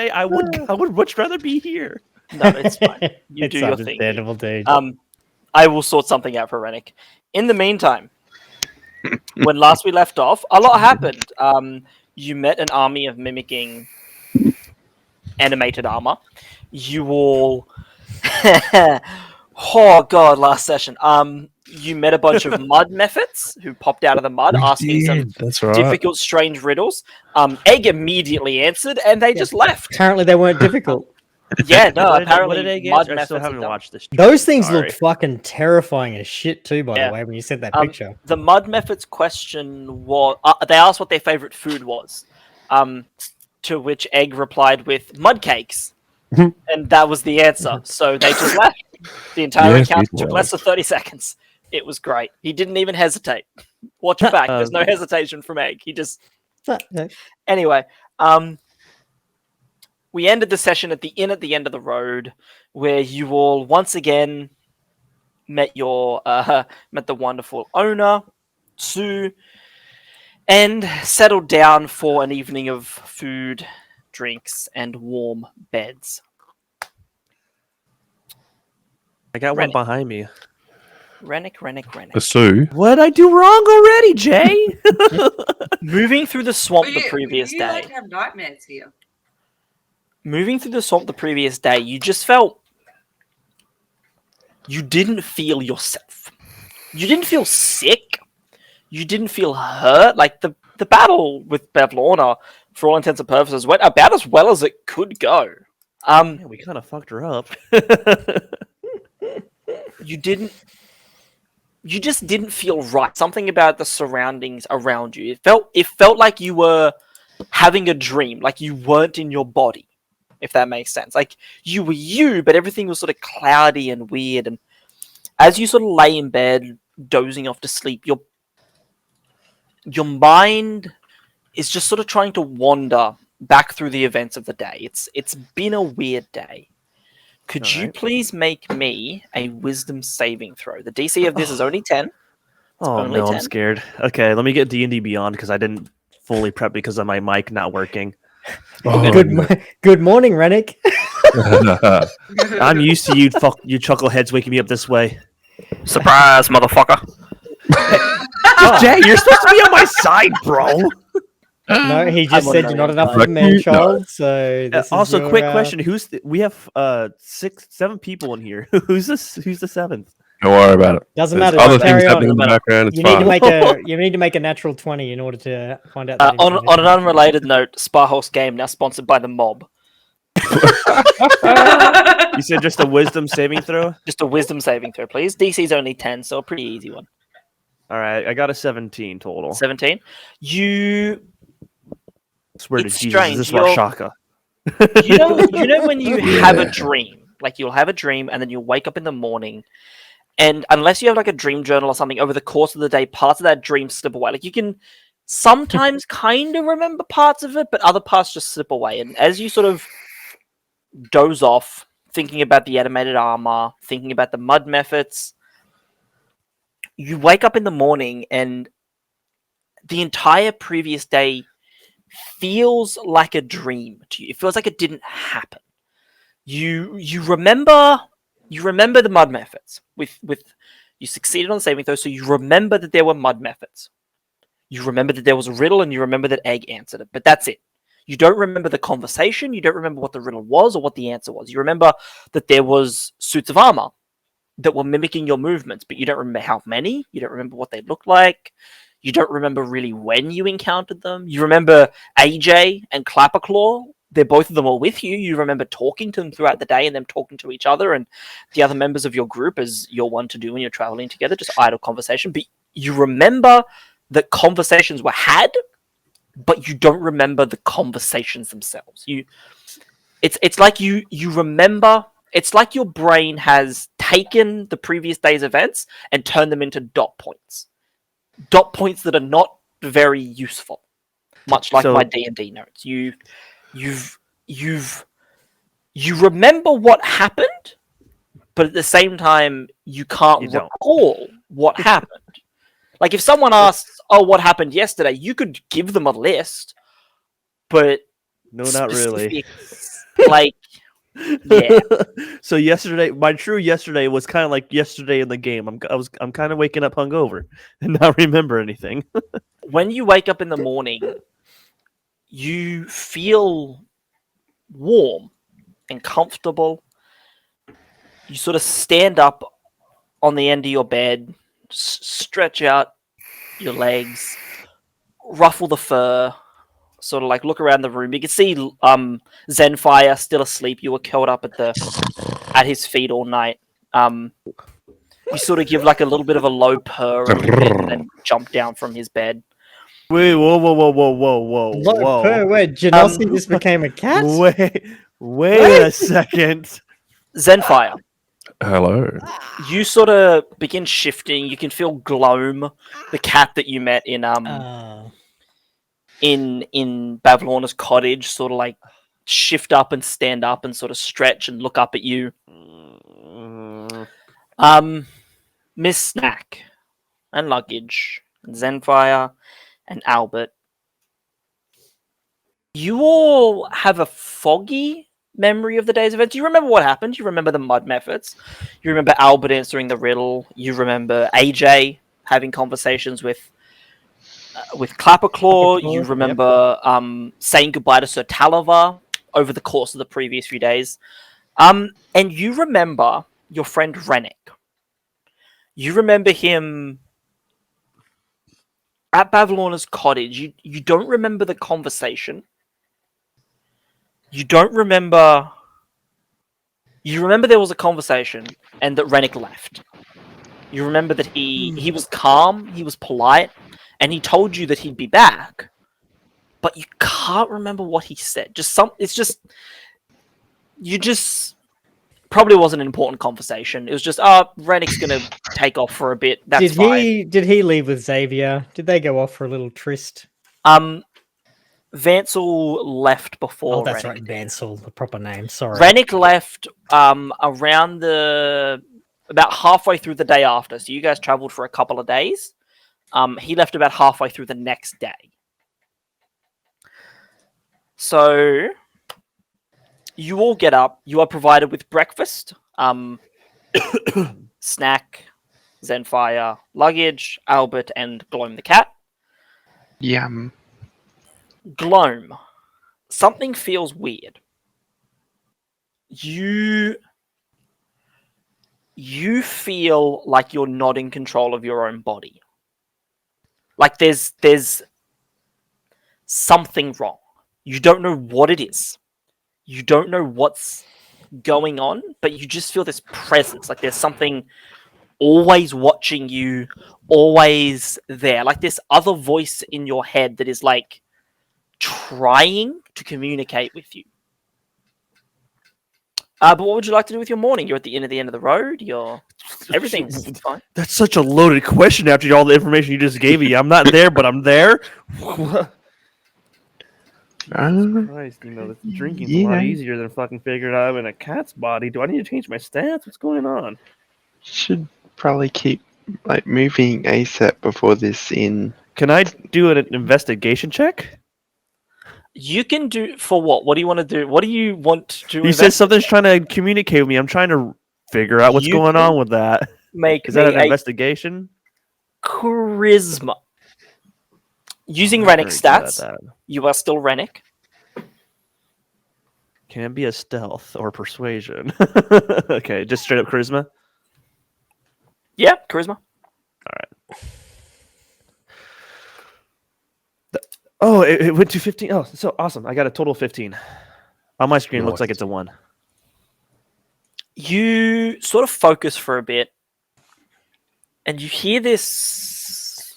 I would much rather be here. No, it's fine. You It's do your thing. understandable, dude. I will sort something out for Rennick. In the meantime, when last we left off, a lot happened. You met an army of mimicking animated armor. You all... oh god, last session. You met a bunch of mud Misfits who popped out of the mud asking some difficult, strange riddles. Egg immediately answered, and they just left. Apparently they weren't difficult. Yeah, no, What apparently did Egg mud answer? I still Misfits haven't are watched this. Those things Sorry. looked fucking terrifying as shit too, by Yeah. the way, when you sent that Um, picture. The mud Misfits question was... they asked what their favorite food was. To which Egg replied with mud cakes. And that was the answer. So they just left. The entire encounter took less than 30 seconds. It was great. He didn't even hesitate. Watch back. There's no hesitation from Egg. He just... Anyway, we ended the session at the inn at the end of the road, where you all once again met the wonderful owner, Sue, and settled down for an evening of food, drinks, and warm beds. I got one behind me. Rennick. Sue. What did I do wrong already, Jay? Moving through the swamp the previous you day. like to have nightmares here. Moving through the swamp the previous day, you just felt... You didn't feel yourself. You didn't feel sick. You didn't feel hurt. Like, the battle with Bevlorna, for all intents and purposes, went about as well as it could go. Yeah, we kind of fucked her up. You just didn't feel right. Something about the surroundings around you. It felt like you were having a dream, like you weren't in your body, if that makes sense. Like, you were you, but everything was sort of cloudy and weird. And as you sort of lay in bed, dozing off to sleep, your mind is just sort of trying to wander back through the events of the day. It's been a weird day. Could you please make me a wisdom saving throw? The DC of this is only 10. Only 10. I'm scared. Okay, let me get DnD Beyond because I didn't fully prep because of my mic not working. Good morning, Rennick. I'm used to you chuckleheads waking me up this way. Surprise, motherfucker. Jay, you're supposed to be on my side, bro. No, he just said you're not enough of a man child. So this also, is your, quick question: we have 7 people in here. Who's this? Who's the 7th? Don't worry about it. Doesn't There's matter. other Carry things on. happening in the background. It's You fine. need to make a natural 20 in order to find out. That On an unrelated note, Sparhorse Game now sponsored by the Mob. You said just a wisdom saving throw? Just a wisdom saving throw, please. DC's only 10, so a pretty easy one. All right, I got a 17 total. 17. You... Swear to It's Jesus, strange, this is you're- Rashaka. You know when you have a dream, like you'll have a dream and then you'll wake up in the morning, and unless you have like a dream journal or something, over the course of the day, parts of that dream slip away. Like you can sometimes kind of remember parts of it, but other parts just slip away. And as you sort of doze off, thinking about the animated armor, thinking about the mud Misfits, you wake up in the morning and the entire previous day feels like a dream to you. It feels like it didn't happen. You remember the mud Misfits with you succeeded on saving throws, so you remember that there were mud Misfits. You remember that there was a riddle, and you remember that Egg answered it. But that's it. You don't remember the conversation. You don't remember what the riddle was or what the answer was. You remember that there was suits of armor that were mimicking your movements, but you don't remember how many. You don't remember what they looked like. You don't remember really when you encountered them. You remember AJ and Clapperclaw. Both of them were with you. You remember talking to them throughout the day and them talking to each other and the other members of your group, as you're one to do when you're traveling together, just idle conversation. But you remember that conversations were had, but you don't remember the conversations themselves. It's like you remember. It's like your brain has taken the previous day's events and turned them into dot points. Dot points that are not very useful, much like my D&D notes. You remember what happened, but at the same time you can't recall what happened. Like if someone asks, "Oh, what happened yesterday?" you could give them a list, but No, not really. Like, yeah. So yesterday, my true yesterday was kind of like yesterday in the game. I'm kind of waking up hungover and not remember anything. When you wake up in the morning, you feel warm and comfortable. You sort of stand up on the end of your bed, stretch out your legs, ruffle the fur, sort of like look around the room. You can see Zenfire still asleep. You were curled up at his feet all night. You sort of give like a little bit of a low purr a little bit and then jump down from his bed. Wait, whoa. Where Genasi just became a cat? Wait a second. Zenfire, Hello. you sort of begin shifting. You can feel Gloam, the cat that you met in Bavlorna's cottage, sort of like shift up and stand up and sort of stretch and look up at you. Miss Snack and Luggage and Zenfire and Albert, you all have a foggy memory of the day's events. You remember what happened. You remember the mud methods. You remember Albert answering the riddle. You remember AJ having conversations with Clapperclaw. You remember saying goodbye to Sir Talavar over the course of the previous few days. And you remember your friend Rennick. You remember him at Bavlorna's cottage. You don't remember the conversation. You don't remember... You remember there was a conversation and that Rennick left. You remember that he was calm, he was polite, and he told you that he'd be back. But you can't remember what he said. Probably wasn't an important conversation. It was just, Rennick's gonna take off for a bit. That's fine. Did he leave with Xavier? Did they go off for a little tryst? Vansel left before. Oh, that's Rennick right, Vansel, the proper name. Sorry. Rennick left around about halfway through the day after. So you guys traveled for a couple of days. He left about halfway through the next day. So you all get up. You are provided with breakfast, Snack, Zenfire, Luggage, Albert, and Gloam the cat. Yum. Gloam, something feels weird. You feel like you're not in control of your own body. Like there's something wrong. You don't know what it is. You don't know what's going on, but you just feel this presence. Like there's something always watching you, always there. Like this other voice in your head that is like trying to communicate with you. But what would you like to do with your morning? You're at the end of the road. Everything's fine. That's such a loaded question after all the information you just gave me. I'm not there, but I'm there. Christ, this drinking's a lot easier than fucking figuring out I'm in a cat's body. Do I need to change my stats? What's going on? Should probably keep moving ASAP before this in. Can I do an investigation check? You can do for what? What do you want to do? What do you want to do? You said something's trying to communicate with me. I'm trying to figure out what's going on with that. Is that an investigation? Charisma. Using Rennick's stats, you are still Rennick. Can it be a stealth or persuasion? Okay, just straight up charisma? Yeah, charisma. All right. It went to 15. Oh, so awesome. I got a total of 15. On my screen, it looks like it's a 1. You sort of focus for a bit, and you hear this.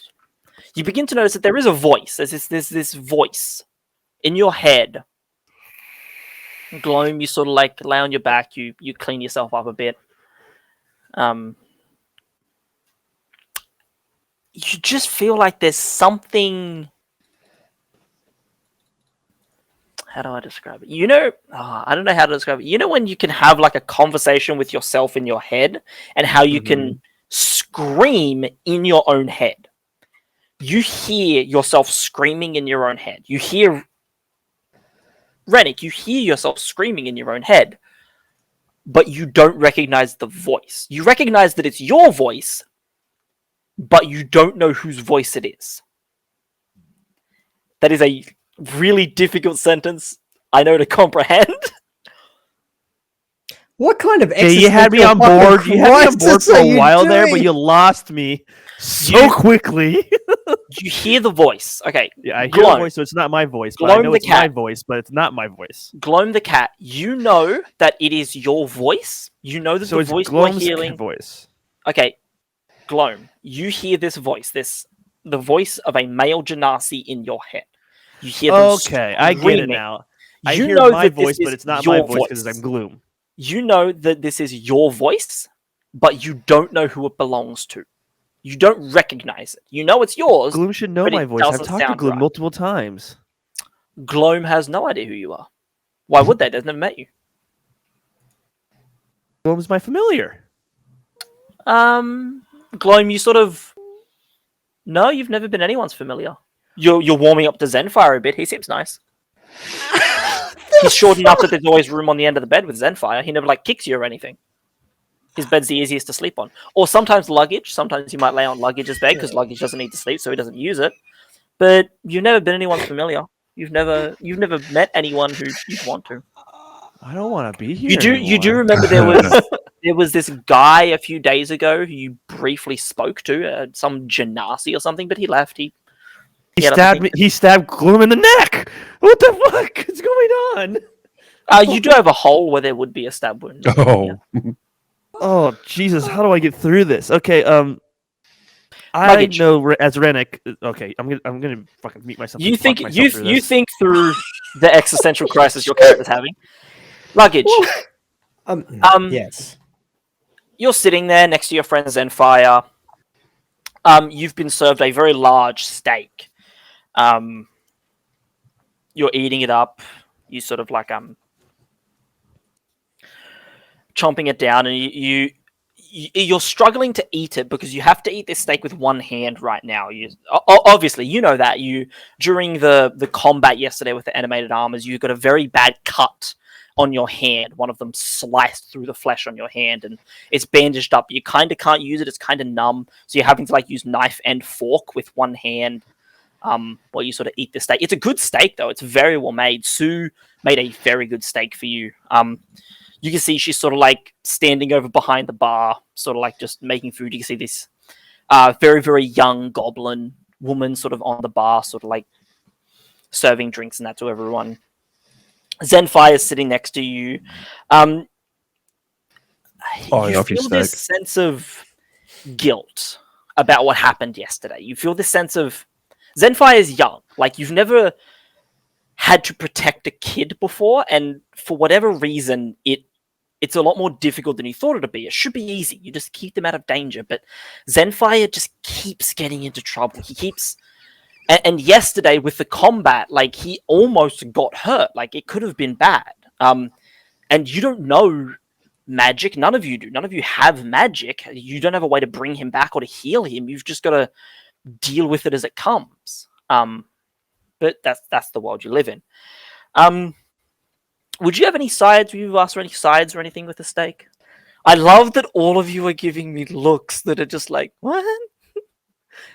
You begin to notice that there is a voice. There's this voice in your head. Gloam, you sort of like lay on your back. You clean yourself up a bit. You just feel like there's something. How do I describe it? I don't know how to describe it. You know when you can have like a conversation with yourself in your head and how you can scream in your own head. You hear yourself screaming in your own head. You hear Rennick, you hear yourself screaming in your own head, but you don't recognize the voice. You recognize that it's your voice, but you don't know whose voice it is. That is a really difficult sentence, I know, to comprehend. What kind of Okay, you had me on board. You had me on board for a while there, but you lost me so quickly. You hear the voice. Okay. Yeah, I hear Gloam. the voice, so it's not my voice. But I know it's my voice, but it's not my voice. Gloam the cat, you know that it is your voice. You know that So the it's voice Gloam's you're hearing. voice. Okay, Gloam, you hear this voice, the voice of a male genasi in your head. You hear them Okay, I get it now. I You hear know my that this voice, but is it's not my your voice because voice. I'm Gloom. You know that this is your voice, but you don't know who it belongs to. You don't recognize it. You know it's yours. Gloom should know but my it voice. I've doesn't talked to sound Gloom right. multiple times. Gloam has no idea who you are. Why would they? They've never met you. Gloom's my familiar. Gloam, you sort of... No, you've never been anyone's familiar. You're warming up to Zenfire a bit. He seems nice. He's short enough that there's always room on the end of the bed with Zenfire. He never, kicks you or anything. His bed's the easiest to sleep on. Or sometimes luggage. Sometimes he might lay on luggage's bed because luggage doesn't need to sleep, so he doesn't use it. But you've never been anyone's familiar. You've never met anyone who you'd want to. I don't want to be here. You do anymore. remember there was this guy a few days ago who you briefly spoke to, some genasi or something, but he left. He stabbed me. He stabbed Gloom in the neck. What the fuck is going on? You do have a hole where there would be a stab wound. Oh. Yeah. Oh Jesus! How do I get through this? Okay, I Luggage. know as Rennick. Okay, I'm gonna fucking meet myself. You and think fuck myself through you this. think through the existential crisis your character's having. Luggage. Yes. You're sitting there next to your friend Zenfire. You've been served a very large steak. You're eating it up. You sort of chomping it down, and you're struggling to eat it because you have to eat this steak with one hand right now. Obviously, you know that during the combat yesterday with the animated armors, you got a very bad cut on your hand. One of them sliced through the flesh on your hand, and it's bandaged up. You kind of can't use it. It's kind of numb, so you're having to use knife and fork with one hand while you sort of eat the steak. It's a good steak though. It's very well made. Sue made a very good steak for you. You can see she's sort of standing over behind the bar, sort of just making food. You can see this very, very young goblin woman sort of on the bar, sort of serving drinks and that to everyone. Zenfire is sitting next to you. You feel this sense of guilt about what happened yesterday. You feel this sense of... Zenfire is young. You've never had to protect a kid before, and for whatever reason, it's a lot more difficult than you thought it'd be. It should be easy. You just keep them out of danger, but Zenfire just keeps getting into trouble. He keeps... And yesterday with the combat, he almost got hurt. It could have been bad. And you don't know magic. None of you do. None of you have magic. You don't have a way to bring him back or to heal him. You've just got to deal with it as it comes. But that's the world you live in. Would you have any sides? Would you ask for any sides or anything with the steak? I love that all of you are giving me looks that are just what?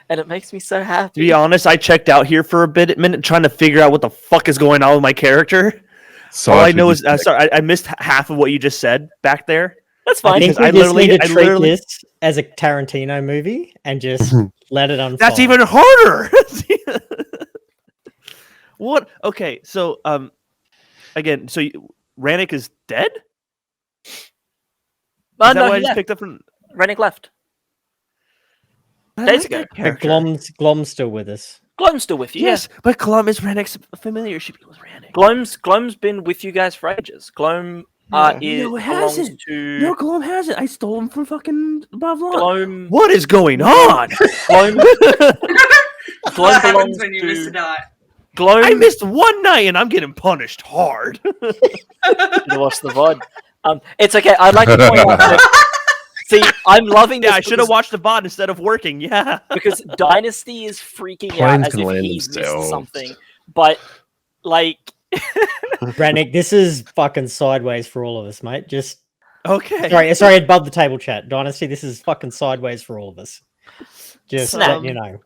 And it makes me so happy. To be honest, I checked out here for a minute trying to figure out what the fuck is going on with my character. All I know is I missed half of what you just said back there. That's fine. I think we just need to treat this as a Tarantino movie and just let it unfold. That's even harder. What? Okay, so again, so Rannick is dead? Is that no, what I he just left. picked up from? Rennick left. I Days like ago. that But character. Glom's still with us. Gloam's still with you. Yes, but Glom is Rannick's familiar. Should be with Rannick. Gloam's been with you guys for ages. Gloam No, belongs hasn't. to... No, Glom hasn't. I stole him from fucking Bavlon. Gloam... What is going on? Gloam What happens belongs when you to... miss a dot? Gloam... I missed one night and I'm getting punished hard. You watch the VOD. It's okay. I'd like to point out that... See, I'm loving this. Yeah, I should have watched the VOD instead of working. Yeah. Because Dynasty is freaking Planes out as can if land he's missed themselves. something. But, Brannick, this is fucking sideways for all of us, mate. Just Okay. sorry, above the table chat. Dynasty, this is fucking sideways for all of us. Just Snap. letting you know.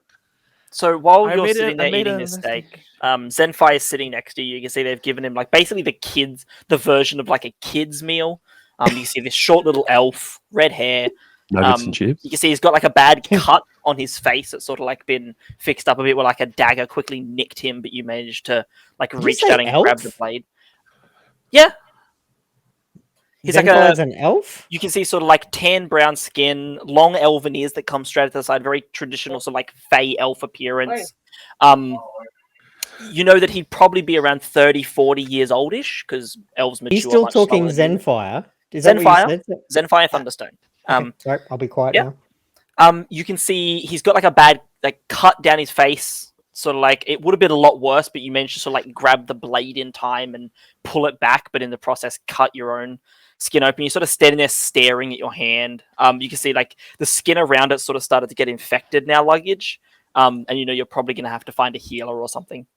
So while I you're made sitting a- I there made eating a this mistake. steak, Zenfire is sitting next to you. You can see they've given him like basically the version of like a kid's meal. You can see this short little elf, red hair. Nuggets and chips. You can see he's got like a bad cut on his face that's sort of like been fixed up a bit where like a dagger quickly nicked him, but you managed to like Did you reach say down and grab elf? the blade. Yeah. He's like Zenfire's an elf? you can see sort of like tan brown skin, long elven ears that come straight to the side, very traditional sort of like fey elf appearance. You know that he'd probably be around 30, 40 years oldish because elves mature. He's still much talking slower than- Zenfire. Is that what you said? Zenfire Thunderstone. Okay, sorry, I'll be quiet yeah. now. You can see he's got like a bad like cut down his face. Sort of like it would have been a lot worse, but you managed to sort of like grab the blade in time and pull it back, but in the process cut your own skin open. You're sort of standing there staring at your hand. You can see like the skin around it sort of started to get infected now, luggage. And you know you're probably gonna have to find a healer or something.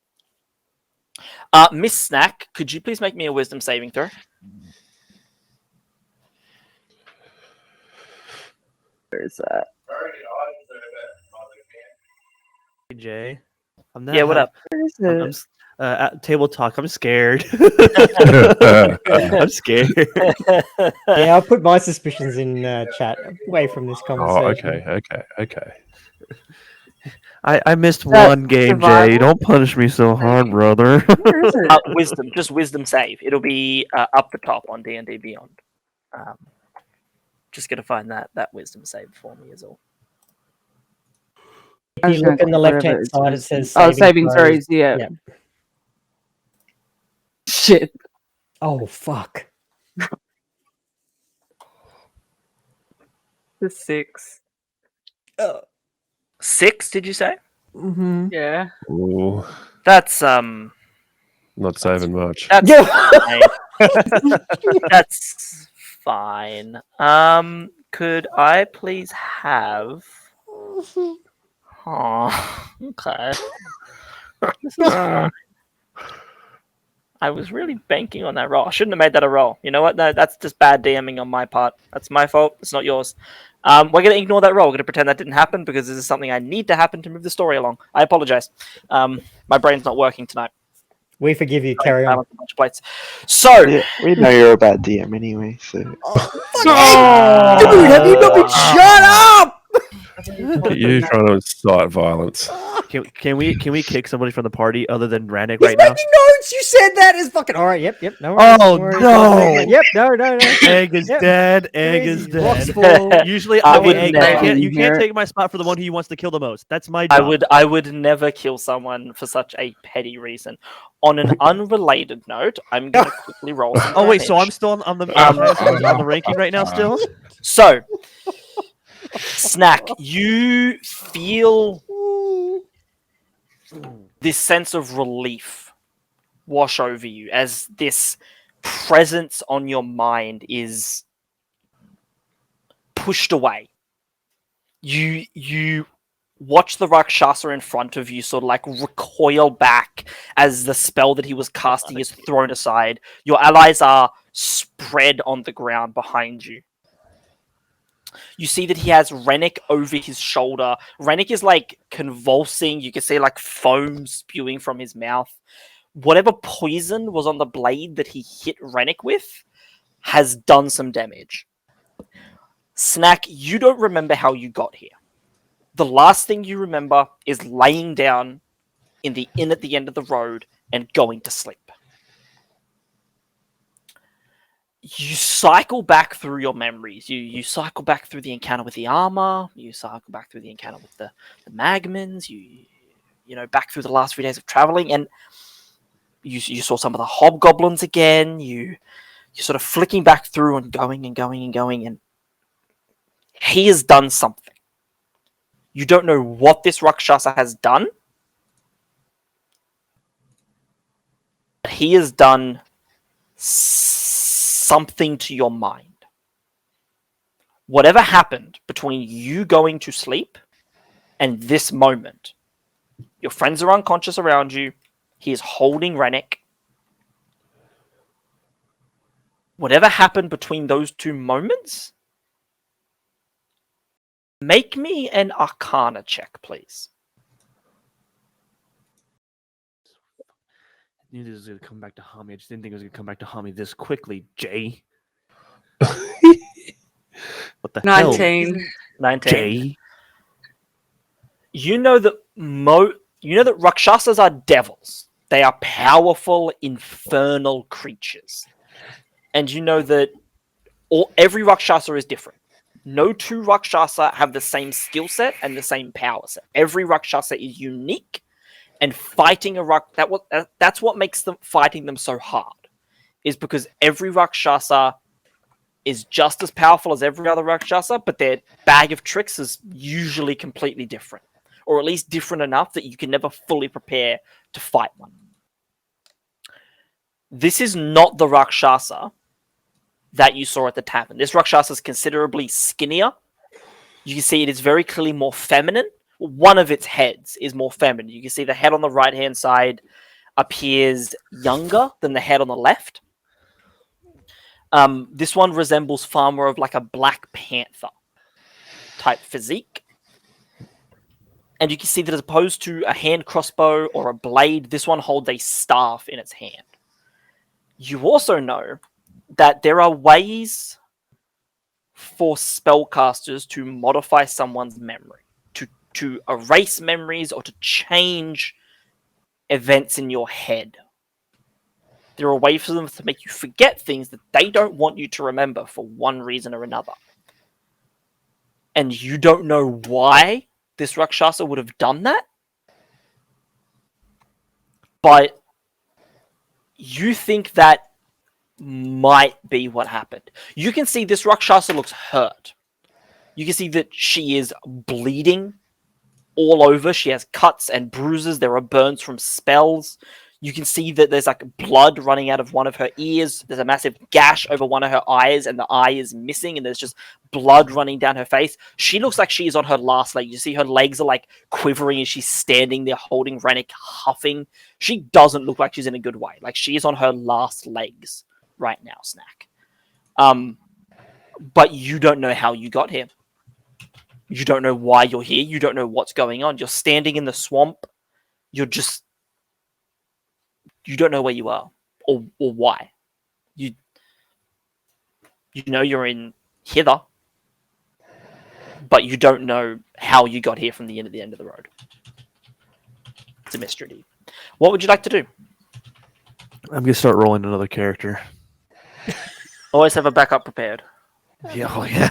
Miss Snack, could you please make me a wisdom saving throw? Where is that? Jay. I'm not, Yeah, what up? Where is I'm, it? at table talk. I'm scared. I'm scared. Yeah, I'll put my suspicions in chat away from this Oh, conversation. okay. I missed That one game, survival? Jay. Don't punish me so hard, brother. Where is it? Wisdom, just wisdom save. It'll be up the top on DnD Beyond. Just gonna find that wisdom save for me as all. If you look in the left-hand side, it says saving throws. Yeah. Yep. Shit. Oh, fuck. The 6. 6, did you say? Mm-hmm. Yeah. Ooh, That's not saving much. that's fine. That's fine. Could I please have? Oh, okay. I was really banking on that roll. I shouldn't have made that a roll. You know what? No, that's just bad DMing on my part. That's my fault. It's not yours. We're going to ignore that roll. We're going to pretend that didn't happen because this is something I need to happen to move the story along. I apologize. My brain's not working tonight. We forgive you. Carry on. A bunch of plates. So, Yeah, we know you're a bad DM anyway, so. Dude, have you not been shut up? Look at you trying to incite violence. Can we kick somebody from the party other than Rannick He's right now? making notes. You said that is fucking all right. Yep. No worries. Oh, no worries. no. Yep. No. Egg is Yep. dead. Egg is Crazy. Box dead. full. Usually, I okay, would Egg, never you can't hear- take my spot for the one who wants to kill the most. That's my job. I would never kill someone for such a petty reason. On an unrelated note, I'm going to quickly roll. Some Oh wait, so I'm damage. still on the ranking right now. Still. So, Snack, you feel this sense of relief wash over you as this presence on your mind is pushed away. You watch the Rakshasa in front of you sort of like recoil back as the spell that he was casting is thrown aside. Your allies are spread on the ground behind you. You see that he has Rennick over his shoulder. Rennick is like convulsing. You can see like foam spewing from his mouth. Whatever poison was on the blade that he hit Rennick with has done some damage. Snack, you don't remember how you got here. The last thing you remember is laying down in the inn at the end of the road and going to sleep. You cycle back through your memories. You cycle back through the encounter with the armor. You cycle back through the encounter with the Magmans. You know, back through the last few days of traveling, and you saw some of the hobgoblins again. You're sort of flicking back through and going, and he has done something. You don't know what this Rakshasa has done. But he has done something to your mind. Whatever happened between you going to sleep and this moment, your friends are unconscious around you. He is holding Rennick. whatever happened between those two moments, make me an Arcana check, please. I knew this was going to come back to haunt me. I just didn't think it was going to come back to haunt me this quickly, Jay. What the 19. hell? 19. Jay? You know that Rakshasas are devils. They are powerful, infernal creatures. And you know that every Rakshasa is different. No two Rakshasa have the same skill set and the same power set. Every Rakshasa is unique, and fighting that's what makes fighting them so hard. Is because every Rakshasa is just as powerful as every other Rakshasa, but their bag of tricks is usually completely different. Or at least different enough that you can never fully prepare to fight one. This is not the Rakshasa that you saw at the tavern. This Rakshasa is considerably skinnier. You can see it is very clearly more feminine. One of its heads is more feminine. You can see the head on the right-hand side appears younger than the head on the left. This one resembles far more of like a Black Panther type physique. And you can see that as opposed to a hand crossbow or a blade, this one holds a staff in its hand. You also know that there are ways for spellcasters to modify someone's memory, to erase memories or to change events in your head. There are ways for them to make you forget things that they don't want you to remember for one reason or another. And you don't know why this Rakshasa would have done that, but you think that might be what happened. You can see this Rakshasa looks hurt. You can see that she is bleeding all over. She has cuts and bruises. There are burns from spells. You can see that there's like blood running out of one of her ears. There's a massive gash over one of her eyes, and the eye is missing, and there's just blood running down her face. She looks like she is on her last leg. You see her legs are like quivering as she's standing there holding Rennick, huffing. She doesn't look like she's in a good way. Like she is on her last legs right now, Snack. But you don't know how you got here. You don't know why you're here. You don't know what's going on. You're standing in the swamp. You don't know where you are or why. You know you're in hither, but you don't know how you got here from the end to the end of the road. It's a mystery. What would you like to do? I'm gonna start rolling another character. Always have a backup prepared. Yeah, oh yeah.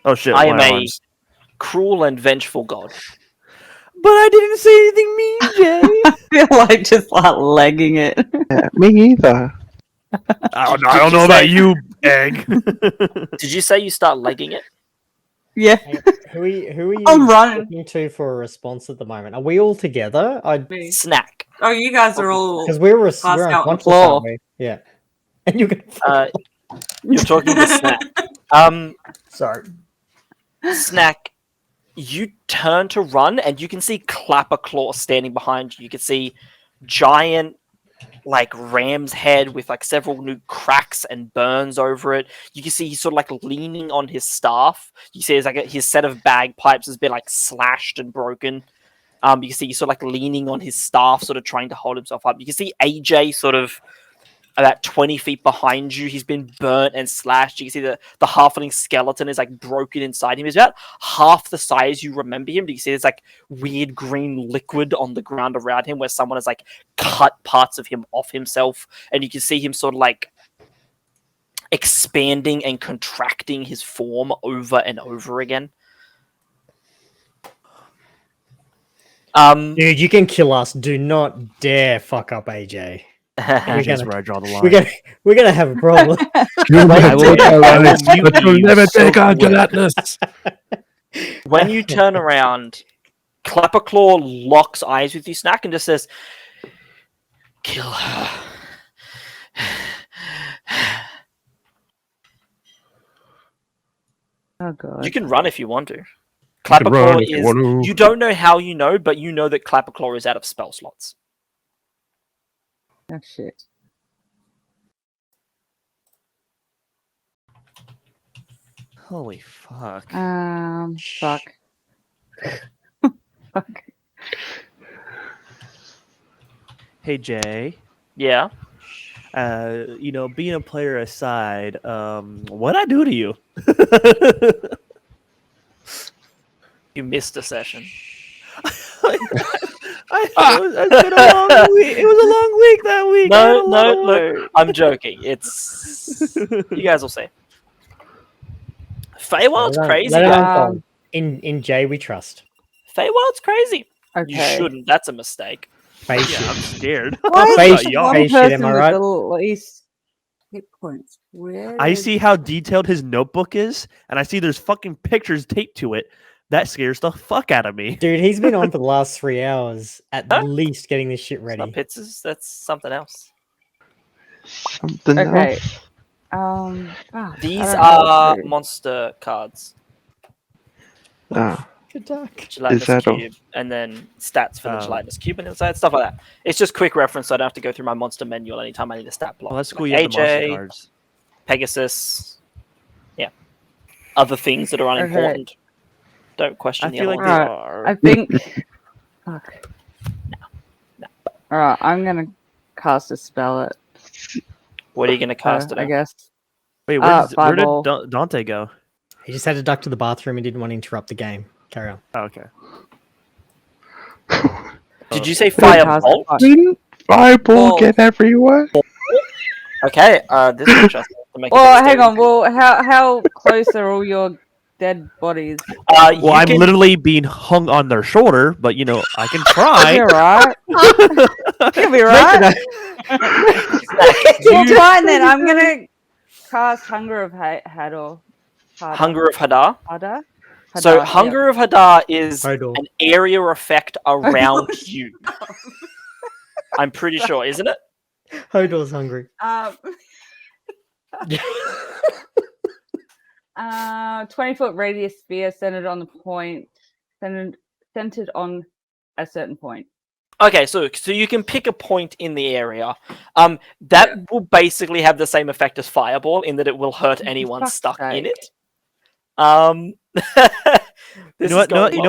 Oh shit! I am my a arms. cruel and vengeful god. But I didn't say anything mean, Jay. I feel like just like legging it. Yeah, me either. I don't know about you, egg. Did you say you start legging it? Yeah. Who are you I'm running. looking to for a response at the moment? Are we all together? Me. Snack. Oh, you guys are all Because we're passed out on the unconscious, floor. aren't we? Yeah. And you're gonna You're talking to Snack. Sorry. Snack, you turn to run, and you can see Clapperclaw standing behind you. You can see giant, like, ram's head with, like, several new cracks and burns over it. You can see he's sort of, like, leaning on his staff. You see his set of bagpipes has been, like, slashed and broken. You can see he's sort of, like, leaning on his staff, sort of trying to hold himself up. You can see AJ sort of about 20 feet behind you. He's been burnt and slashed. You can see the halfling skeleton is like broken inside him. He's about half the size you remember him. You can see there's like weird green liquid on the ground around him where someone has like cut parts of him off himself. And you can see him sort of like expanding and contracting his form over and over again. Dude, you can kill us. Do not dare fuck up AJ. That's where I draw the line. We're gonna have a problem. You'll never take our gelatinous. When you turn around, Clapperclaw locks eyes with you, Snack, and just says, "Kill her." Oh god. You can run if you want to. Clapperclaw is... You don't know how you know, but you know that Clapperclaw is out of spell slots. Oh shit. Holy fuck. Fuck. Fuck. Hey Jay. Yeah. Being a player aside, what'd I do to you? You missed a session. It's been a long week. It was a long week that week. I had a lot of work. I'm joking. It's you guys will see. Feywild's crazy. Let it guys. unfold. In Jay we trust. Feywild's crazy. Okay. You shouldn't. That's a mistake. Face Yeah, I'm it. scared. Why is Face- there y'all. one face shit, person am I with right? the least hit points? Where I is- see how detailed his notebook is, and I see there's fucking pictures taped to it. That scares the fuck out of me. Dude, he's been on for the last 3 hours at Huh? least getting this shit It's ready. not pizzas. That's something else. Something Okay. else. Fuck, These I don't know what are to do. monster cards. Ah, Good talk. Gelatinous that all? cube, and then stats for the Oh. gelatinous cube and inside stuff like that. It's just quick reference, so I don't have to go through my monster manual anytime I need a stat block. Well, that's cool. Like You have the monster AJ, cards. Pegasus, yeah, other things that are unimportant. Don't question I the feel other like they ones. are. I think. Fuck. Alright, I'm gonna cast a spell at What are you going to cast her, it I on? guess. Wait, where did Fireball. Dante go? He just had to duck to the bathroom and didn't want to interrupt the game. Carry on. Oh, okay. Did you say Cast fireball? fire- didn't Fireball Well- get everywhere? Okay, this is interesting. To make a Well, bit hang on. statement. Well, how close are all your dead bodies? Well, You I'm can- literally being hung on their shoulder, but I can You'll try. be right. You'll be right. Well, fine then. I'm gonna cast Hunger of Hador. Hunger of Hadar. Hadar? So Hadar, Hunger of Hadar is Hodor. an area effect around you. I'm pretty sure, isn't it? Hodor's hungry. yeah. 20-foot radius sphere centered on the point, centered on a certain point. Okay, so you can pick a point in the area. That will basically have the same effect as Fireball in that it will hurt anyone fuck's stuck in sake. it. You know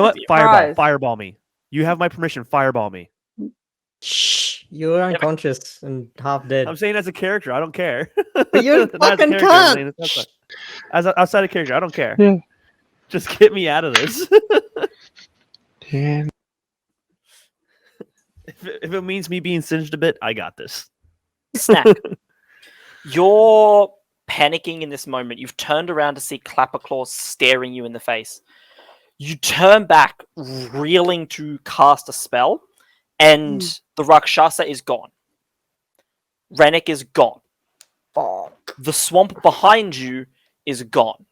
what? Surprise. Fireball me. You have my permission. Fireball me. Shh. You're unconscious and half dead. I'm saying as a character, I don't care. But you're Not as a fucking character, I'm cunt. saying it's outside. As outside of character, I don't care. Yeah. Just get me out of this. Yeah. If it means me being singed a bit, I got this. Snack. You're panicking in this moment. You've turned around to see Clapperclaw staring you in the face. You turn back, reeling to cast a spell, and the Rakshasa is gone. Rennick is gone. The swamp behind you is gone.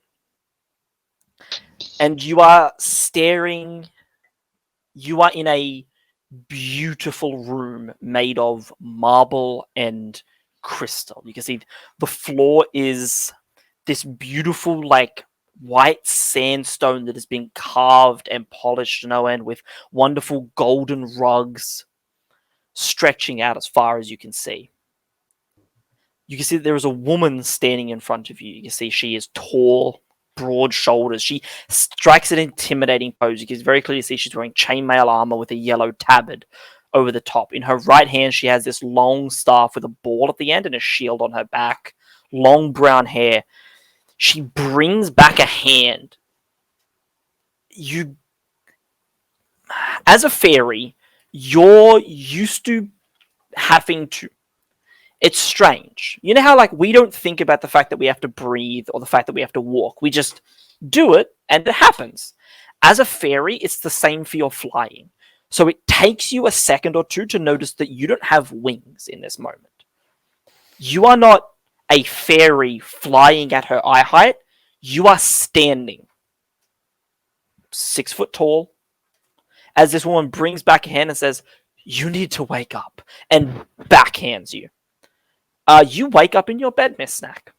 And you are staring. You are in a beautiful room made of marble and crystal. You can see the floor is this beautiful, like, white sandstone that has been carved and polished to no end with wonderful golden rugs stretching out as far as you can see. You can see that there is a woman standing in front of you. You can see she is tall, broad shoulders. She strikes an intimidating pose. You can very clearly see she's wearing chainmail armor with a yellow tabard over the top. In her right hand, she has this long staff with a ball at the end and a shield on her back. Long brown hair. She brings back a hand. You, as a fairy, you're used to having to. It's strange. You know how, like, we don't think about the fact that we have to breathe or the fact that we have to walk. We just do it and it happens. As a fairy, it's the same for your flying. So it takes you a second or two to notice that you don't have wings in this moment. You are not a fairy flying at her eye height. You are standing 6 foot tall as this woman brings back a hand and says, "You need to wake up," and backhands you. You wake up in your bed, Miss Snack.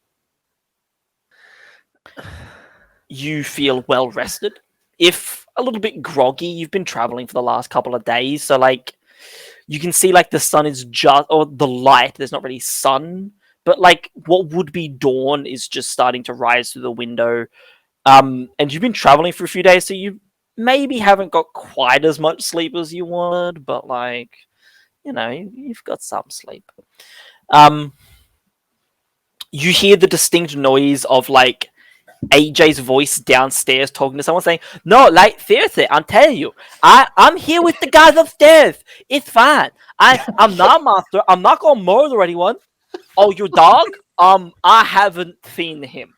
You feel well rested. If a little bit groggy, you've been traveling for the last couple of days, so, like, you can see, like, the sun is just, or the light, there's not really sun, but, like, what would be dawn is just starting to rise through the window. And you've been traveling for a few days, so you maybe haven't got quite as much sleep as you wanted, but like, you've got some sleep. You hear the distinct noise of like AJ's voice downstairs talking to someone saying, "No, like seriously, I'm telling you, I'm here with the guys upstairs. It's fine. I'm not a monster. I'm not gonna murder anyone. Oh, your dog? I haven't seen him.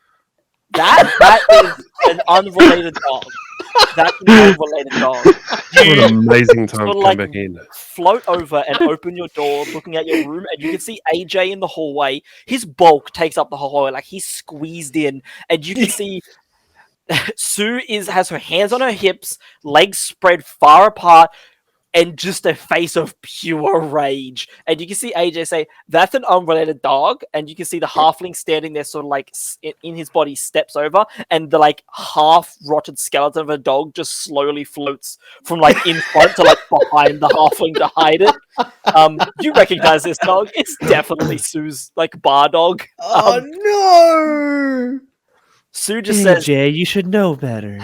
That is an unrelated dog. That's an unrelated dog." What an amazing time to sort of, come back in. Float over and open your door, looking at your room, and you can see AJ in the hallway. His bulk takes up the whole hallway, like he's squeezed in, and you can see Sue has her hands on her hips, legs spread far apart, and just a face of pure rage. And you can see AJ say, "That's an unrelated dog." And you can see the halfling standing there, sort of like in his body, steps over, and the like half rotted skeleton of a dog just slowly floats from like in front to like behind the halfling to hide it. You recognize this dog? It's definitely Sue's like bar dog. Oh no! Sue just says, AJ, you should know better.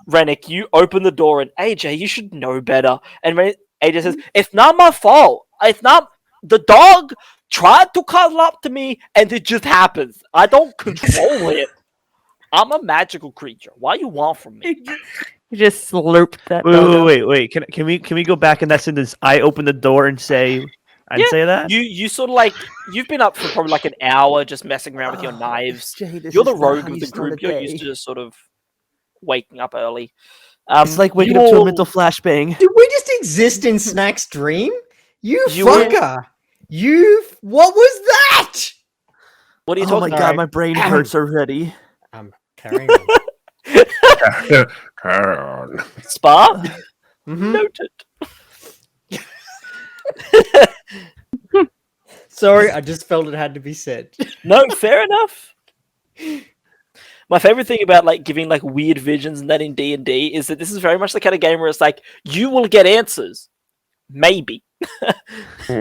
Rennick, you open the door and AJ, you should know better. And AJ says, "It's not my fault. It's not the dog tried to cuddle up to me and it just happens. I don't control it. I'm a magical creature. What do you want from me?" You just slurped that. Wait. Can we go back in that sentence? I open the door and say, say that. You sort of like you've been up for probably like an hour just messing around with your knives. Jay, You're the rogue of the group. You're used to just sort of waking up early. It's like waking up to a mental flashbang. Did we just exist in Snack's dream? You were- fucker! What was that? What are you Oh talking my about? god, my brain hurts already. I'm carrying on. Carry on. Spa? Mhm. Noted. Sorry, I just felt it had to be said. No, fair enough. My favorite thing about like giving like weird visions and that in D&D is that this is very much the kind of game where it's like you will get answers, maybe. We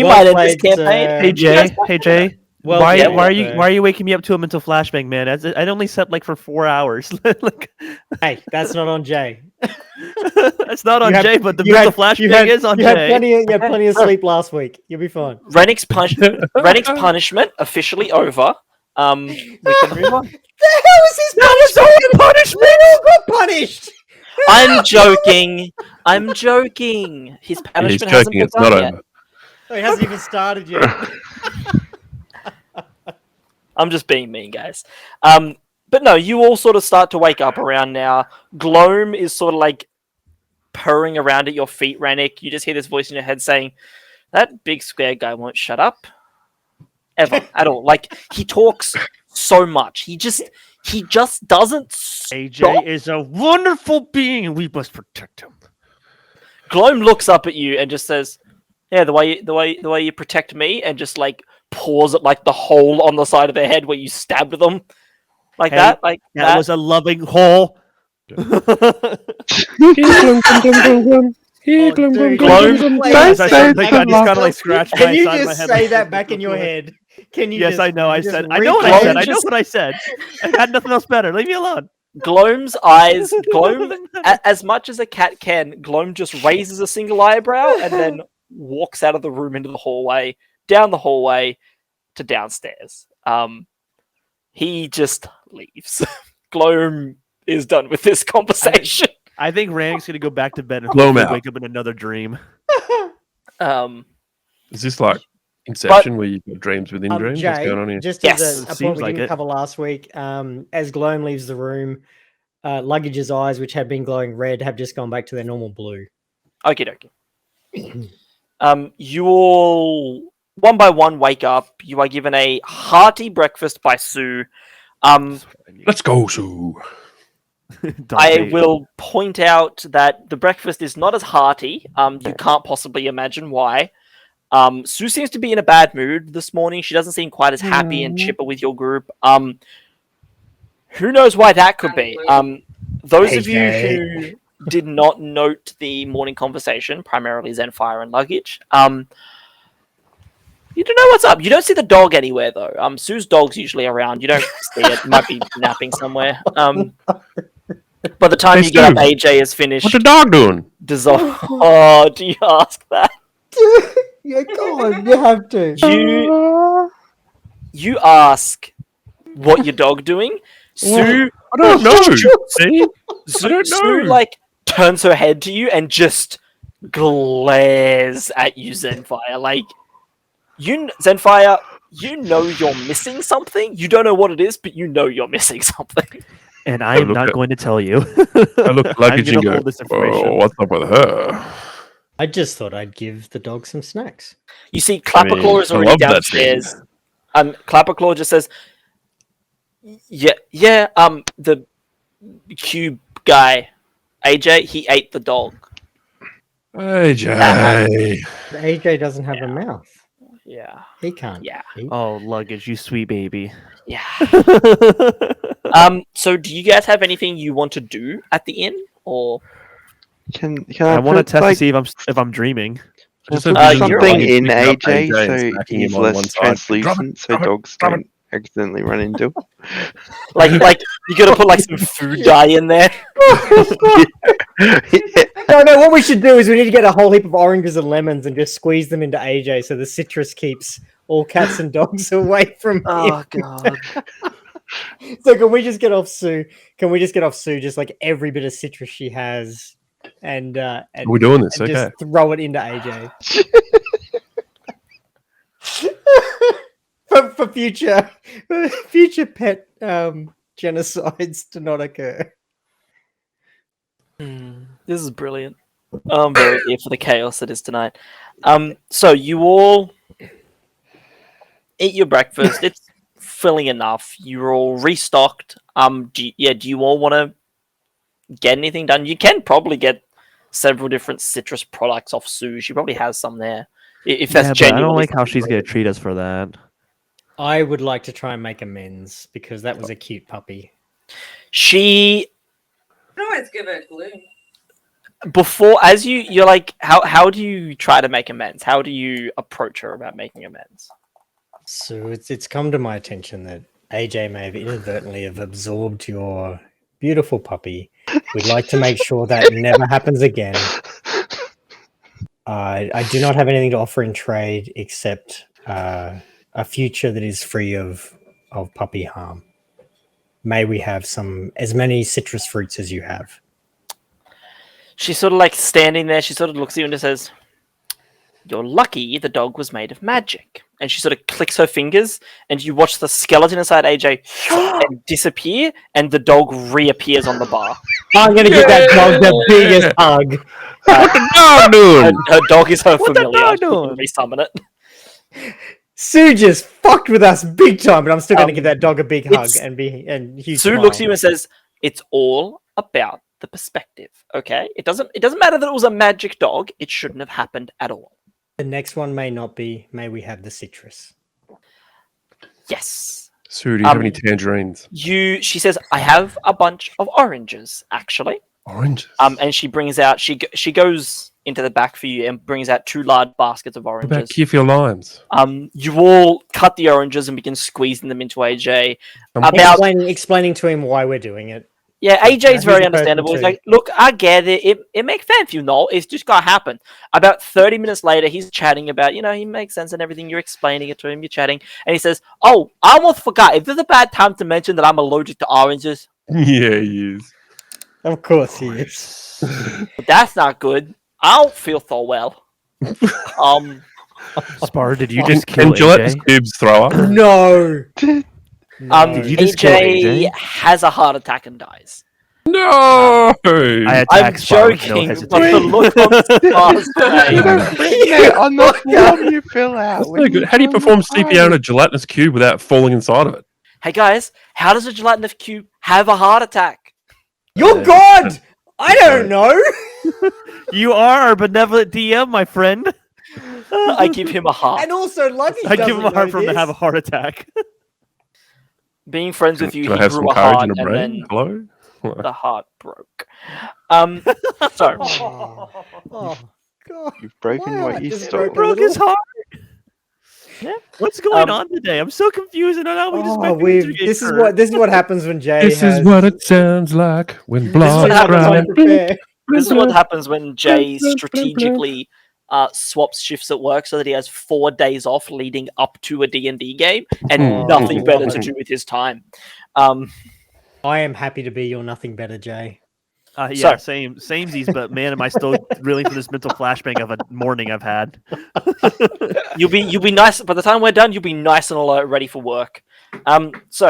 Well might end this played, campaign. Hey Jay. Well, why yeah, are you waking me up to a mental flashbang, man? I only slept like for 4 hours. Like, Hey, that's not on Jay. it's not on You had- Jay, but the you mental had- flashbang is on you had Jay. you had plenty of sleep last week. You'll be fine. Rennick's punishment officially over. We can move on. The hell is his punishment? We all got punished. I'm joking. His He's punishment hasn't joking. been It's not done yet. over. Oh, he hasn't even started yet. I'm just being mean, guys. But no, you all sort of start to wake up around now. Gloam is sort of like purring around at your feet, Rennick. You just hear this voice in your head saying, "That big square guy won't shut up. Ever. At all. Like, he talks so much. He just doesn't stop." AJ is a wonderful being, and we must protect him. Gloam looks up at you and just says, "Yeah, the way you protect me," and just like paws at like the hole on the side of their head where you stabbed them, like Hey, that. Like That was a loving hole. Oh, dude, Gloam- As I say said, I just that. kind of like scratched my Can you side of my just head. say like, that back in your head? Can you? Yes, just, I know. I just said. I know what I replay said. I it? know what I said. I had nothing else better. Leave me alone. Gloam's eyes, as much as a cat can, Gloam just raises a single eyebrow and then walks out of the room into the hallway, down the hallway to downstairs. He just leaves. Gloam is done with this conversation. I think Rand's gonna go back to bed and Blow him hopefully out. wake up in another dream. Is this like Inception where you've got dreams within dreams? What's Jay, going on here? just Yes. as It a point seems we like didn't it. cover last week, as Gloam leaves the room, Luggage's eyes, which had been glowing red, have just gone back to their normal blue. Okie dokie. You all, one by one, wake up. You are given a hearty breakfast by Sue. Let's go, Sue. I will point out that the breakfast is not as hearty. You can't possibly imagine why. Sue seems to be in a bad mood this morning. She doesn't seem quite as happy and chipper with your group. Who knows why that could be? Those of you who did not note the morning conversation, primarily Zenfire and Luggage, You don't know what's up. You don't see the dog anywhere though. Sue's dog's usually around. You don't see it. It might be napping somewhere. By the time Hey, you get up, Stu. AJ is finished. What's the dog doing? Dissolve. Oh, do you ask that? Yeah, go on. You have to. You ask what your dog doing. Sue, I don't know. See? I don't Sue know. like turns her head to you and just glares at you, Zenfire. Like Zenfire, you know you're missing something. You don't know what it is, but you know you're missing something. And I am look not at- going to tell you. I look at luggage I'm and gonna go, hold this information. "Whoa, what's up with her?" I just thought I'd give the dog some snacks. You see, Clapperclaw mean, is I already love that thing. downstairs. Clapperclaw just says, "Yeah, the cube guy, AJ, he ate the dog." Hey, Jay. AJ doesn't have a mouth. Yeah, He can't. yeah, eat. Oh, luggage, you sweet baby. yeah. So do you guys have anything you want to do at the inn, or Can I want to put, test like, to see if I'm dreaming. Just put a you're something right. in Picking up AJ and so smacking he's him on one less side. Drop translucent, so drop it, dogs drop it. don't accidentally run into him? like you gotta put like some food dye in there? No, what we should do is we need to get a whole heap of oranges and lemons and just squeeze them into AJ so the citrus keeps all cats and dogs away from him. Oh god. So can we just get off Sue? Can we just get off Sue just like every bit of citrus she has and We're doing this, and okay. just throw it into AJ? for future pet genocides to not occur. This is brilliant. I'm very here for the chaos that is tonight. So you all eat your breakfast. It's filling enough. You're all restocked. Do you all want to get anything done? You can probably get several different citrus products off Sue. She probably has some there. If that's But I genuine. don't like how she's gonna treat us for that. I would like to try and make amends because that was a cute puppy. She I always give her a clue. before as you're like how do you try to make amends? How do you approach her about making amends? So it's come to my attention that AJ may have inadvertently have absorbed your beautiful puppy. We'd like to make sure that never happens again. I do not have anything to offer in trade except a future that is free of puppy harm. May we have as many citrus fruits as you have. She's sort of like standing there. She sort of looks at you and just says, "You're lucky the dog was made of magic." And she sort of clicks her fingers, and you watch the skeleton inside AJ and disappear, and the dog reappears on the bar. I'm going to give that dog the biggest hug. What the dog doing? Her dog is her What the familiar. dog She can doing? resummon it. Sue just fucked with us big time, but I'm still going to give that dog a big hug it's- and huge Sue smile. looks at you and says, "It's all about the perspective, okay? It doesn't matter that it was a magic dog. It shouldn't have happened at all." The next one may not be. May we have the citrus? Yes. Sue, do you have any tangerines? She says, "I have a bunch of oranges, actually." Oranges. And she brings out. She goes into the back for you and brings out 2 large baskets of What about oranges. Kefir limes? You all cut the oranges and begin squeezing them into AJ. Um, About Explaining to him why we're doing it. yeah, AJ's He's very a person understandable. He's too. like, "Look, I get it. It makes sense, It's just gotta happen." About 30 minutes later, he's chatting about, he makes sense and everything. You're explaining it to him. You're chatting, and he says, "Oh, I almost forgot. Is this a bad time to mention that I'm allergic to oranges? Yeah, he is. Of course he is. But that's not good. I don't feel so well." Spar, did you Can, just kill can gelatinous AJ? cubes throw up? No. Did you just kill AJ AJ? has a heart attack and dies. No! I I'm attack Spar with no joking, but the hesitation. look on Spar's You face. don't bring that on the form you fill out. That's when no good. How do you fill perform the CPR in form. a gelatinous cube without falling inside of it? Hey guys, how does a gelatinous cube have a heart attack? You're God. I don't know. You are our benevolent DM, my friend. I give him a heart. And also, Lucky I give him a doesn't heart know for him to this. have a heart attack. Being friends with you, Do I he have grew some a courage heart and a and brain? then Hello? the heart broke. So Oh, God. You've broken My what heart you just stole. broke a Broke his little. heart. What's going on today? I'm so confused. I don't know how we just Oh, this is what happens when Jay This is what it sounds like when blood happens cries. This is what happens when Jay strategically swaps shifts at work so that he has 4 days off leading up to a D&D game and nothing better to do with his time. I am happy to be your nothing better, Jay. Yeah, samesies, but man, am I still reeling from this mental flashbang of a morning I've had. You'll be nice by the time we're done. You'll be nice and alert, ready for work. So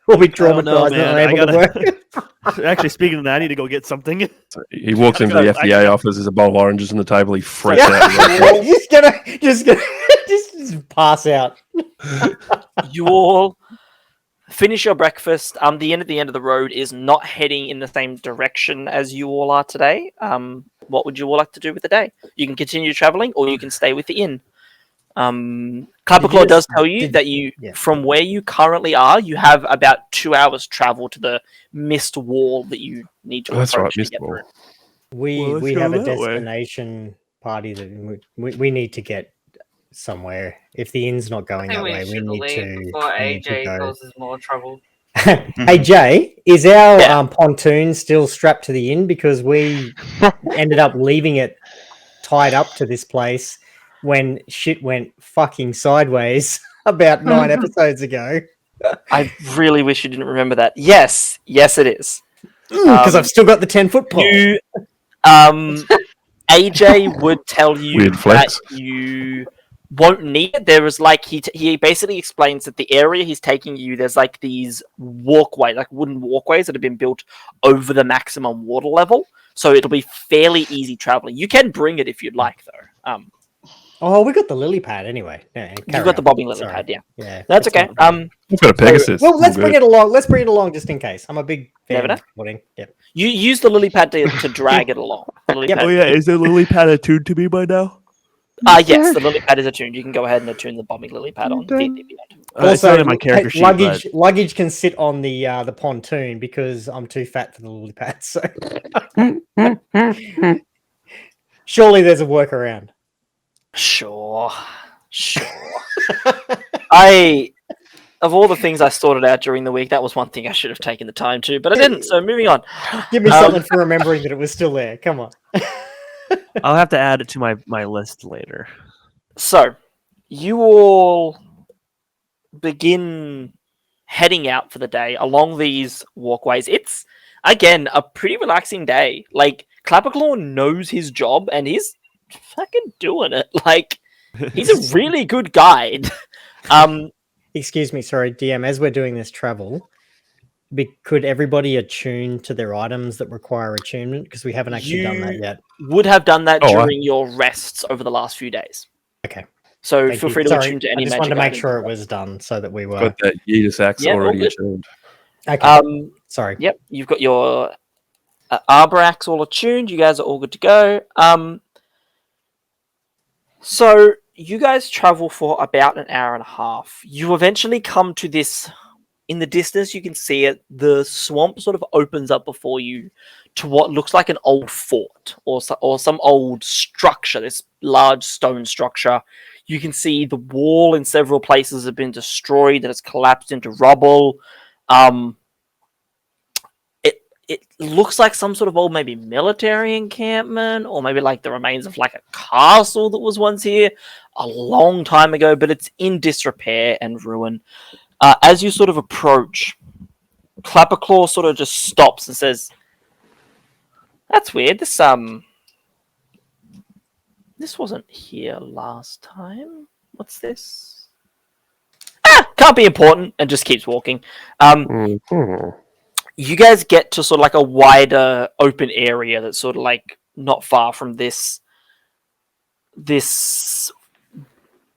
We'll be I don't know, traumatized, not man. able to work. Actually, speaking of that, I need to go get something. He walks into the FDA office. There's a bowl of oranges on the table. He freaks Yeah. out. just pass out. you all finish your breakfast. The inn at the end of the road is not heading in the same direction as you all are today. What would you all like to do with the day? You can continue traveling, or you can stay with the inn. Clapperclaw does tell you that from where you currently are, you have about 2 hours travel to the mist wall that you need to approach. That's right, to mist get wall. through. We have a destination party that we need to get somewhere. If the inn's not going that way, we need to before we need to AJ go. causes more trouble. Hey Jay, is our pontoon still strapped to the inn? Because we ended up leaving it tied up to this place when shit went fucking sideways about 9 episodes ago. I really wish you didn't remember that. Yes, it is. Because I've still got the 10-foot pole. AJ would tell you Weird that flex. you won't need it. There is like he basically explains that the area he's taking you, there's like these walkways, like wooden walkways that have been built over the maximum water level, so it'll be fairly easy traveling. You can bring it if you'd like, though. Oh, we got the lily pad anyway. Yeah, You've got the bobbing lily Sorry. pad, yeah. Yeah, That's okay. We've got a Pegasus. Well, let's bring it along. Let's bring it along just in case. I'm a big fan of pudding. Yep. You use the lily pad to drag it along. Yep. Oh yeah, is the lily pad attuned to me by now? Yes, the lily pad is attuned. You can go ahead and attune the bombing lily pad on DnD Beyod. It's not in my character sheet, luggage can sit on the pontoon because I'm too fat for the lily pad. So surely there's a workaround. Sure. Of all the things I sorted out during the week, that was one thing I should have taken the time to, but I didn't. So moving on. Give me something for remembering that it was still there. Come on. I'll have to add it to my list later. So, you all begin heading out for the day along these walkways. It's, again, a pretty relaxing day. Like, Clapperclaw knows his job, and he's fucking doing it. Like, he's a really good guide. Excuse me, sorry, DM, as we're doing this travel, could everybody attune to their items that require attunement? Because we haven't actually done that yet. Would have done that during your rests over the last few days. Okay. So feel free to attune to any magic. I just wanted to make sure it was done so that we were... Got that Yeetus axe already attuned. Okay. Sorry. Yep, you've got your Arbor axe all attuned. You guys are all good to go. So you guys travel for about an hour and a half. You eventually come to this... In the distance, you can see it. The swamp sort of opens up before you to what looks like an old fort or some old structure, this large stone structure. You can see the wall in several places have been destroyed and it's collapsed into rubble. It looks like some sort of old maybe military encampment or maybe like the remains of like a castle that was once here a long time ago, but it's in disrepair and ruin. As you sort of approach, Clapperclaw sort of just stops and says, "That's weird. This wasn't here last time. What's this? Can't be important," and just keeps walking. You guys get to sort of like a wider open area that's sort of like not far from this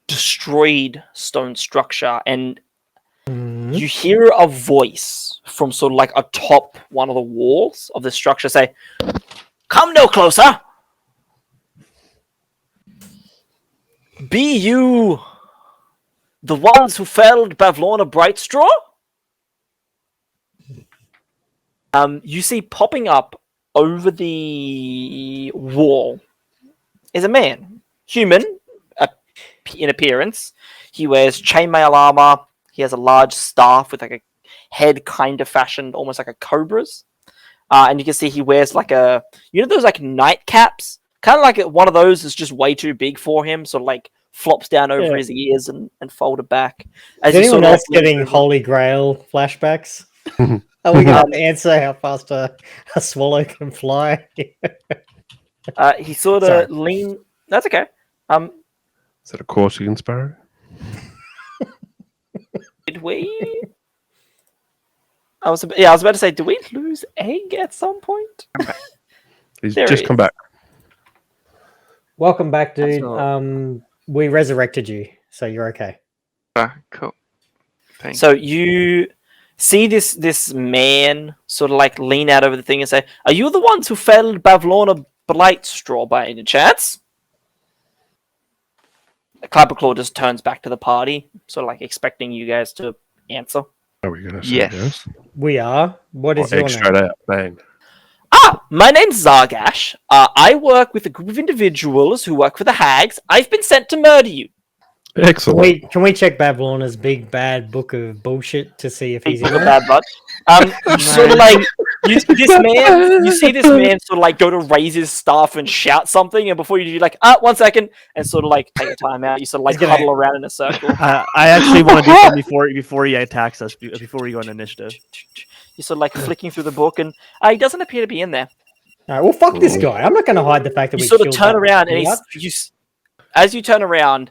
destroyed stone structure, and you hear a voice from sort of like atop one of the walls of the structure say, "Come no closer! Be you the ones who felled Bavlorna Brightstraw?" You see popping up over the wall is a man, human in appearance. He wears chainmail armor. He has a large staff with like a head kind of fashioned almost like a cobra's. And you can see he wears like those like nightcaps? Kind of like one of those is just way too big for him, sort of like flops down over his ears and folded back. Is anyone else getting Holy Grail flashbacks? Are we going to answer how fast a swallow can fly? He sort of lean. That's okay. Is that a Corsican sparrow? Did we? I was about to say, did we lose Egg at some point? He's just come back. Welcome back, dude. We resurrected you, so you're okay. Cool. Thanks. So you see this man sort of like lean out over the thing and say, "Are you the ones who felled Bavlorna Blightstraw by any chance?" Clapperclaw just turns back to the party, sort of like expecting you guys to answer. Are we going to say Yes. We are. What is your name? Straight out, bang. My name's Zargash. I work with a group of individuals who work for the Hags. I've been sent to murder you. Excellent. Can we check Bavlorna's big bad book of bullshit to see if he's in there? Bad blood. Sort of like you see this man sort of like go to raise his staff and shout something, and before you do, like, 1 second, and sort of like take a time out. You sort of like huddle around in a circle. I actually want to do something before he attacks us. Before we go on initiative. You're sort of like flicking through the book, and he doesn't appear to be in there. All right, well, fuck this guy. I'm not going to hide the fact that you we sort of killed turn that around, and blood. as you turn around,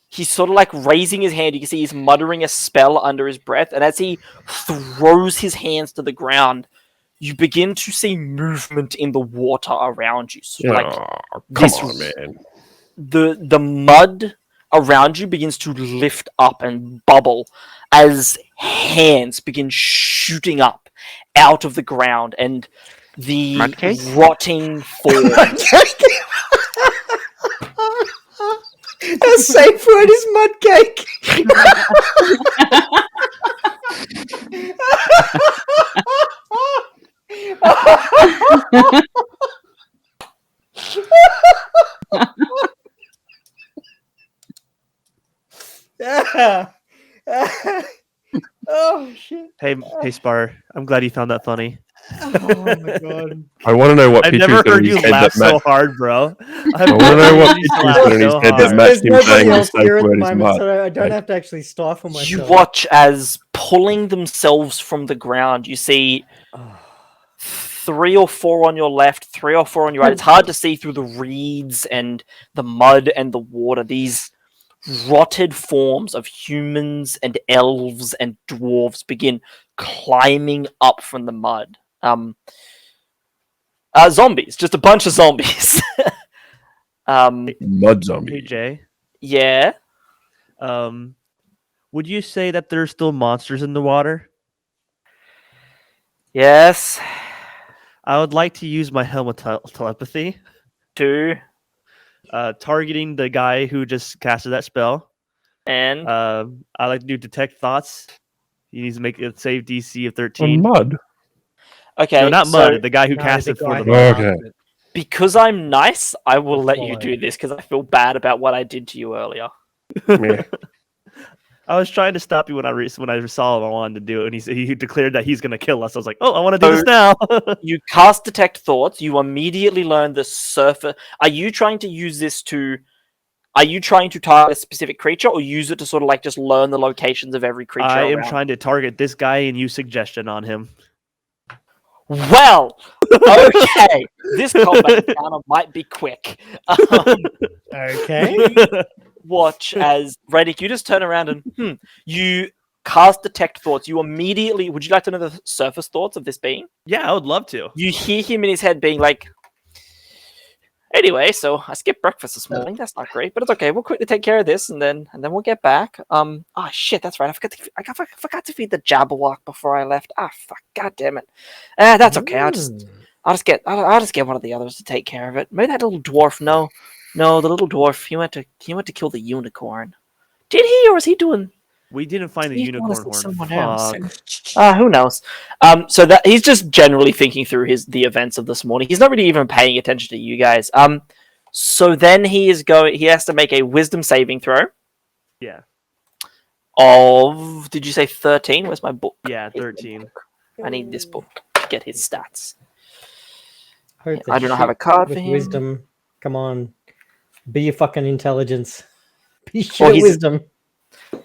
he's sort of like raising his hand. You can see he's muttering a spell under his breath, and as he throws his hands to the ground, you begin to see movement in the water around you. So come on, man. The mud around you begins to lift up and bubble as hands begin shooting up out of the ground, and the Mudcake? rotting form. A safe word is mudcake. Oh shit! Hey, Spar. I'm glad you found that funny. Oh my god! I want to know what I've picture never he's got heard in his you head laugh that match. so hard, bro. I want to know what picture he's got in his head that matched him There's saying nobody the else safe here at the word is moment, mud. so I don't have to actually stifle myself. You watch as pulling themselves from the ground. You see 3 or 4 on your left, 3 or 4 on your right. It's hard to see through the reeds and the mud and the water. These rotted forms of humans and elves and dwarves begin climbing up from the mud. Zombies, just a bunch of zombies. Mud zombie. Hey, Jay. Yeah. Would you say that there's still monsters in the water? Yes. I would like to use my helmet telepathy, targeting the guy who just casted that spell. And I like to do detect thoughts. He needs to make a save DC of On 13. mud. okay, No, not so Mud. The guy who casted for the Okay. because I'm nice, I will let you Follow. do this because I feel bad about what I did to you earlier. Yeah. I was trying to stop you when I saw him. I wanted to do it, and he declared that he's going to kill us. I was like, oh, I want to do this now. You cast Detect Thoughts. You immediately learn the surfer. Are you trying to use this to? Are you trying to target a specific creature, or use it to sort of like just learn the locations of every creature? I am around? trying to target this guy and use suggestion on him. Well, okay. This combat encounter might be quick. Okay. Watch as Radic, you just turn around and you cast Detect Thoughts. You immediately. Would you like to know the surface thoughts of this being? Yeah, I would love to. You hear him in his head being like, anyway, so I skipped breakfast this morning. That's not great, but it's okay. We'll quickly take care of this, and then we'll get back. Oh shit, that's right. I forgot to feed the Jabberwock before I left. Ah, fuck, god damn it. That's okay. I'll just get one of the others to take care of it. Maybe that little dwarf. No, the little dwarf. He went to kill the unicorn. Did he, or was he doing? We didn't find the unicorn horn. Someone Fuck. else. Who knows? So that he's just generally thinking through the events of this morning. He's not really even paying attention to you guys. So then he has to make a wisdom saving throw. Yeah. of. Did you say 13? Where's my book? Yeah, 13. I need this book to get his stats. Hope I do not have a card with for him. wisdom. Come on. Be your fucking intelligence. Be shit Well, at he's- wisdom.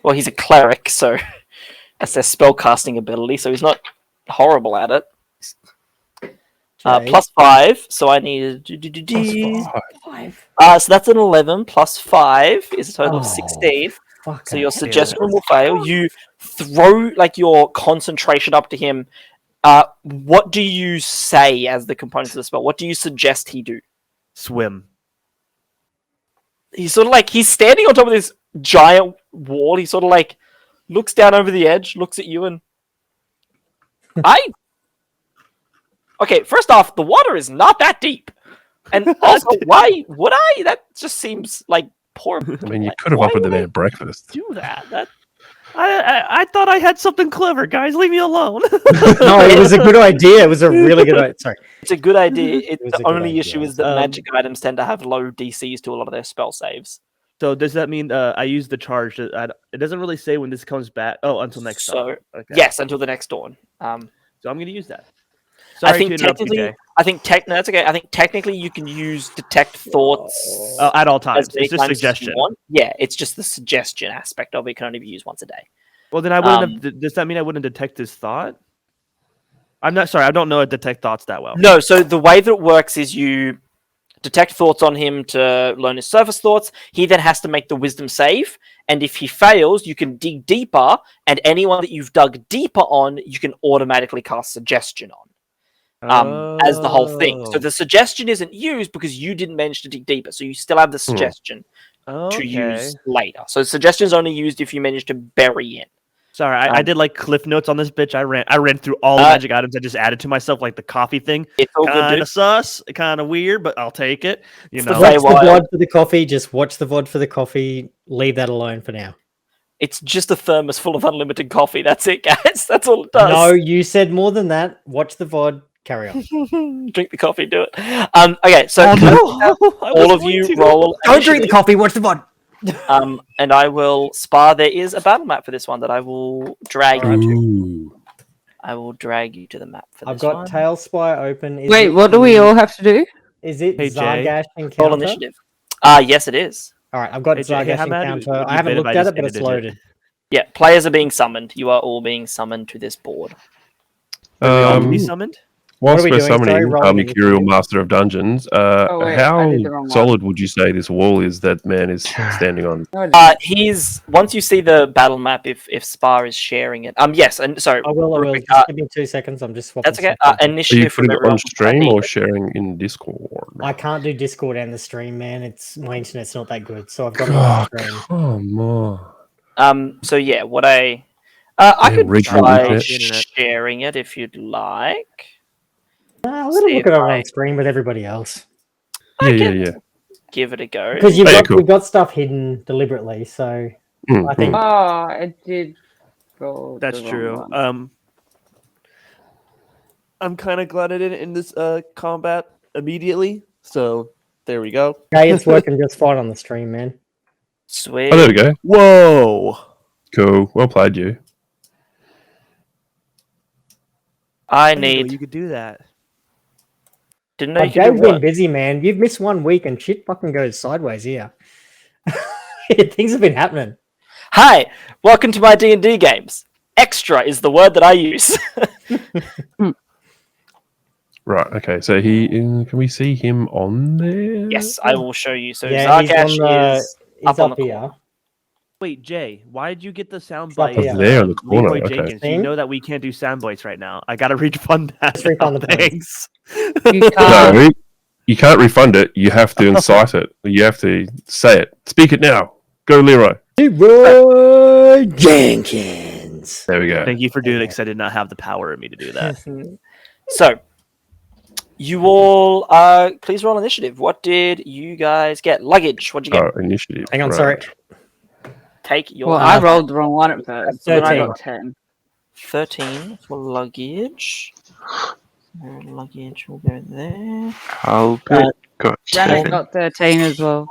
Well, he's a cleric, so that's their spellcasting ability, so he's not horrible at it. Jay. Plus 5, so I need. So that's an 11 plus 5 is a total of 16. Fuck So your it. suggestion will fail. You throw like your concentration up to him. What do you say as the components of the spell? What do you suggest he do? Swim. He's sort of like he's standing on top of this giant wall. He sort of like looks down over the edge, looks at you, and Okay, first off, the water is not that deep, and also, why would I? That just seems like poor. I mean, you could have offered the man breakfast. Do that. I thought I had something clever, guys. Leave me alone. No, it was a good idea. It was a really good idea. Sorry. It's a good idea. was The a good only idea. issue is that magic items tend to have low DCs to a lot of their spell saves. So does that mean I use the charge? It doesn't really say when this comes back. Oh, until next So time. Okay. yes, until the next dawn. So I'm going to use that. I Sorry think to interrupt you, technically, Jay. that's okay. I think technically you can use detect thoughts At all times. as many It's just times as you suggestion. want. Yeah, it's just the suggestion aspect of it can only be used once a day. Well, then I wouldn't have. Does that mean I wouldn't detect his thought? I'm not sorry. I don't know how to detect thoughts that well. No, so the way that it works is you detect thoughts on him to learn his surface thoughts. He then has to make the wisdom save, and if he fails, you can dig deeper, and anyone that you've dug deeper on, you can automatically cast suggestion on. As the whole thing. So the suggestion isn't used because you didn't manage to dig deeper, so you still have the suggestion to use later. So suggestion is only used if you manage to bury in. Sorry, I did like cliff notes on this bitch. I ran through all the magic items I just added to myself, like the coffee thing. It's all good, Kind dude. of sus, kind of weird, but I'll take it. You It's the know, Fey Watch the Wild. VOD for the coffee. Just watch the VOD for the coffee. Leave that alone for now. It's just a thermos full of unlimited coffee. That's it, guys. That's all it does. No, you said more than that. Watch the VOD. Carry on. Drink the coffee, do it. Okay, so all of you roll. Don't drink the coffee. Watch the VOD. And I will spar. There is a battle map for this one that I will drag you to. Ooh. I will drag you to the map for this I've got one. Tail Spy open. Is Wait, it what do we all have to do? Is it Hey, Jay. Zargash Roll encounter? initiative. Yes, it is. All right, I've got Hey, Jay, Zargash how about encounter. you I haven't bet if looked I at just it, but hit it's a digit? loaded. Yeah, players are being summoned. You are all being summoned to this board. Are we all be summoned? What Whilst are we we're doing? Sorry, summoning rolling Mercurial initiative. Master of Dungeons, wait, I how did the wrong one. solid would you say this wall is that man is standing on? No, it He's once you see the battle map, if Spar is sharing it. Yes, and sorry, I will. Rubik, Just give me 2 seconds. I'm just swapping. that's okay. stuff out. Are you Initiative from putting it everyone. on stream or sharing in Discord? I can't do Discord and the stream, man. It's my internet's not that good, so I've got it on Oh, stream. come on. So yeah, what I Yeah, could regional try internet. sharing it if you'd like. I'll let See look at if it I- on stream with everybody else Yeah. Give it a go. because Yeah, cool. we've got stuff hidden deliberately. So Mm, I think Oh, I did roll. That's the true. wrong one. I'm kind of glad I didn't end this combat immediately. So there we go. hey, it's working just fine on the stream, man. Sweet. Oh, there we go. Whoa! Cool. Well played, you. I didn't know need. you could do that. Didn't know Oh, you could Jay's do been what? busy, man. You've missed 1 week and shit fucking goes sideways here. Things have been happening. Hi, welcome to my D&D games. Extra is the word that I use. Right. Okay. So can we see him on there? Yes, I will show you. So Yeah, he's Zargash on the- is He's up on the here. corner. Wait, Jay, why did you get the sound It's up bite? here. There in the corner, Leroy okay. Jenkins? You See? know that we can't do sound bites right now. I gotta refund that. Just refund now, the point. thanks. You can't. No, you can't refund it. You have to incite it. You have to say it. Speak it now. Go, Leroy. Leroy Jenkins. There we go. Thank you for doing it because I did not have the power in me to do that. So, you all please roll initiative. What did you guys get? Luggage. What'd you get? Initiative. Hang on, right. sorry. Take your Well, I rolled the wrong one at first. So then I got 10. 13 for luggage. Luggage will go there. Albert got Janet 7. got 13 as well.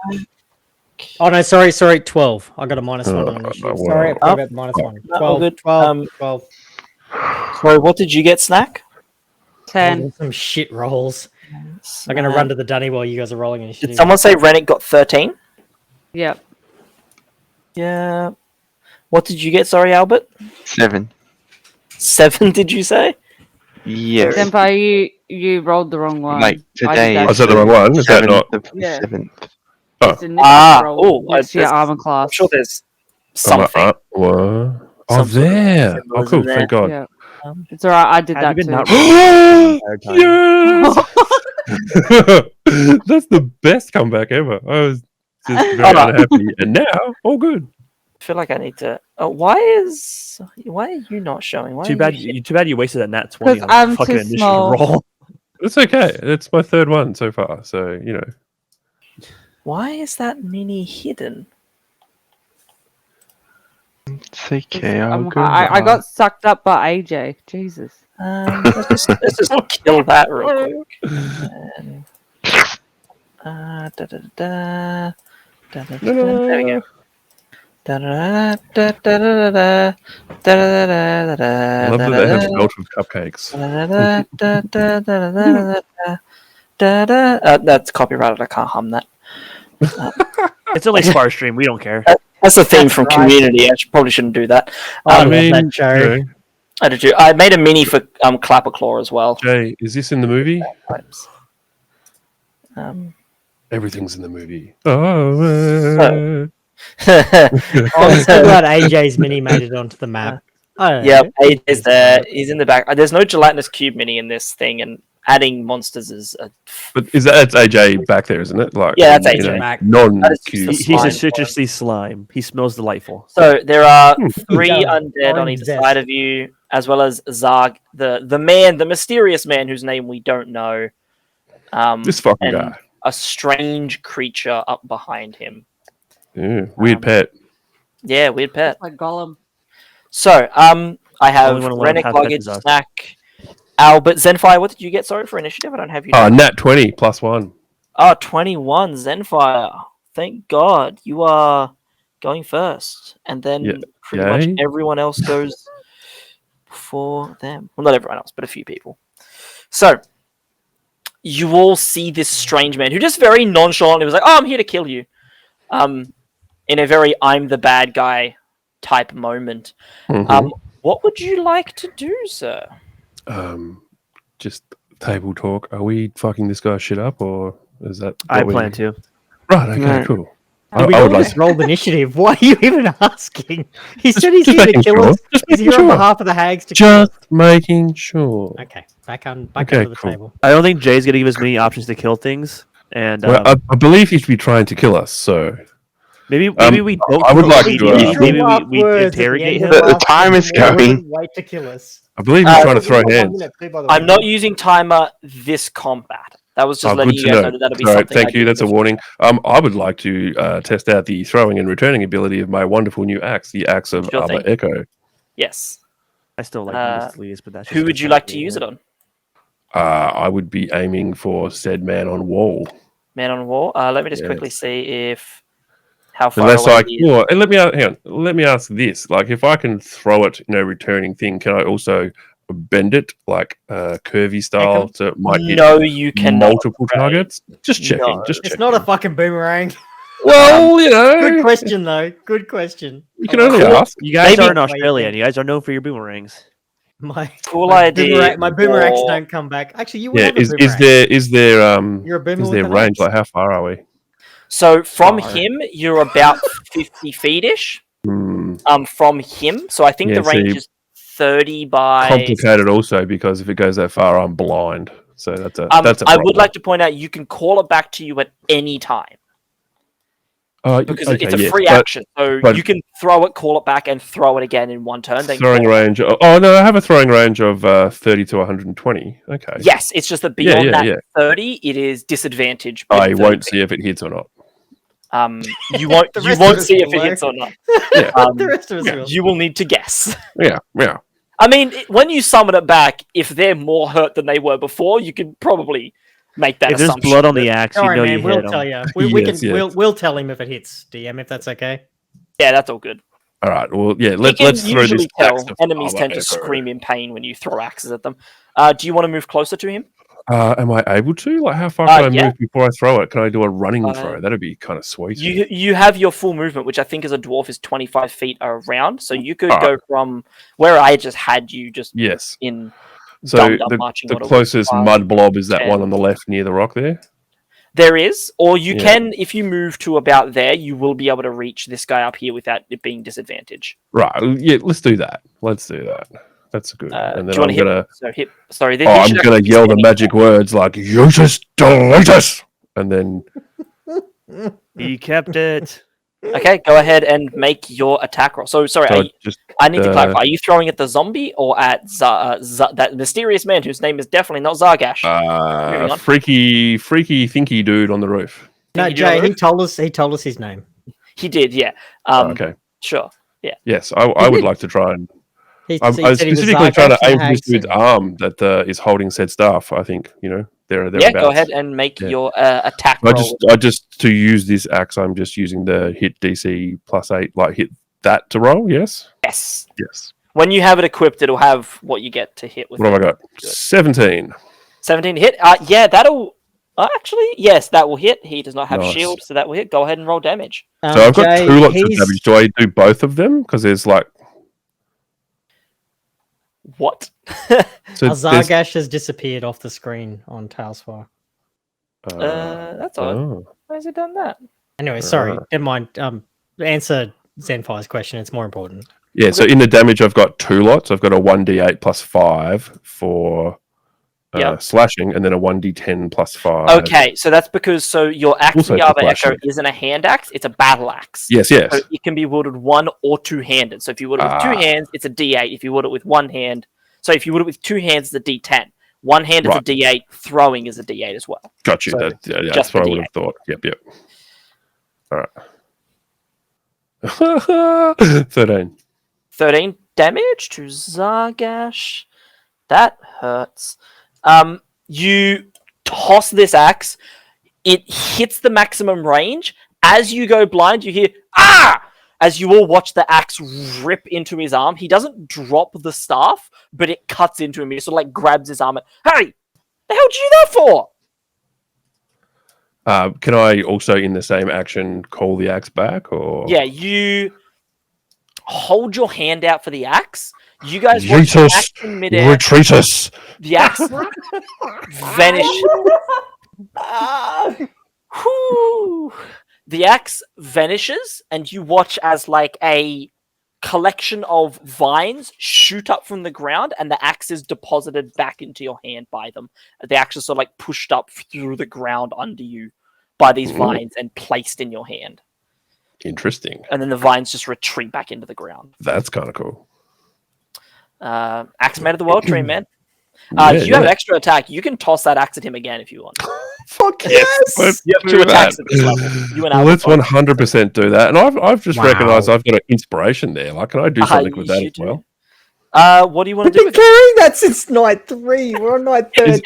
Oh no, sorry, 12. I got a -1 on initiative. wow. Sorry, I forgot about the -1. No, 12, good. 12, 12. So what did you get, Snack? 10. Some shit rolls. I'm gonna run to the dunny while you guys are rolling initiative. Did someone say Rennick got 13? Yep. Yeah. What did you get? Sorry, Albert. 7. 7? Did you say? Yes. Senpai, you rolled the wrong one. Like I did today. that Oh, is that the wrong one? Is that not? Yeah. 7th. It's initiative Ah, roll. oh, It's your there's- armor I'm class. sure there's I'm like, something. what? Oh, Some sort of there. Oh, symbolism cool. there. Thank God. Yeah. It's alright, I did Have that you been too. not rolling the entire time? Yes! That's the best comeback ever. I was just very unhappy, and now all good. I feel like I need to. Why are you not showing? Why Too are bad. you- Too bad you wasted that nat 20 'Cause on a I'm fucking too initiative small. roll. It's okay. It's my third one so far, so you know. Why is that mini hidden? It's okay. I'll go. I got sucked up by AJ. Jesus. Let's just kill that real quick. And, there we go. I love that they have spelt with cupcakes. That's copyrighted. I can't hum that. It's only Spar stream. We don't care. That's the theme That's from right. Community. I probably shouldn't do that. I Um, love that show. you know, I did too. I made a mini for Clapper Claw as well. Jay, is this in the movie? Everything's in the movie. Oh, Oh, it's so glad AJ's mini made it onto the map. I don't Yeah, know. AJ's there. He's in the back. There's no gelatinous cube mini in this thing, and adding monsters is a but that's AJ back there, isn't it? Like, Yeah, that's you AJ. know, Back. That is just non-cube. a He's a slime. citrusy slime. He smells delightful. So there are Hmm. 3 He does. undead on Orange either zest. side of you, as well as Zarg, the man, the mysterious man whose name we don't know. This fucking and guy. a strange creature up behind him. Yeah, weird pet. Yeah, weird pet. Like Gollum. So, I have Only one allowed Rennick, past pets Luggage, is us. Snack, Albert, Zenfire. What did you get? Sorry for initiative. I don't have you. Oh, nat 20 +1. Oh, 21, Zenfire. Thank God you are going first, and then Yeah. pretty much Yay. everyone else goes before them. Well, not everyone else, but a few people. So you all see this strange man who just very nonchalantly was like, "Oh, I'm here to kill you," in a very "I'm the bad guy" type moment. Mhm. What would you like to do, sir? Just table talk. Are we fucking this guy shit up, or is that? I what we- plan to. Right. Okay. No. Cool. We I all would like. just rolled initiative. Why are you even asking? He said he's just here to making kill sure. us. Just He's making here on sure. behalf of the hags to kill us. Just making sure. Okay, back Okay, under the cool. table. I don't think Jay's gonna give us many options to kill things, and Well, I believe he should be trying to kill us. So maybe we don't. I would kill like him. to, Maybe Last we words at the interrogate end him. of The last time is session, going. wouldn't wait to kill us. I believe he's trying to throw hands. I'm not using timer this combat. That was just Oh, letting good you to guys know. know that that'll be All right, something. thank you. That's a warning. I would like to test out the throwing and returning ability of my wonderful new axe, the axe of Sure Arbor thing. Echo. Yes. I still like Misfits, but that's Who just would you a like to fact. use it on? I would be aiming for said man on wall. Man on wall. Let me just Yes. quickly see if how far Unless away I, he is. well, and let me ask this: like, if I can throw it, returning thing, can I also bend it like curvy style, so it might hit No, you cannot. multiple right? targets? Just checking. No. Just It's checking. not a fucking boomerang. Well, Good question though. Good question. you can only Cool. ask. You guys Maybe- are in Australia, and you guys are known for your boomerangs. Cool my idea. my boomerangs or- don't come back. Actually, you would Yeah, have a is boomerang. there You're a boomer is with there an range? axe. Like, how far are we? So from Far. him, you're about 50 feet ish. Hmm. From him, so I think Yeah, the range see, is 30 by. Complicated also because if it goes that far, I'm blind. So that's a I problem. would like to point out you can call it back to you at any time because it's a yes, free but action. So but- you can throw it, call it back, and throw it again in one turn. Then throwing call it. range. Oh no, I have a throwing range of 30 to 120. Okay. Yes, it's just that beyond yeah, that yeah. 30, it is disadvantage. with I 30 won't feet. see if it hits or not. You won't. The You rest won't of us see if will, it though. hits or not. Yeah. The rest of us will. You will need to guess. Yeah. I mean, when you summon it back, if they're more hurt than they were before, you could probably make that If there's assumption. blood on the axe, All you right, know man. you We'll hit tell him. you. We Yes, can. yes. We'll tell him if it hits, DM, if that's okay. Yeah, that's all good. All right. Well, yeah. You Let's can throw this usually axe tell to enemies Father tend to Echo. scream in pain when you throw axes at them. Do you want to move closer to him? Am I able to? Like, how far can I Yeah. move before I throw it? Can I do a running throw? That'd be kind of sweet. You have your full movement, which I think as a dwarf is 25 feet around. So you could All go right. from where I just had you just Yes. in So dumb marching the order. closest 5, mud blob is that 10. one on the left near the rock there. There is, or you Yeah. can, if you move to about there, you will be able to reach this guy up here without it being disadvantage. Right. Yeah. Let's do that. Let's do that. That's good. And Do then you want I'm to gonna. hit? Sorry, Oh, I'm gonna yell the magic words like "Utus deletus," and then He kept it. Okay, go ahead and make your attack roll. So, sorry, I need to clarify. Are you throwing at the zombie or at that mysterious man whose name is definitely not Zargash? freaky thinky dude on the roof. No, Jay. He told us. He told us his name. He did, yeah. Okay. Sure. Yeah. Yes, I would like to try and. I was said he was specifically trying to Zargash aim the for this dude's Hagson. arm that is holding said staff. I think they're Yeah, go ahead and make your attack roll. I just to use this axe, I'm just using the hit DC +8, like hit that to roll. Yes. Yes. Yes. When you have it equipped, it'll have what you get to hit with. What have I got? 17. 17 to hit. Yeah, that'll. Actually, yes, that will hit. He does not have Nice. shield, so that will hit. Go ahead and roll damage. So I've got Jay, 2 lots of he's- damage. Do I do both of them? Because there's like. What? So Zargash has disappeared off the screen on Tailsfire. That's odd. Oh. Why has it done that? Anyway, sorry. Never mind. Answer Zenfire's question. It's more important. Yeah, so in the damage, I've got 2 lots. I've got a 1d8 +5 for slashing, and then a 1d10 +5. Okay, so that's because your axe Also in the for Arbor Echo slashing. isn't a hand axe; it's a battle axe. Yes. So it can be wielded 1 or 2-handed. So if you wield it with 2 hands, it's a D8. If you wield it with 1 hand, so if you wield it with 2 hands, it's a D10. 1 hand is a D8. Throwing is a D8 as well. Got you. So That's just what I the would have thought. Yep. All right. 13. 13 damage to Zargash. That hurts. You toss this axe. It hits the maximum range. As you go blind, you hear "ah!" as you all watch the axe rip into his arm. He doesn't drop the staff, but it cuts into him. He sort of like grabs his arm and, "Hey, the hell did you do that for?" Can I also, in the same action, call the axe back? Or Yeah, you hold your hand out for the axe. You guys watch the Yeetus, axe in midair. retreat us. The axe vanishes. Whew. The axe vanishes, and you watch as like a collection of vines shoot up from the ground, and the axe is deposited back into your hand by them. The axe is sort of like pushed up through the ground under you by these vines and placed in your hand. Interesting. And then the vines just retreat back into the ground. That's kind of cool. Axe made of the world tree, man. You have extra attack. You can toss that axe at him again if you want. Fuck yes! You have 2 attacks at this level. You and I. Let's 100% do that. And I've just recognised I've got an inspiration there. Like, can I do something with that as well? What do you want to do with it? Carrying that since night 3. We're on night 13.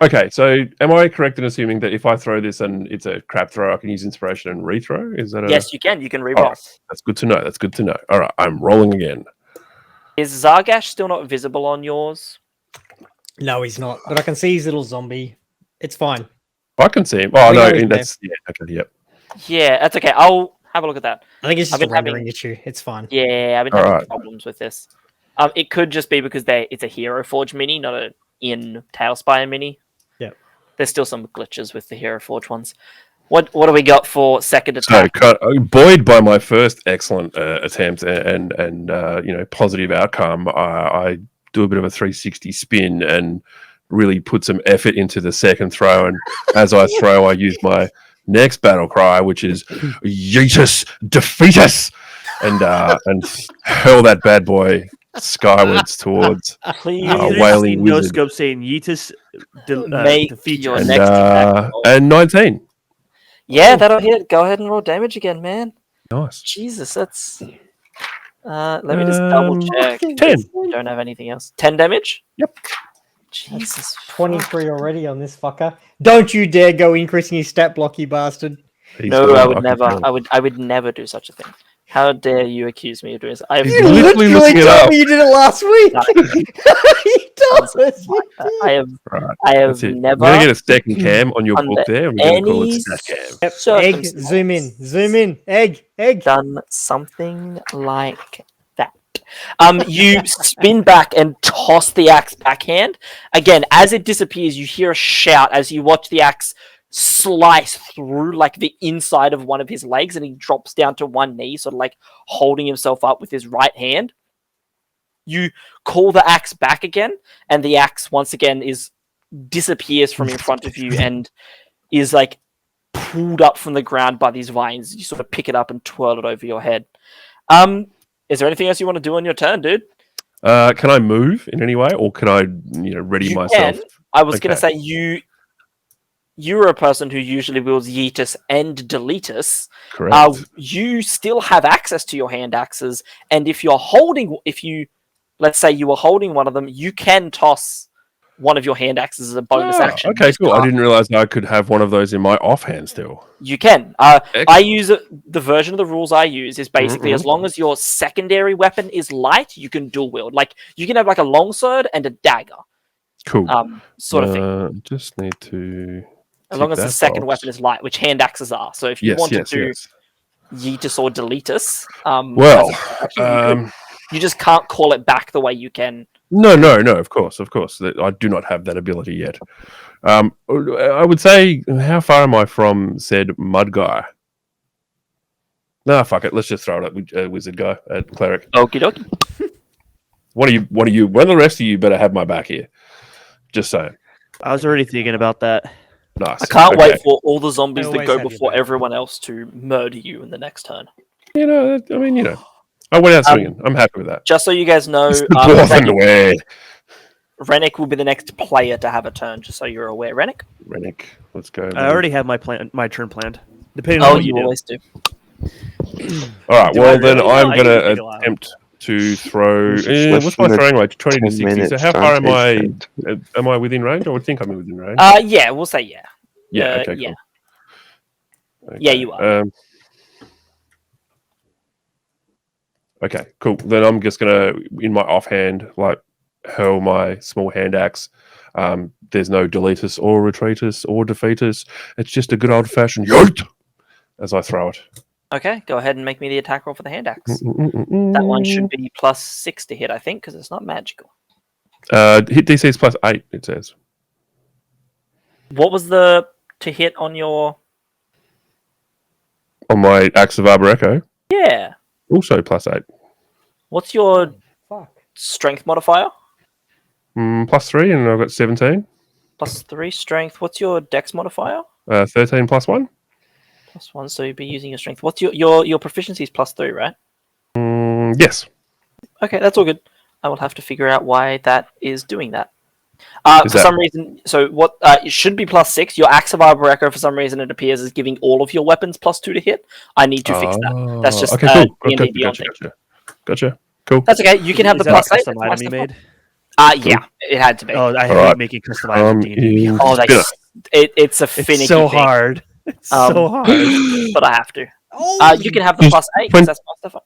Okay. So, am I correct in assuming that if I throw this and it's a crap throw, I can use inspiration and rethrow? Is that Yes, you can. You can reroll. That's good to know. All right, I'm rolling again. Is Zargash still not visible on yours? No, he's not. But I can see his little zombie. It's fine. I can see him. Oh We no, know his that's okay. Yep. Yeah, that's okay. I'll have a look at that. I think it's just I've a been having- rendering issue. It's fine. Yeah, I've been All having right. problems with this. It could just be because it's a Hero Forge mini, not a in Tailspire mini. Yep. There's still some glitches with the Hero Forge ones. What do we got for second So, attack? buoyed by my first excellent attempt and positive outcome, I do a bit of a 360 spin and really put some effort into the second throw. And as I throw, I use my next battle cry, which is "Yeetus, defeat us!" and hurl that bad boy skywards towards Please wailing no wizard. scope saying Yeetus make defeat your us. next attack. And 19. Yeah, that'll hit. Go ahead and roll damage again, man. Nice. Jesus, that's. Let me just double check. 10. You don't have anything else. 10 damage? Yep. Jesus. 23 already on this fucker. Don't you dare go increasing his stat block, you bastard. No, I would never. I would never do such a thing. How dare you accuse me of doing this? I've He's You literally looking it told up. me you did it last week. You told us. You did. I have That's it. never We're gonna get a second cam on your under book there, and we're gonna call it any stat cam. Egg, circumstance zoom in. Egg. done something like that. You spin back and toss the axe backhand. Again, as it disappears, you hear a shout as you watch the axe slice through like the inside of one of his legs, and he drops down to one knee, sort of like holding himself up with his right hand. You call the axe back again, and the axe once again disappears from in front of you and is like pulled up from the ground by these vines. You sort of pick it up and twirl it over your head. Is there anything else you want to do on your turn, dude? Can I move in any way, or can I, ready You myself? can. I was going Okay. to say you're a person who usually wields Yeetus and Deletus. Correct. You still have access to your hand axes, and let's say you were holding one of them, you can toss one of your hand axes as a bonus action. Okay, cool. I didn't realize I could have one of those in my offhand still. You can. Excellent. I use the version of the rules I use is basically as long as your secondary weapon is light, you can dual wield. Like you can have like a longsword and a dagger, Cool. sort of thing. Just need to. As long as the that second box. weapon is light, which hand axes are. So if you want to do Yes. Yeetus or Deletus, Well, you just can't call it back the way you can. No. Of course. I do not have that ability yet. I would say, how far am I from said mud guy? Nah, fuck it. Let's just throw it at wizard guy, at cleric. Okie dokie. What are you? When the rest of you better have my back here. Just saying. I was already thinking about that. Nice. I can't Okay. wait for all the zombies I that always go have your before back. everyone else to murder you in the next turn. I went out swinging. I'm happy with that. Just so you guys know, It's the dwarven way. Rennick will be the next player to have a turn, just so you're aware. Rennick? Rennick, let's go. I already have my turn planned. Depending on Oh, what you you do. always do. All right. Do Well, I then really? I'm No, I going can to make it loud. attempt to throw. It's less What's my than throwing range? 20 to 10 60. So minutes, how far am don't I? extend. Am I within range? I would think I'm within range. Yeah, we'll say yeah. Yeah. Okay. yeah. Cool. Yeah, you are. Okay. Cool. Then I'm just gonna, in my offhand, like hurl my small hand axe. There's no deletus or retreatus or defeatus. It's just a good old fashioned yoit as I throw it. Okay, go ahead and make me the attack roll for the hand axe. That one should be +6 to hit, I think, because it's not magical. Hit DC is +8. It says. What was the to hit on your? On my Axe of Arbor Echo, Yeah. also +8. What's your Fuck. strength modifier? +3, and I've got 17. +3 strength. What's your dex modifier? 13 +1. +1. So you'd be using your strength. What's your proficiency is +3, right? Yes. Okay, that's all good. I will have to figure out why that is doing that. For some reason, so what it should be +6. Your Axe of Arbor Echo, for some reason, it appears is giving all of your weapons +2 to hit. I need to fix that. That's just okay. Cool. D&D Beyond thing. Gotcha. Cool. That's okay. You can have the Is that a +8. custom item you made? Yeah, it had to be. Oh, I hate Alright. making custom items. in D&D. Oh, Spinner. it's a finicky It's so thing, hard. It's so hard. but I have to. You can have the Just +8 because that's my stuff.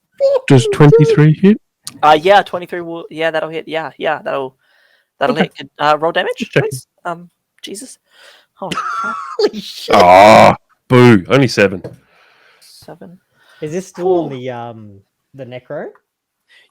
Does 23 hit? Yeah, 23 will. Yeah, that'll hit. Yeah, that'll hit. Roll damage, Just checking. please. Jesus. Holy crap. Holy shit. Boo. Only 7. 7. Is this still on the necro?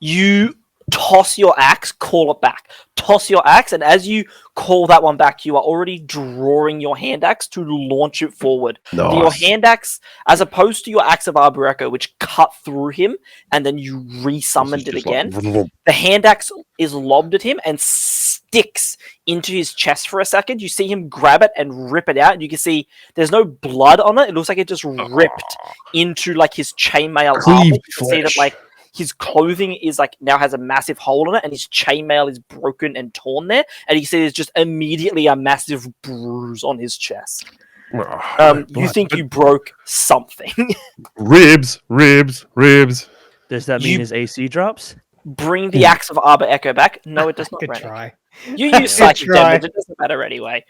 You toss your axe, call it back. Toss your axe, and as you call that one back, you are already drawing your hand axe to launch it forward. Nice. Your hand axe, as opposed to your Axe of Arbor Echo, which cut through him and then you resummoned it again, the hand axe is lobbed at him and sticks into his chest for a second. You see him grab it and rip it out, and you can see there's no blood on it. It looks like it just ripped into like his chainmail armor. You can see that flesh. like his clothing is like now has a massive hole in it, and his chainmail is broken and torn there. And you can see there's just immediately a massive bruise on his chest. You think you broke something. Ribs. Does that mean You- his AC drops? Bring the Axe of Arbor Echo back. No, it does not. Good Rennick. try. You use psychic try. damage. It doesn't matter anyway.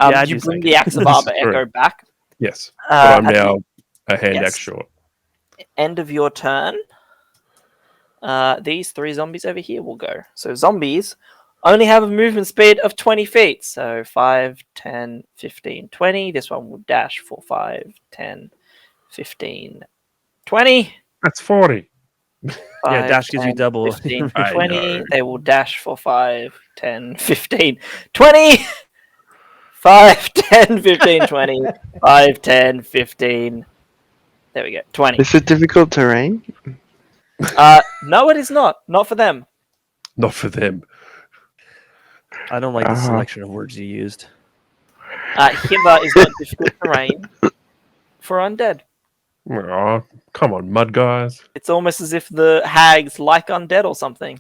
Yeah, I You do bring psychic the Axe of This Arbor is true. Echo back. Yes, but I'm At now a hand yes. axe short. the end of your turn, these 3 zombies over here will go. So zombies only have a movement speed of 20 feet. So 5, 10, 15, 20. This one will dash for 5, 10, 15, 20. That's 40. 5, dash gives you 10, double. 15, I 20. know. They will dash for 5, 10, 15, 20. 5, 10, 15, 20. 5, 10, 15. There we go. 20. Is it difficult terrain? No, it is not. Not for them. Not for them. I don't like the Uh-huh. selection of words you used. Hiva is not difficult terrain for undead. Oh, come on, mud guys. It's almost as if the hags like undead or something,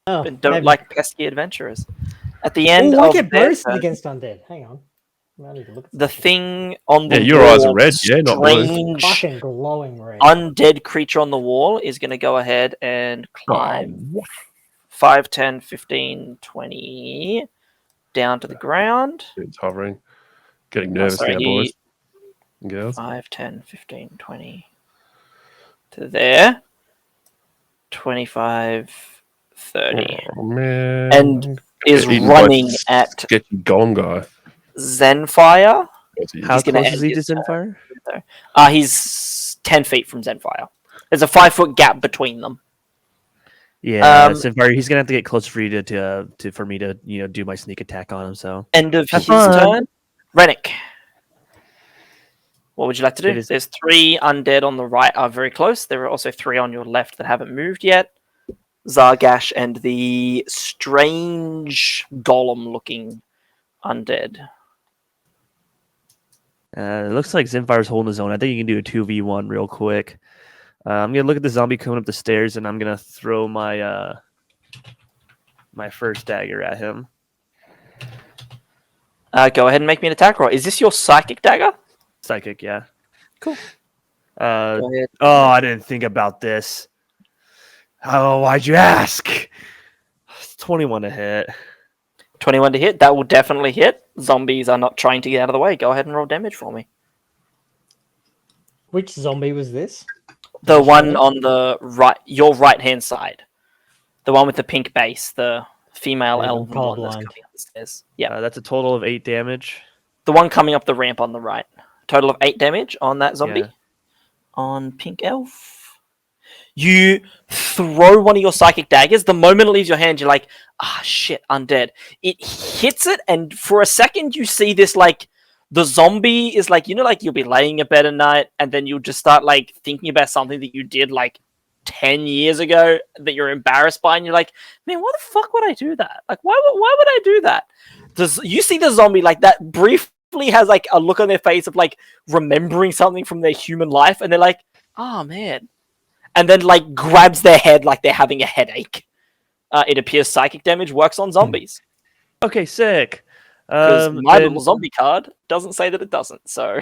Oh, but don't maybe. like pesky adventurers. At the end Oh, I of get their boosted turn, against undead. Hang on. I need to look at the something. thing on the Yeah, your wall, eyes are red, yeah, not blue. strange Fucking glowing red. undead creature on the wall is going to go ahead and climb 5, 10, 15, 20 down to the ground. It's hovering. Getting nervous sorry, now, boys and girls. 5, 10, 15, 20 to there. 25, 30. Oh, man. And is Eaten by running at sketchy golem guy. Zenfire. How gonna close end is he to his turn. Zenfire? He's 10 feet from Zenfire. There's a 5-foot gap between them. Yeah, Zenfire. He's gonna have to get closer for you to for me to do my sneak attack on him. So End of Have his fun. turn. Rennick. What would you like to do? It is- There's 3 undead on the right are very close. There are also 3 on your left that haven't moved yet. Zargash and the strange golem-looking undead. It looks like Zenfire's holding his own. I think you can do a 2v1 real quick. I'm gonna look at the zombie coming up the stairs, and I'm gonna throw my my first dagger at him. Go ahead and make me an attack roll. Is this your psychic dagger? Psychic, yeah. Cool. Go ahead. Oh, I didn't think about this. Oh, why'd you ask? 21 to hit. 21 to hit. That will definitely hit. Zombies are not trying to get out of the way. Go ahead and roll damage for me. Which zombie was this? The one on the right, your right-hand side. The one with the pink base, the female Yeah, elven one that's colorblind. coming up the stairs. Yeah, That's a total of 8 damage. the one coming up the ramp on the right. Total of 8 damage on that zombie. Yeah. On pink elf. You throw one of your psychic daggers. The moment it leaves your hand, you're like, shit, undead. It hits it, and for a second you see this, like, the zombie is like, like you'll be laying in bed at night, and then you'll just start, like, thinking about something that you did, like, 10 years ago that you're embarrassed by, and you're like, man, why the fuck would I do that? Like, why would I do that? You see the zombie, like, that briefly has, like, a look on their face of, like, remembering something from their human life, and they're like, oh, man. And then, like, grabs their head like they're having a headache. It appears psychic damage works on zombies. Okay, sick. Because my Then little zombie card doesn't say that it doesn't, so...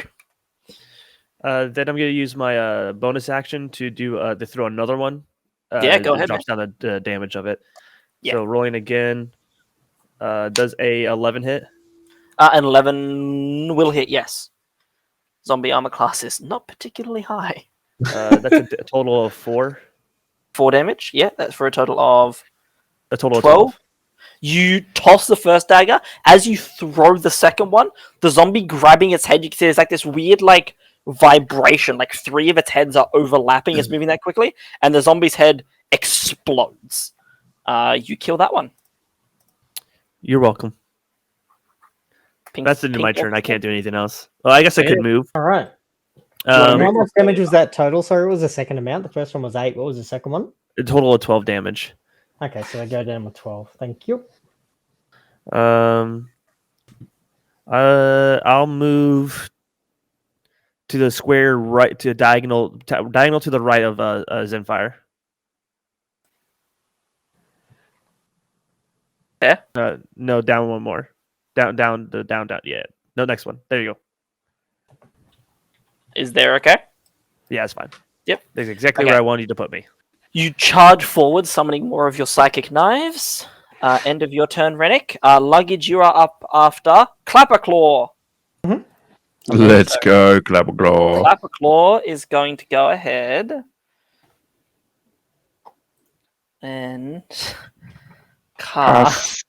I'm gonna use my bonus action to do to throw another one. Yeah, go it ahead, drops down the damage of it. Yeah. So rolling again. Does a 11 hit? An 11 will hit, yes. Zombie armor class is not particularly high. That's a total of 4. 4 damage, yeah, that's for a total of A total of 12. You toss the first dagger. As you throw the second one, the zombie grabbing its head, you can see there's like this weird like vibration, like 3 of its heads are overlapping, it's moving that quickly, and the zombie's head explodes. You kill that one. You're welcome. Pink, That's the end of my pink turn. I can't do anything else. Well, I guess I could move. All right. Um, How much damage was that total? Sorry, what was the second amount? The first one was 8. What was the second one? a total of 12 damage. Okay, so I go down with 12. Thank you. I'll move to the square right, to diagonal to the right of Zenfire. Yeah. No, down one more. Down. Yeah. No, next one. There you go. Is there okay? Yeah, it's fine. Yep. That's exactly Okay. where I wanted you to put me. You charge forward, summoning more of your psychic knives, End of your turn, Rennick. Luggage, you are up after Clapperclaw. Let's go, Clapperclaw. Clapperclaw is going to go ahead and cast.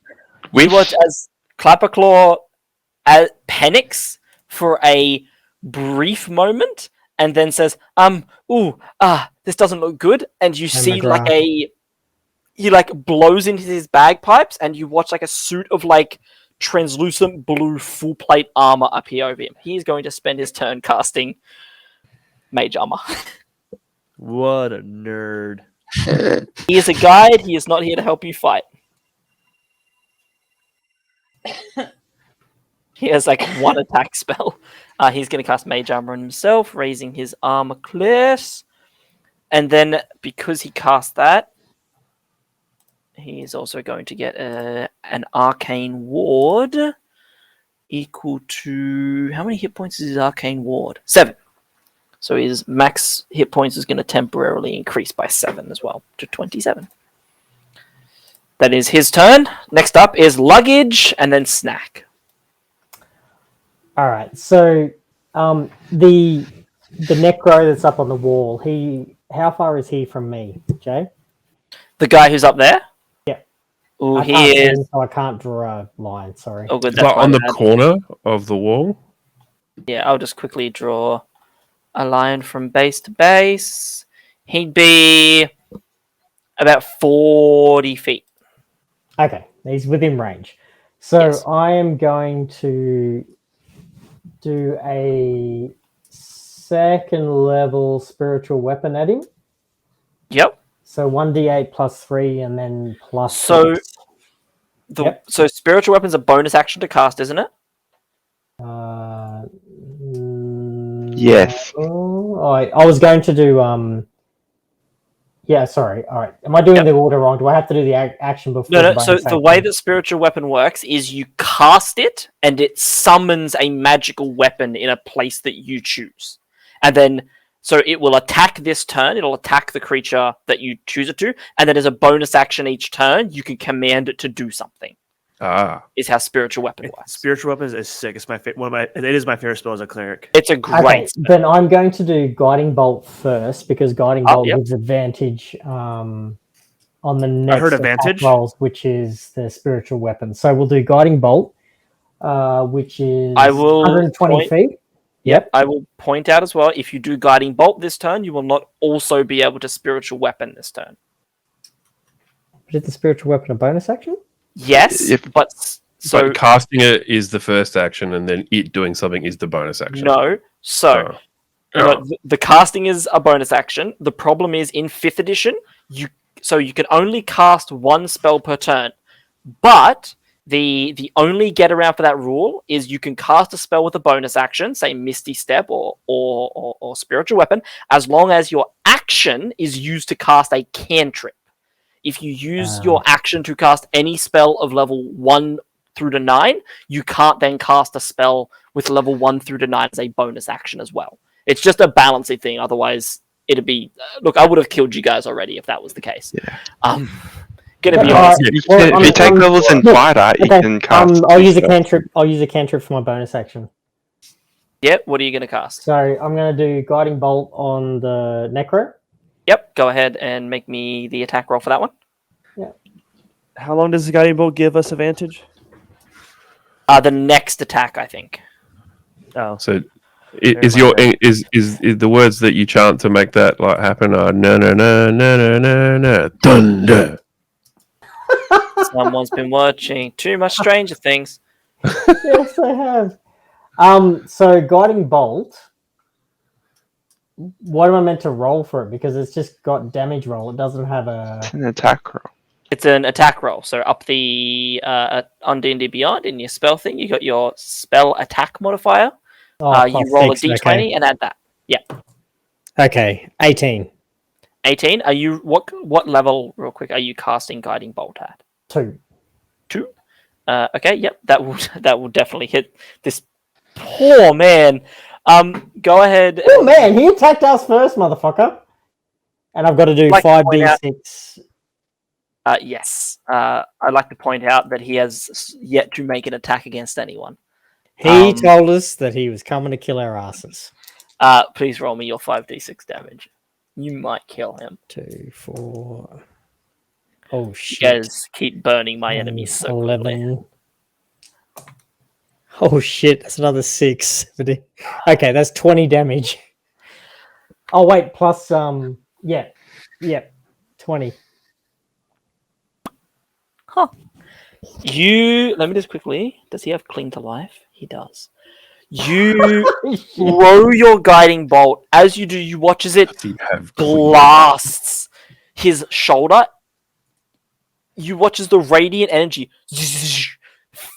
You watch as Clapperclaw panics for a brief moment and then says, this doesn't look good. And you see like he like blows into his bagpipes and you watch like a suit of like translucent blue full plate armor appear over him. He's going to spend his turn casting mage armor. What a nerd. He is a guide. He is not here to help you fight. He has like one attack spell. He's going to cast mage armor on himself, raising his armor class. And then because he cast that, he is also going to get an arcane ward equal to... How many hit points is his arcane ward? 7. So his max hit points is going to temporarily increase by 7 as well, to 27. That is his turn. Next up is Luggage and then Snack. All right. So the necro that's up on the wall, how far is he from me, Jay? The guy who's up there? Yeah. Oh, I he is... So I can't draw a line, sorry. Oh, good. But on the corner of the wall? Yeah, I'll just quickly draw a line from base to base. He'd be about 40 feet. Okay, he's within range. So Yes. I am going to do a second level spiritual weapon at him. Yep. So 1d8 plus 3 and then plus So 6. So spiritual weapon's a bonus action to cast, isn't it? Yes. I was going to do yeah, sorry. All right. Am I doing the order wrong? Do I have to do the action before? No. So the way that spiritual weapon works is you cast it and it summons a magical weapon in a place that you choose. And then, so it will attack this turn. It'll attack the creature that you choose it to. And then as a bonus action each turn, you can command it to do something. Is how spiritual weapon works. Spiritual weapons is sick. It's it is my favorite spell as a cleric. It's a great spell. Then I'm going to do Guiding Bolt first because Guiding Bolt gives advantage on the next attack rolls, which is the spiritual weapon. So we'll do Guiding Bolt, which is 120 feet. Yep. I will point out as well, if you do Guiding Bolt this turn, you will not also be able to spiritual weapon this turn. But is the spiritual weapon a bonus action? Yes, but casting it is the first action, and then it doing something is the bonus action. No, the casting is a bonus action. The problem is in 5th edition, you can only cast one spell per turn, but the only get around for that rule is you can cast a spell with a bonus action, say Misty Step or Spiritual Weapon, as long as your action is used to cast a cantrip. If you use your action to cast any spell of level 1 through to 9, you can't then cast a spell with level 1 through to 9 as a bonus action as well. It's just a balancing thing. Otherwise, it'd be... look, I would have killed you guys already if that was the case. Yeah. Gonna be honest. If you take levels in fighter, you can cast... I'll use a cantrip. I'll use a cantrip for my bonus action. Yep, what are you going to cast? So I'm going to do Guiding Bolt on the Necro. Yep, go ahead and make me the attack roll for that one. Yeah. How long does the Guiding Bolt give us advantage? The next attack, I think. Oh, so is the words that you chant to make that like happen are no thunder. Someone's been watching too much Stranger Things. Yes, I have. So Guiding Bolt. What am I meant to roll for it? Because it's just got damage roll. It doesn't have a... It's an attack roll. It's an attack roll. So up the... on DnD Beyond, in your spell thing, you got your spell attack modifier. You roll 6, a d20 and add that. Yeah. Okay, 18. 18? Are you... What level, real quick, are you casting Guiding Bolt at? 2. 2? Okay, yep. That will definitely hit this poor man. Go ahead. Oh man, he attacked us first, motherfucker. And I've got to do 5d6. Yes. I'd like to point out that he has yet to make an attack against anyone. He told us that he was coming to kill our asses. Please roll me your 5d6 damage. You might kill him. 2, 4. Oh You shit! guys keep burning my enemies so quickly. 11. Oh shit! That's another 6. Okay, that's 20 damage. Oh wait, plus 20. Huh. Let me just quickly. Does he have cling to life? He does. You throw your guiding bolt. As you do, you watch as it Does he have blasts his shoulder. You watch as the radiant energy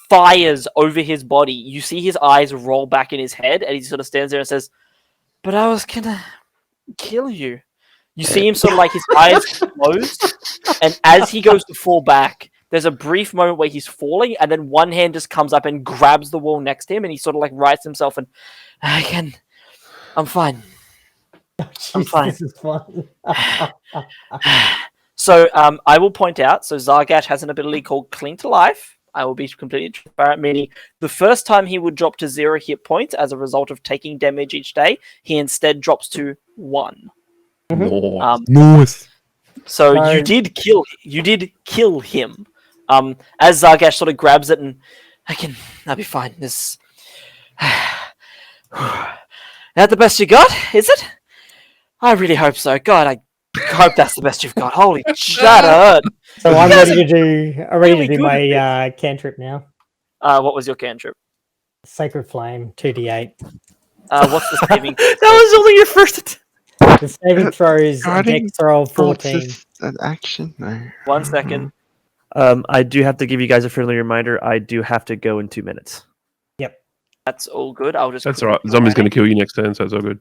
fires over his body. You see his eyes roll back in his head, and he sort of stands there and says, "But I was gonna kill you." You see him sort of like his eyes close, and as he goes to fall back, there's a brief moment where he's falling, and then one hand just comes up and grabs the wall next to him, and he sort of like rights himself, and I'm fine. I'm fine. This is fun. So I will point out, so Zargash has an ability called Cling to Life. I will be completely transparent, meaning the first time he would drop to 0 hit points as a result of taking damage each day, he instead drops to 1. Nice. So No. you did kill him. As Zargash sort of grabs it and I'll be fine. This that the best you got, is it? I really hope so. God, I hope that's the best you've got. Holy shit, that hurt. So I'm ready to do. I'm ready really to do good at my cantrip now. What was your cantrip? Sacred Flame, 2d8. What's the saving? That was only your first. The saving throw is a Guarding dex throw of bolts 14. is an action? No. 1 second. I do have to give you guys a friendly reminder. I do have to go in 2 minutes. That's all good. I'll just. That's all right. Zombie's going to kill you next turn, so it's all good.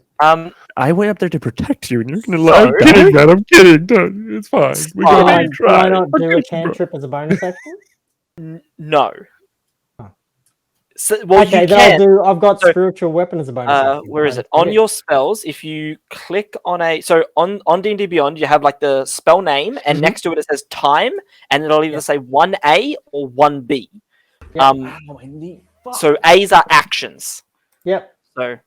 I went up there to protect you, and you're going to Sorry. lie. I'm kidding, man. I'm kidding. No, it's fine. We fine. got Can to I try. not do a bro. cantrip as a bonus action? No. Oh. So, well, Okay, you then can. I've got So, spiritual weapon as a bonus action. Where is it? On your spells, if you click on on D&D Beyond, you have like the spell name, and next to it it says time, and it'll either say 1A or 1B. So A's are actions. Yep. So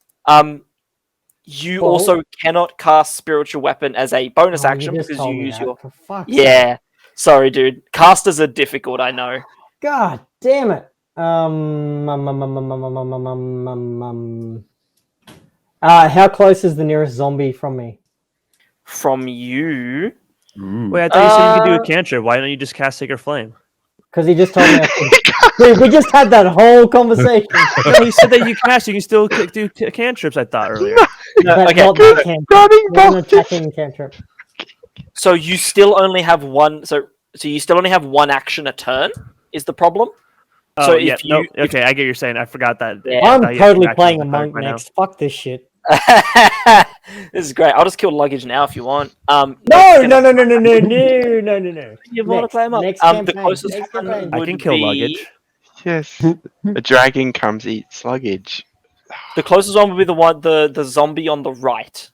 you Well- also cannot cast spiritual weapon as a bonus Oh, action just because told you me use that, your. for fuck's sake. Yeah. Sorry, dude. Casters are difficult, I know. God damn it. How close is the nearest zombie from me? From you. Wait, I thought you said you could do a cantrip. Why don't you just cast Sacred Flame? Because he just told me I could. Dude, we just had that whole conversation. No, he said that you can still do cantrips. I thought earlier. No, But okay. not that cantrip. Guarding Not an bolts. attacking cantrip. So you still only have one. So you still only have one action a turn. Is the problem? Oh, So yeah. if you- Okay, I get what you're saying. I forgot that. Yeah. I'm that you totally have playing a actions monk by now. next. Fuck this shit. This is great. I'll just kill luggage now if you want. No. You want to play him up. Next The campaign, closest next one campaign. I would can kill be- luggage. Yes. A dragon comes eats luggage. The closest one would be the zombie on the right.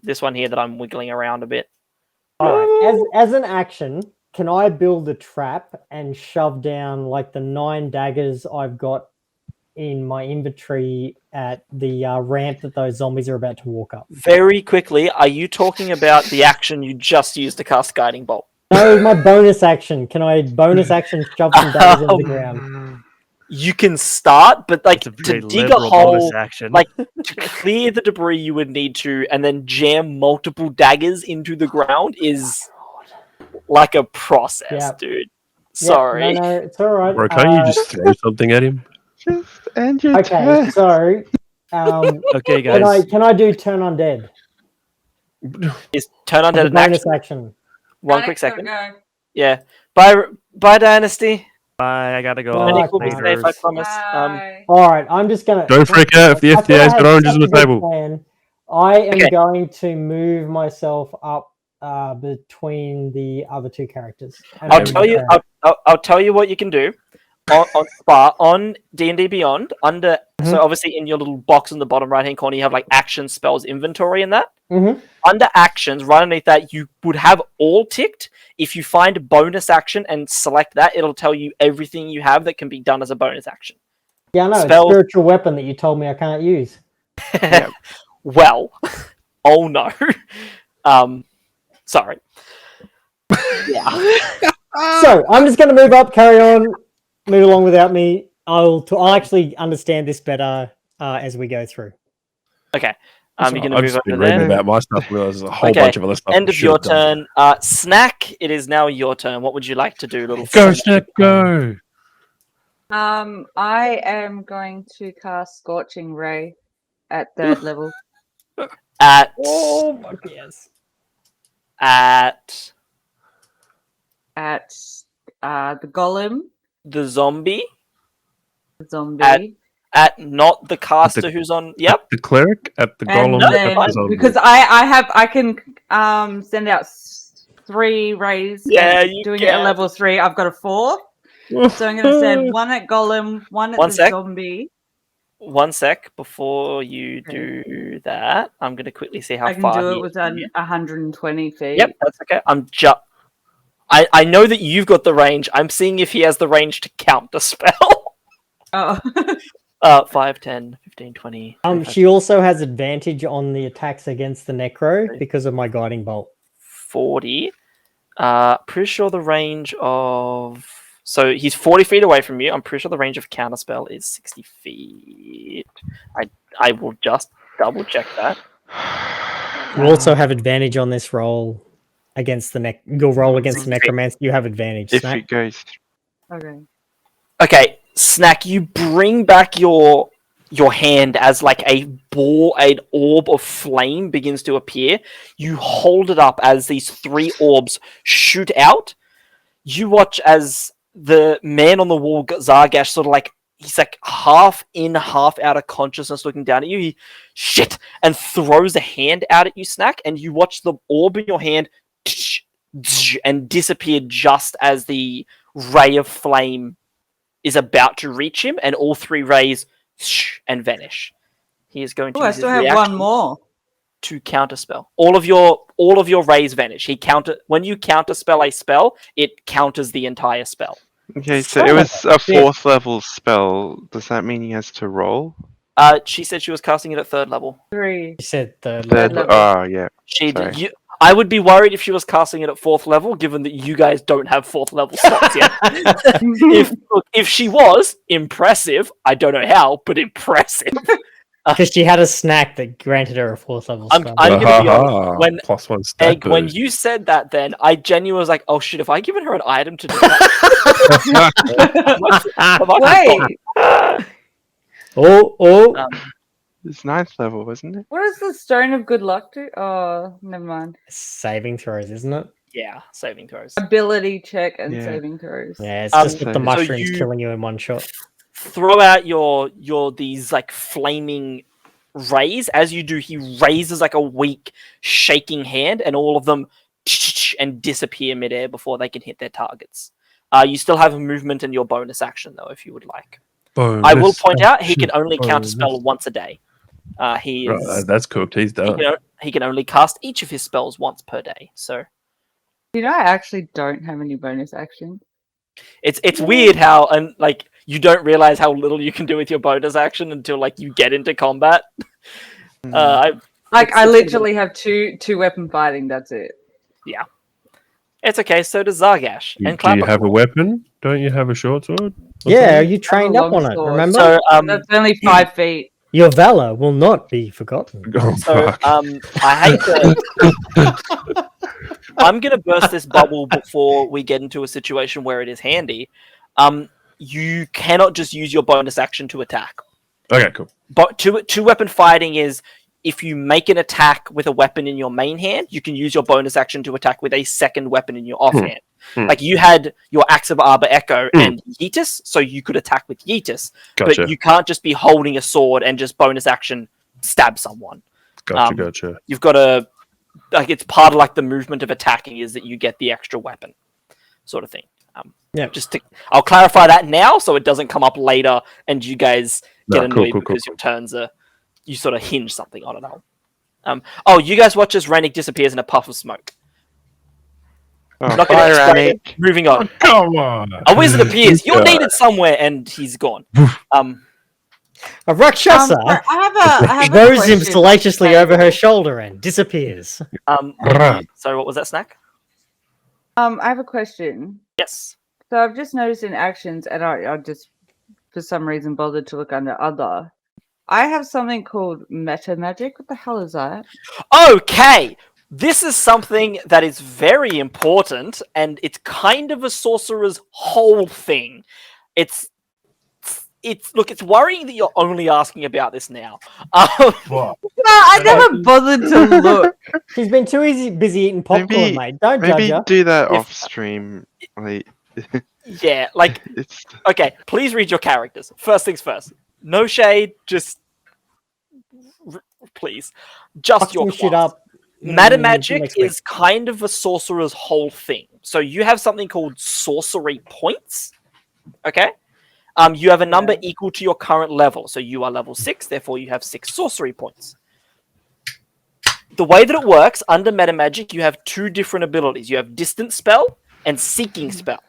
This one here that I'm wiggling around a bit. All right. As an action, can I build a trap and shove down like the 9 daggers I've got in my inventory at the ramp that those zombies are about to walk up? Very quickly, are you talking about the action you just used to cast Guiding Bolt? No, my bonus action. Can I bonus action shove some daggers into the ground? You can start, but like It's a to very dig a liberal bonus hole, action. like to clear the debris, you would need to, and then jam multiple daggers into the ground is like a process, Yep. dude. Sorry. No, it's all right. Bro, can't you just throw something at him? Just end your Okay, turn. so Okay, can guys. I do turn undead? Is turn on As a an bonus action. action. One Alex, quick don't second. go. Yeah. Bye, Dynasty. Bye. I gotta go. Oh, Medic will be okay. safe, I promise. Bye. All right, I'm just gonna. Don't freak out if the I thought I FDA's had got oranges such on a the good table. plan. I am Okay. going to move myself up between the other two characters. And I'll I'm tell you. gonna- I'll tell you what you can do. On D&D Beyond, under so obviously in your little box in the bottom right hand corner, you have like action spells inventory in that. Mhm. Under actions, right underneath that, you would have all ticked. If you find bonus action and select that, it'll tell you everything you have that can be done as a bonus action. Yeah, I know. It's Spells- spiritual weapon that you told me I can't use. Yep. Well, oh no. Sorry. Yeah. So I'm just going to move up, carry on, move along without me. I'll actually understand this better as we go through. Okay. So You're gonna I've move just been over reading there. about my stuff. Realize there's a whole Okay, bunch of other stuff. End I of should your have done. turn. Snack, it is now your turn. What would you like to do, little Go, friend? Snack, go. I am going to cast Scorching Ray at 3rd level. At Oh, fuck yes. at At the golem, the zombie. the zombie, At not the caster who's on. Yep. The cleric at the and golem. No, then at the zombie. because I can send out 3 rays. Yeah, and you doing it at can. level 3. I've got a 4, so I'm going to send 1 at golem, 1 at One the sec. zombie. One sec before you do that. I'm gonna quickly see how I can far do he it is within from you. 120 feet. Yep, that's okay. I know that you've got the range. I'm seeing if he has the range to count the spell. Oh. 5, 10, 15, 20. She also has advantage on the attacks against the necro because of my guiding bolt. 40. Pretty sure the range of... So he's 40 feet away from you. I'm pretty sure the range of counterspell is 60 feet. I will just double check that. You also have advantage on this roll against the You'll roll against the necromancer. You have advantage. If Snack. it goes, Okay. Okay, Snack, you bring back your hand as like an orb of flame begins to appear. You hold it up as these 3 orbs shoot out. You watch as the man on the wall, Zargash, sort of like, he's like half in, half out of consciousness looking down at you. He, shit, and throws a hand out at you, Snack, and you watch the orb in your hand and disappear just as the ray of flame is about to reach him, and all 3 rays and vanish. He is going to Oh, I use his still have reaction 1 more. to counterspell. All of your rays vanish. When you counterspell a spell, it counters the entire spell. okay, so it was a 4th level spell. Does that mean he has to roll? She said she was casting it at 3rd level. 3. You said the Third level. Oh, yeah. She I would be worried if she was casting it at 4th level, given that you guys don't have 4th level slots yet. if she was, impressive. I don't know how, but impressive. because she had a snack that granted her a 4th level I'm spell. going to be honest. When +1 stat Egg, when boost. you said that, then I genuinely was like, "Oh shit! If I given her an item to do that, Wait, Oh, It's 9th level, wasn't it? what does the Stone of Good Luck do? Oh, never mind. saving throws, isn't it? yeah, saving throws. Ability check and Yeah. saving throws. Yeah, it's just with the so mushrooms you- killing you in one shot. Throw out your these like flaming rays. As you do, he raises like a weak shaking hand, and all of them and disappear midair before they can hit their targets. You still have movement in your bonus action though, if you would like. I will point out he can only counterspell once a day. He is Right, that's cooked. He's done. he can only cast each of his spells once per day. So You know, I actually don't have any bonus action. it's weird how and like you don't realize how little you can do with your bonus action until like you get into combat. I It's- literally have two weapon fighting. That's it. It's okay. So does Zargash and Do you Clapper. have a weapon? Don't you have a short sword? or Yeah, something? you trained up on it, longsword. remember? So That's only 5 feet. Your valor will not be forgotten. Oh, So fuck. I hate to. I'm gonna burst this bubble before we get into a situation where it is handy. You cannot just use your bonus action to attack. Okay, cool. But two weapon fighting is if you make an attack with a weapon in your main hand, you can use your bonus action to attack with a second weapon in your offhand. Like you had your Axe of Arbor Echo and Yeetus, so you could attack with Yeetus, Gotcha. but you can't just be holding a sword and just bonus action stab someone. Gotcha. You've got to like it's part of like the movement of attacking is that you get the extra weapon, sort of thing. Yeah. I'll clarify that now so it doesn't come up later and you guys get No, annoyed cool. because your turns are you sort of hinge something on it. You guys watch as Rannick disappears in a puff of smoke. Oh, Not gonna bye, explain it. Rannick. Moving on. Come on. A wizard appears. You're Yeah. needed somewhere, and he's gone. A Rakshasa I have a throws him question. salaciously over her shoulder and disappears. Sorry, what was that, Snack? I have a question. Yes. So I've just noticed in actions, and I just, for some reason, bothered to look under other. I have something called meta magic. What the hell is that? Okay. This is something that is very important, and it's kind of a sorcerer's whole thing. It's worrying that you're only asking about this now. No, I never bothered to look. He's been too busy eating popcorn, Maybe- mate. Don't Maybe judge her. do that If- off stream. Like, Yeah, like, it's okay, please read your characters. First things first. No shade, just please. Just Fuck your some shit class. up. Meta Mm, magic next week. is kind of a sorcerer's whole thing. So you have something called sorcery points. Okay? You have a number equal to your current level. So you are level 6, therefore you have 6 sorcery points. The way that it works, under meta magic, you have 2 different abilities. You have distant spell and seeking spell.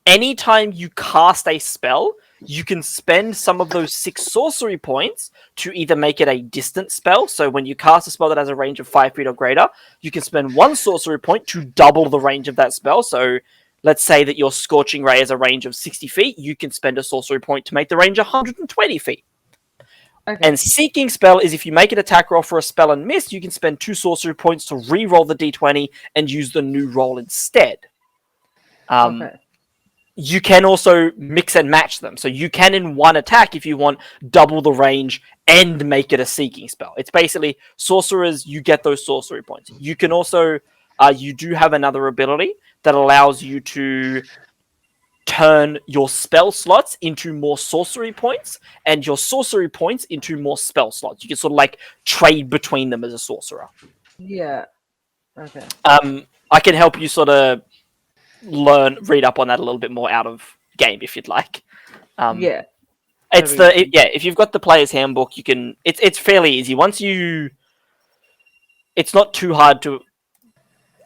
Anytime you cast a spell, you can spend some of those 6 sorcery points to either make it a distant spell. So when you cast a spell that has a range of 5 feet or greater, you can spend 1 sorcery point to double the range of that spell. So let's say that your Scorching Ray has a range of 60 feet. You can spend a sorcery point to make the range 120 feet. Okay. And Seeking Spell is if you make an attack roll for a spell and miss, you can spend 2 sorcery points to re-roll the d20 and use the new roll instead. Okay. You can also mix and match them. So you can, in one attack, if you want, double the range and make it a Seeking Spell. It's basically sorcerers, you get those sorcery points. You can also, you do have another ability that allows you to turn your spell slots into more sorcery points and your sorcery points into more spell slots. You can sort of like trade between them as a sorcerer. Yeah. Okay. I can help you sort of read up on that a little bit more out of game if you'd like. Yeah. It's if you've got the player's handbook, you can. It's fairly easy once you. It's not too hard to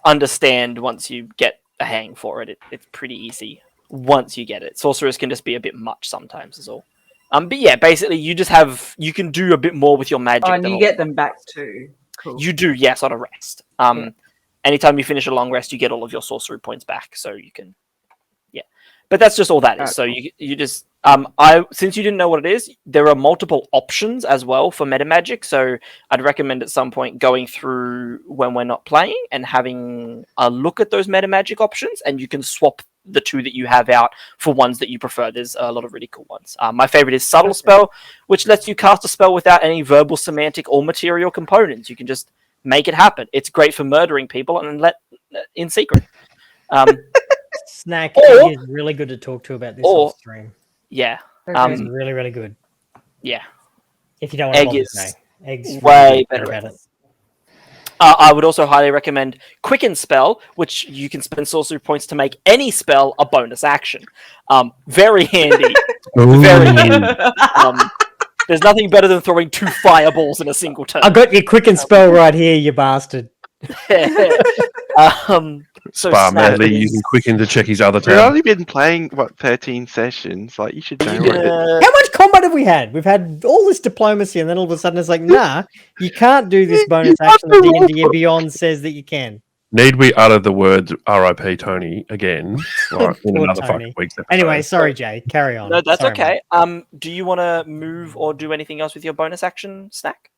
understand once you get a hang for it. It's pretty easy once you get it. Sorcerers can just be a bit much sometimes, is all. But yeah, basically you can do a bit more with your magic. Oh, and you get them back too. Cool. You do, yes, on a rest. Anytime you finish a long rest, you get all of your sorcery points back, so you can. Yeah, but that's just all that is. So you just since you didn't know what it is, there are multiple options as well for meta magic. So I'd recommend at some point going through when we're not playing and having a look at those meta magic options, and you can swap the 2 that you have out for ones that you prefer. There's a lot of really cool ones. My favorite is Subtle Spell, which lets you cast a spell without any verbal, semantic, or material components. You can just make it happen. It's great for murdering people and in secret. Snack or- is really good to talk to about this or- on stream. Yeah. He's really, really good. Yeah. If you don't want to Egg bother is today. Egg's way really better about at it. I would also highly recommend Quicken Spell, which you can spend sorcery points to make any spell a bonus action. Very handy. Very handy. There's nothing better than throwing 2 fireballs in a single turn. I got your quicken spell right here, you bastard. So Bar Snap madly is- using Quicken to check his other we've town. only been playing 13 sessions. Like, you should know it. How much combat have we had? We've had all this diplomacy, and then all of a sudden it's like, nah, you can't do this bonus action that D&D Beyond says that you can. Need we utter the words R.I.P. Tony again? Right, in Poor another Tony. fucking week's episode. Anyway, sorry, Jay. Carry on. No, that's Sorry, okay. mate. Do you want to move or do anything else with your bonus action, Snack?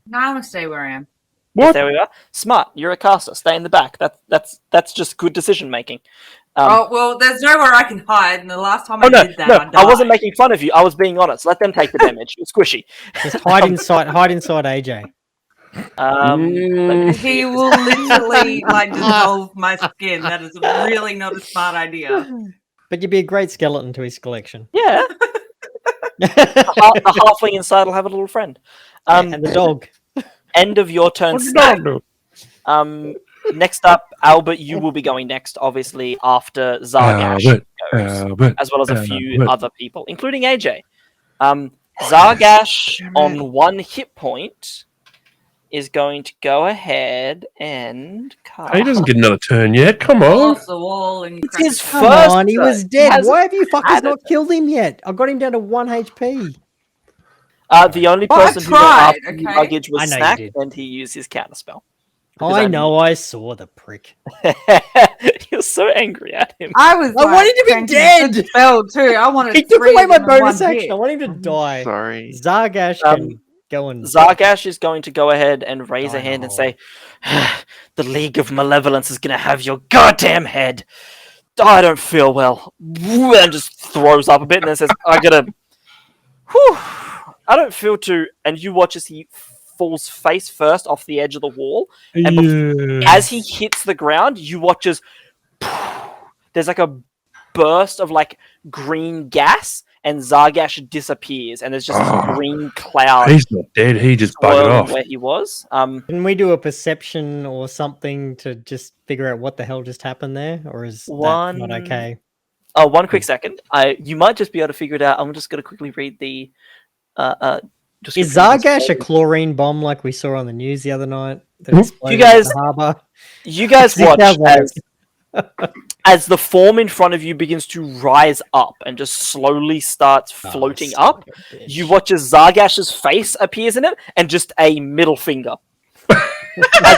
No, I'm gonna stay where I am. Yes, there we are. Smart. You're a caster. Stay in the back. That's just good decision making. Oh well, there's nowhere I can hide, and the last time Oh I no, did that, no, I died. I wasn't making fun of you. I was being honest. Let them take the damage. It's squishy. Just hide inside AJ. Let me see He if will literally like dissolve my skin. That is really not a smart idea. But you'd be a great skeleton to his collection. Yeah, the halfling inside will have a little friend. And the dog. End of your turn. What's the Snack. dog do? Next up, Albert, you will be going next, obviously, after Zargash goes, as well as a few other people, including AJ. Zargash, on 1 hit point, is going to go ahead and cast. He doesn't get another turn yet. Come Fall on. off the wall and It's crack his it. Come first on, he turn. was He dead. hasn't Why have you fuckers had a not killed him yet? I got him down to 1 HP. The only Well, I person who went tried, after okay? luggage was I know you Snack, did. and he used his counterspell. Because I I know, I saw the prick. You're so angry at him. I was. I want him to be cranking a good dead! Spell too. I wanted. He took 3 away of my them in bonus one action. hit. I want him to die. Sorry. Zargash can go and... Zargash is going to go ahead and raise a hand and Dynamite. say, "The League of Malevolence is going to have your goddamn head. I don't feel well." And just throws up a bit and then says, "I gotta. Whew, I don't feel too." And you watch as he falls face first off the edge of the wall. And as he hits the ground, you watch as there's like a burst of like green gas, and Zargash disappears, and there's just this green cloud He's not dead. He just buggered swirling off. where he was. Can we do a perception or something to just figure out what the hell just happened there? Or is that not One- okay? Oh, one quick second. You might just be able to figure it out. I'm just going to quickly read the. Is description of this Zargash a spell. chlorine bomb like we saw on the news the other night? That Hmm? exploded You guys- at the harbour? You guys It watch sounds like as the form in front of you begins to rise up and just slowly starts floating Oh, up. son of a bitch. You watch as Zargash's face appears in it, and just a middle finger as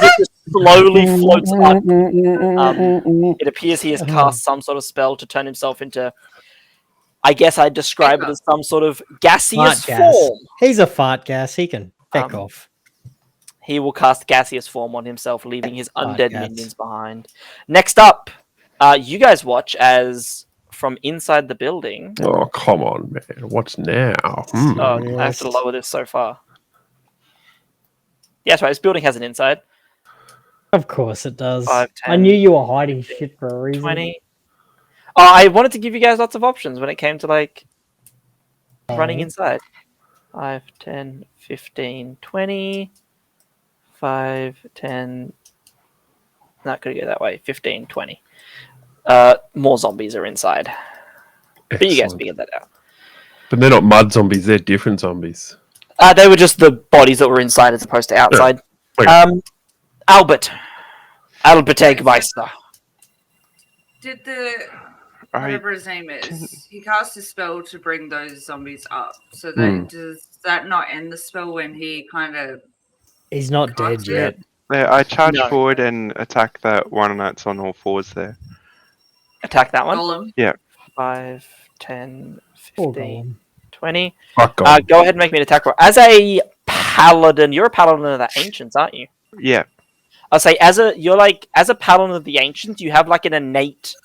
it just slowly floats up. It appears he has cast some sort of spell to turn himself into. I guess I'd describe it as some sort of gaseous Fart gas. form. He's a fart gas. He can feck off. He will cast gaseous form on himself, leaving his Fart undead gas. minions behind. Next up, you guys watch as from inside the building. Oh, come on, man. What's now? Hmm. Oh, I have to lower this so far. Yeah, that's right. This building has an inside. Of course it does. 5, I 10, knew you were hiding shit for a reason. 20. I wanted to give you guys lots of options when it came to like running inside. 5, 10, 15, 20. 5, 10. Not going to go that way. 15, 20. More zombies are inside. But you guys Excellent. figured that out. But they're not mud zombies. They're different zombies. They were just the bodies that were inside as opposed to outside. Okay. Albert Egmeister. Did the whatever his name is, he cast his spell to bring those zombies up. So that does that not end the spell when he kind of He's not dead cast yet. it? Yeah, I charge No. forward and attack that one that's on all fours there. Attack that one. Golem. 5, 10, Poor 15, golem. 20. Fuck off. Go ahead and make me an attack roll. As a paladin, you're a paladin of the ancients, aren't you? Yeah. I'll say as a paladin of the ancients, you have like an innate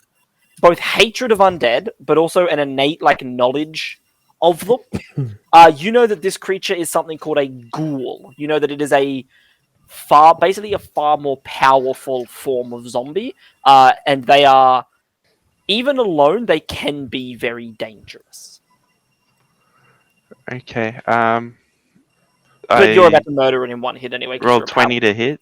both hatred of undead, but also an innate like knowledge of them. You know that this creature is something called a ghoul. You know that it is basically a far more powerful form of zombie. And they are, even alone, they can be very dangerous. Okay. But you're about to murder it in one hit anyway. 'cause roll you're a 20 to hit.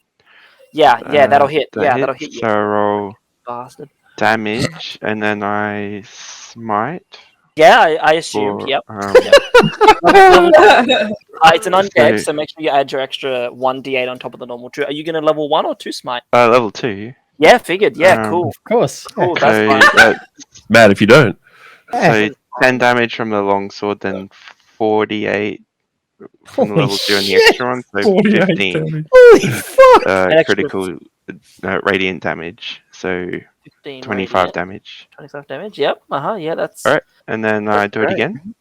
Yeah, that'll hit. That That'll hits, hit you. So roll Bastard. damage and then I smite. Yeah, I assumed. For, Yep. Oh, It's an undead, So- so make sure you add your extra 1d8 on top of the normal 2. Are you going to level 1 or 2 smite? level 2. Yeah, figured. Yeah, cool. Of course. Cool, So, that's fine. Mad if you don't. so 10 damage from the longsword, then 48 from the Holy level 2 and the shit. extra one, so 15 Holy fuck! extra- critical radiant damage. So 15 25 radiant, damage. 25 damage. Yep. Yeah, that's. Alright. And then I That's do it great. again.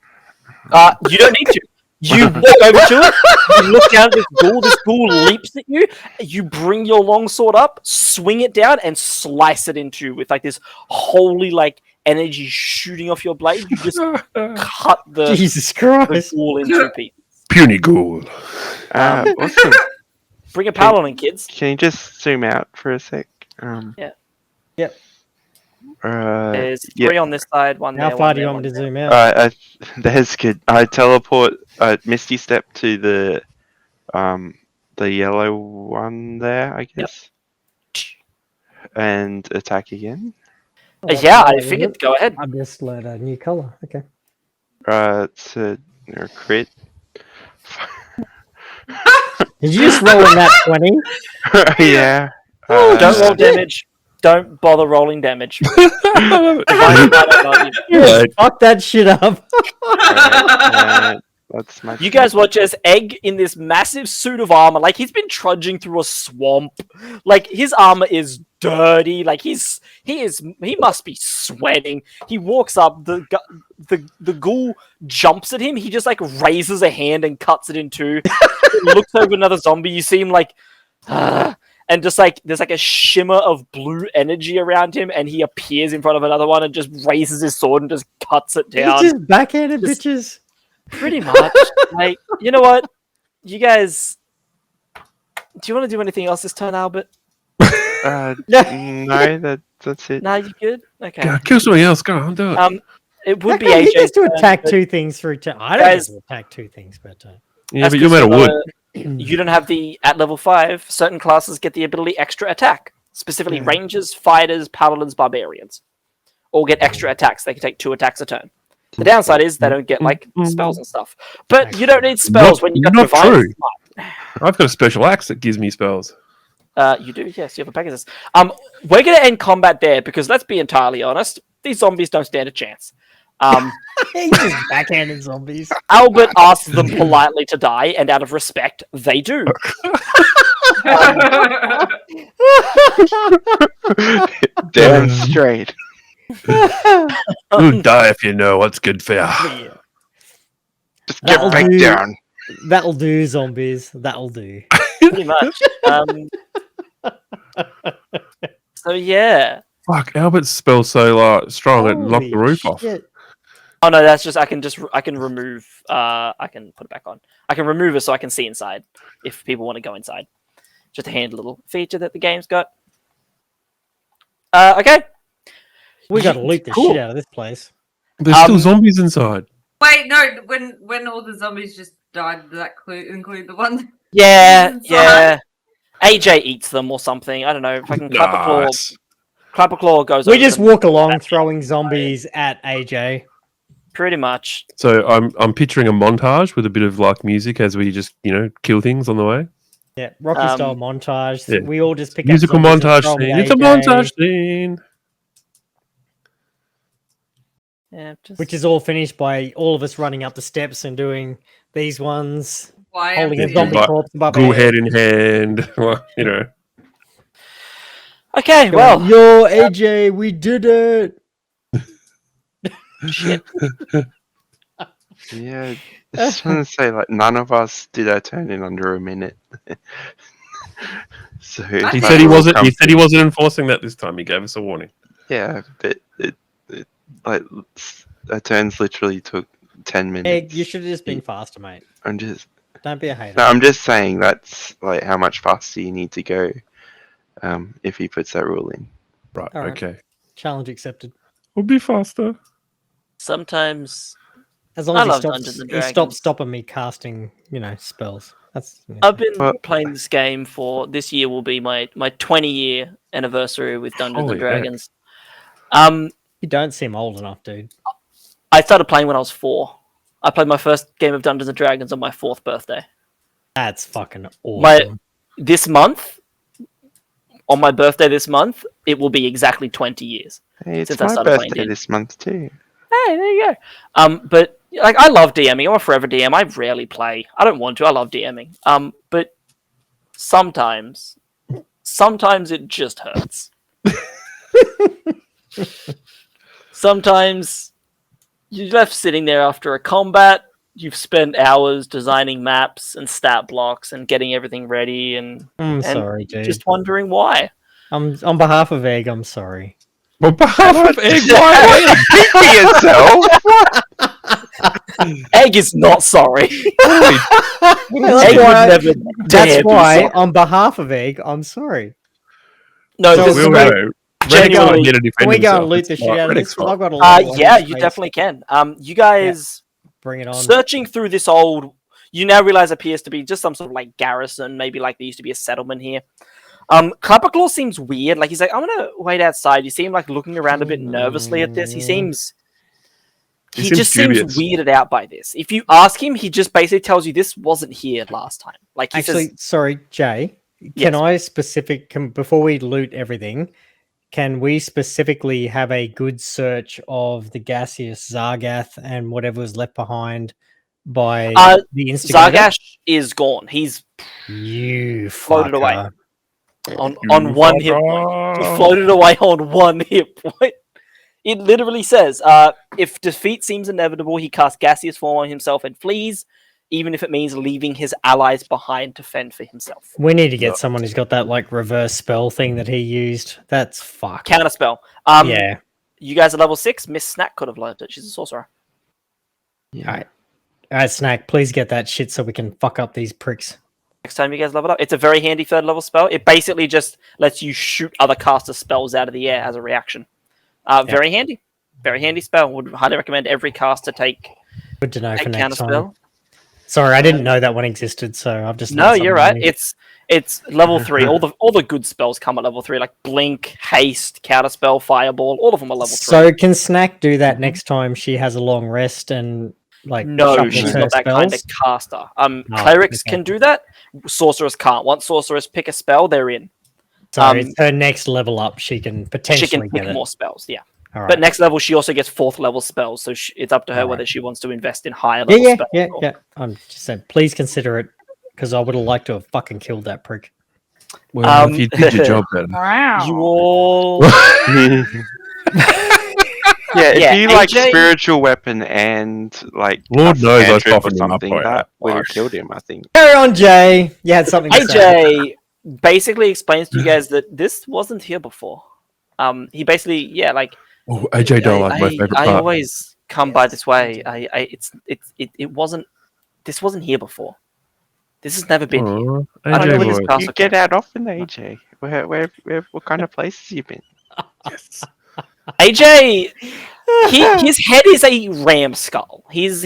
You don't need to. You walk over to it, you look down at this ghoul leaps at you, you bring your longsword up, swing it down, and slice it into with like this holy like energy shooting off your blade. You just cut the Jesus Christ. ghoul into pieces. Puny ghoul. Awesome. Bring a paladin in, kids. Can you just zoom out for a sec? Yeah. Yep. There's yeah. 3 on this side, 1 there. How far one do you there, want me to one zoom out? There's good. I teleport Misty Step to the yellow one there, I guess. And attack again. there. Yeah, I figured. Go ahead. I just learned a new color. Okay. It's a crit. Did you just roll in that 20? Yeah. Don't roll damage. Don't bother rolling damage. Yes, fuck that shit up. That's my. You guys watch as Egg in this massive suit of armor, like he's been trudging through a swamp. Like his armor is dirty. Like he must be sweating. He walks up. The ghoul jumps at him. He just like raises a hand and cuts it in two. Looks over another zombie. You see him like, and just like there's like a shimmer of blue energy around him, and he appears in front of another one and just raises his sword and just cuts it down. He's just backhanded bitches. Pretty much. Like, you know what? You guys, do you want to do anything else this turn, Albert? No, that's it. Nah, you good? Okay. Go, kill something else. Go on, do it. It would be He AJ's gets to turn, attack but 2 things through turn. I don't Guys- get to attack 2 things per turn. Yeah, that's but you're made of 'cause, wood. You don't have at level 5, certain classes get the ability extra attack. Specifically, rangers, fighters, paladins, barbarians. All get extra attacks. They can take 2 attacks a turn. The downside is they don't get like spells and stuff. But you don't need spells when you got Not divine true. smite. I've got a special axe that gives me spells. You do, yes, you have a Pegasus. We're gonna end combat there because let's be entirely honest, these zombies don't stand a chance. He's just backhanded zombies. Albert asks them politely to die, and out of respect, they do. Damn straight. You'll die if you know what's good for you. Just get That'll back do. down. That'll do, zombies. That'll do. Pretty much. So yeah. Fuck, Albert's spell's so strong it knocked the Holy roof off. shit. Oh no, that's just I can remove. I can put it back on. I can remove it so I can see inside if people want to go inside. Just a handy little feature that the game's got. Okay. We gotta loot the Cool. shit out of this place. There's still zombies inside. Wait, no. When all the zombies just died, did that include the one? Yeah, Inside. yeah. AJ eats them or something. I don't know. If I can clap a claw. Nice. Clap a claw goes. We over just them. walk along throwing zombies at AJ. Pretty much. So I'm picturing a montage with a bit of like music as we just kill things on the way. Yeah, Rocky style montage. yeah. We all just pick Musical up zombies and montage throw 'em scene. at It's a AJ, montage scene. Yeah, just... which is all finished by all of us running up the steps and doing these ones, Why holding a empty? zombie But corpse above Go our head head. in hand. Well, Okay, Going, well, yo, AJ, we did it. Yeah, I just want to say, like, none of us did our turn in under a minute. So He did. said he wasn't. He said he wasn't enforcing that this time. He gave us a warning. Yeah, but it like our turns literally took 10 minutes. Egg, you should have just been faster, mate. I'm just Don't be a hater. no, I'm just saying that's like how much faster you need to go. If he puts that rule in. Right. All right. Okay. Challenge accepted. We'll be faster. sometimes As long I as love he Dungeons and stops Dragons. stopping me casting, spells. That's I've been Well- playing this game for this year will be my 20-year anniversary with Dungeons Holy and heck. Dragons. you don't seem old enough, dude. I started playing when I was 4. I played my first game of Dungeons and Dragons on my 4th birthday. That's fucking awesome. This month, on my birthday this month, it will be exactly 20 years. Hey, it's Since I my started playing birthday D&D. this month too. Hey, there you go. But like, I love DMing. I'm a forever DM. I rarely play. I don't want to. I love DMing. But sometimes it just hurts. Sometimes you're left sitting there after a combat. You've spent hours designing maps and stat blocks and getting everything ready, and I'm sorry, dude. just wondering why. On behalf of Egg, I'm sorry. On behalf of Egg White. yourself. Egg is not sorry. That's Egg why, would never dare that's be why sorry. on behalf of Egg, I'm sorry. No, So this we'll is go- great. Genuinely, Genuinely, Can we go and loot the shit out of this? 'Cause I've got a lot of yeah, space. you definitely can. You guys Bring it on. searching through this old, you now realize appears to be just some sort of like garrison, maybe like there used to be a settlement here. Clapperclaw seems weird. Like he's like, I'm gonna wait outside. You see him like looking around a bit nervously at this. He seems He just seems dubious. weirded out by this. If you ask him, he just basically tells you this wasn't here last time. Like he Actually, says, sorry, Jay. Yes. Before we loot everything, can we specifically have a good search of the gaseous Zargath and whatever was left behind by the instigator? Zargash is gone. He's You floated away fucker. on one hit point. He floated away on one hit point. It literally says, if defeat seems inevitable, he casts gaseous form on himself and flees, even if it means leaving his allies behind to fend for himself. We need to get someone who's got that like reverse spell thing that he used. That's fucked. Counterspell. Yeah. You guys are level 6. Miss Snack could have learned it. She's a sorcerer. Yeah. All right, Snack, please get that shit so we can fuck up these pricks. Next time you guys level up, it's a very handy 3rd level spell. It basically just lets you shoot other caster spells out of the air as a reaction. Very handy. Very handy spell. Would highly recommend every caster take Good to know for next time. counterspell. Sorry, I didn't know that one existed, so I've just No, learned you're something right. new. It's level 3. All the good spells come at level 3, like Blink, Haste, Counterspell, Fireball. All of them are level 3. So can Snack do that next time she has a long rest and like No, shuffles she's her not that kind of spells? caster. Clerics okay. can do that. Sorcerers can't. Once sorcerers pick a spell, they're in. So it's her next level up. She can potentially She can get pick it. more spells, yeah. All right. But next level, she also gets 4th level spells, so it's up to her All whether right. she wants to invest in higher level spells. Yeah. I'm just saying, please consider it because I would have liked to have fucking killed that prick. Well, if you did your job better. Wow. You all. Yeah, if you like AJ spiritual weapon and like Lord cast knows I cantrip or softened him up something, by that that. would have Fuck. killed him, I think. Carry on, Jay. You had something to say. AJ basically explains to you guys that this wasn't here before. He basically, Oh, AJ don't like my favorite I part. always come by this way. It wasn't. This wasn't here before. This has never been here. Aw, I don't know AJ where this boy. castle You get came out often, AJ. What kind of places you been? Yes. AJ, his head is a ram skull. He's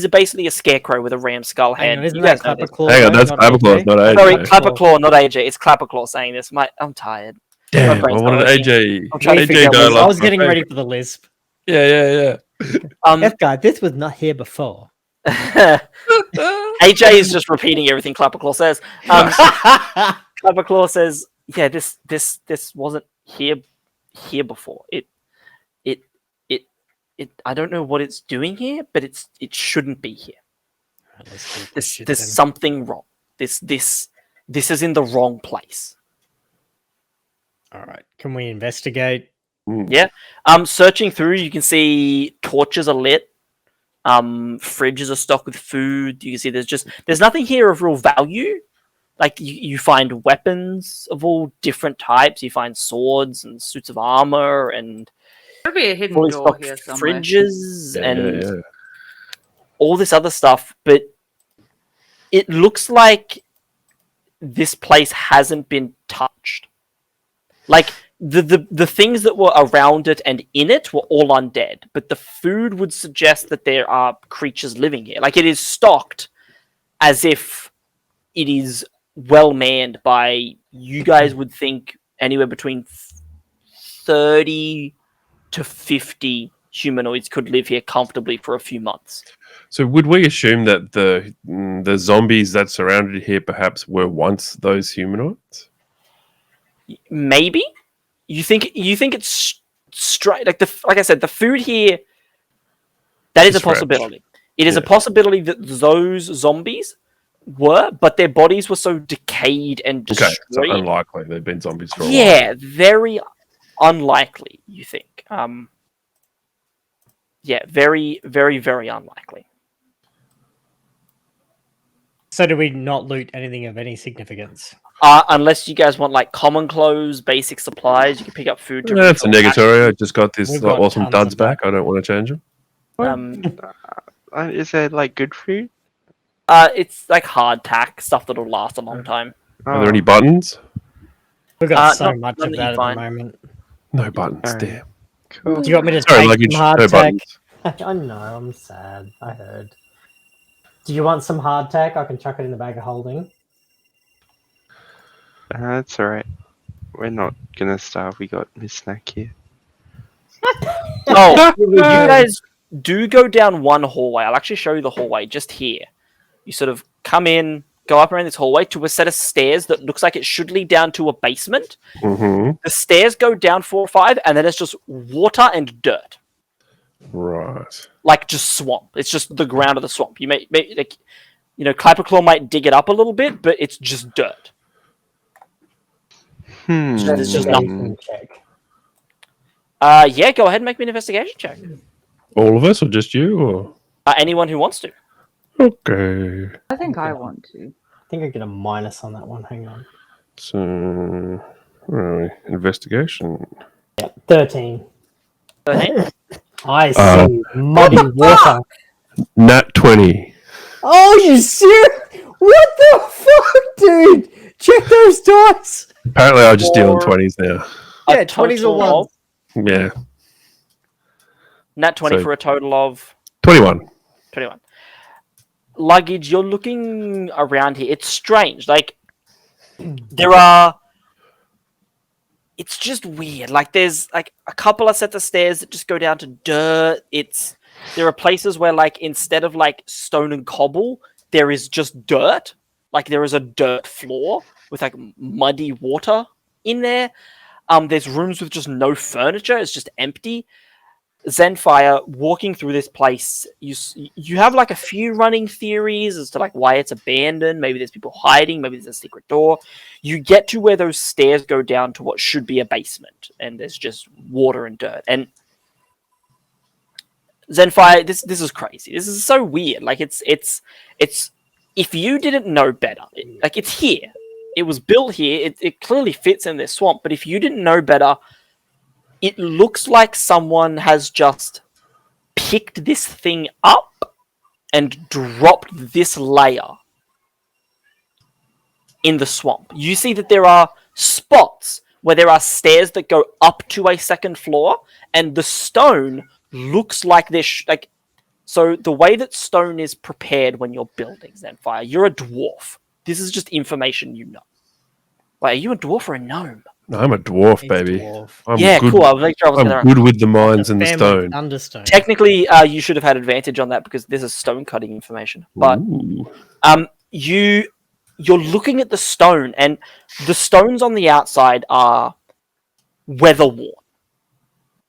basically a scarecrow with a ram skull Hang head. on, isn't You that guys know this. Clapperclaw? Hang on, though, that's not Clapperclaw, AJ? not AJ. Sorry, AJ. Clapperclaw, not AJ. It's Clapperclaw saying this. I'm tired. Damn, I brain's not wanted working. AJ. I'm trying to I figure out AJ what- was getting ready for the lisp. Yeah. Guy, this was not here before. AJ is just repeating everything Clapperclaw says. Clapperclaw says, "Yeah, this wasn't here before. It I don't know what it's doing here, but it shouldn't be here. There's something wrong. This is in the wrong place." All right, can we investigate? Yeah. Searching through, you can see torches are lit. Fridges are stocked with food. You can see there's nothing here of real value. Like you find weapons of all different types. You find swords and suits of armor and There'll be a hidden fully door stocked here somewhere. fridges and Yeah. all this other stuff. But it looks like this place hasn't been touched. Like the things that were around it and in it were all undead, but the food would suggest that there are creatures living here. Like it is stocked as if it is well manned by, you guys would think, anywhere between 30 to 50 humanoids could live here comfortably for a few months. So would we assume that the zombies that surrounded here perhaps were once those humanoids? Maybe you think it's straight like I said, the food here, that is a Stretch. possibility. It is a Yeah. possibility that those zombies were, but their bodies were so decayed and Okay, destroyed. so unlikely they've been zombies for a while. Yeah, very unlikely. You think? Yeah, very, very, very unlikely. So do we not loot anything of any significance? Unless you guys want like common clothes, basic supplies, you can pick up food. To That's a refill. negatory. I just got this We've got awesome tons duds of that. back. I don't want to change them. Is there like good food? It's like hardtack stuff that'll last a long time. Are there any buttons? We've got so not- much not of that you that at the find. moment. No buttons. Alright. Damn. Cool. Do you want me to Sorry, take luggage. some No hardtack? buttons. I know, I'm sad. I heard. Do you want some hardtack? I can chuck it in the bag of holding. That's alright. We're not gonna starve. We got Miss Snack here. Oh, do go down one hallway. I'll actually show you the hallway just here. You sort of come in, go up around this hallway to a set of stairs that looks like it should lead down to a basement. Mm-hmm. The stairs go down 4 or 5, and then it's just water and dirt. Right. Like just swamp. It's just the ground of the swamp. You may like, you know, Clapperclaw might dig it up a little bit, but it's just dirt. That's just nothing. Check. Yeah, go ahead and make me an investigation check. All of us, or just you, or Anyone who wants to. okay? I think I want to. I think I get a minus on that one. Hang on. So, where are we? Investigation. 13. 13? I see muddy water. Nat 20. Oh, you serious? What the fuck, dude? Check those dice. Apparently, I just deal in Or- 20s now. Yeah, 20s or total 1s. Yeah, Nat 20 So- for a total of 21. 21. Luggage, you're looking around here. It's strange. Like, it's just weird. Like, there's like a couple of sets of stairs that just go down to dirt. There are places where, like, instead of like stone and cobble, there is just dirt. Like, there is a dirt floor with like muddy water in there. There's rooms with just no furniture. It's just empty. Zenfire, walking through this place, you have like a few running theories as to like why it's abandoned. Maybe there's people hiding. Maybe there's a secret door. You get to where those stairs go down to what should be a basement, and there's just water and dirt. And Zenfire, this is crazy. This is so weird. Like it's if you didn't know better, like it's here. It was built here. It clearly fits in this swamp. But if you didn't know better, it looks like someone has just picked this thing up and dropped this layer in the swamp. You see that there are spots where there are stairs that go up to a second floor, and the stone looks like this. So the way that stone is prepared when you're building Zenfire, you're a dwarf. This is just information you know. Wait, are you a dwarf or a gnome? No, I'm a dwarf, He's a baby. dwarf. I'm Yeah, good. cool. I'll make sure I was I'm gonna... good with the mines and the Family stone. Thunderstone. Technically, you should have had advantage on that because this is stone cutting information. But Ooh. you're looking at the stone, and the stones on the outside are weather worn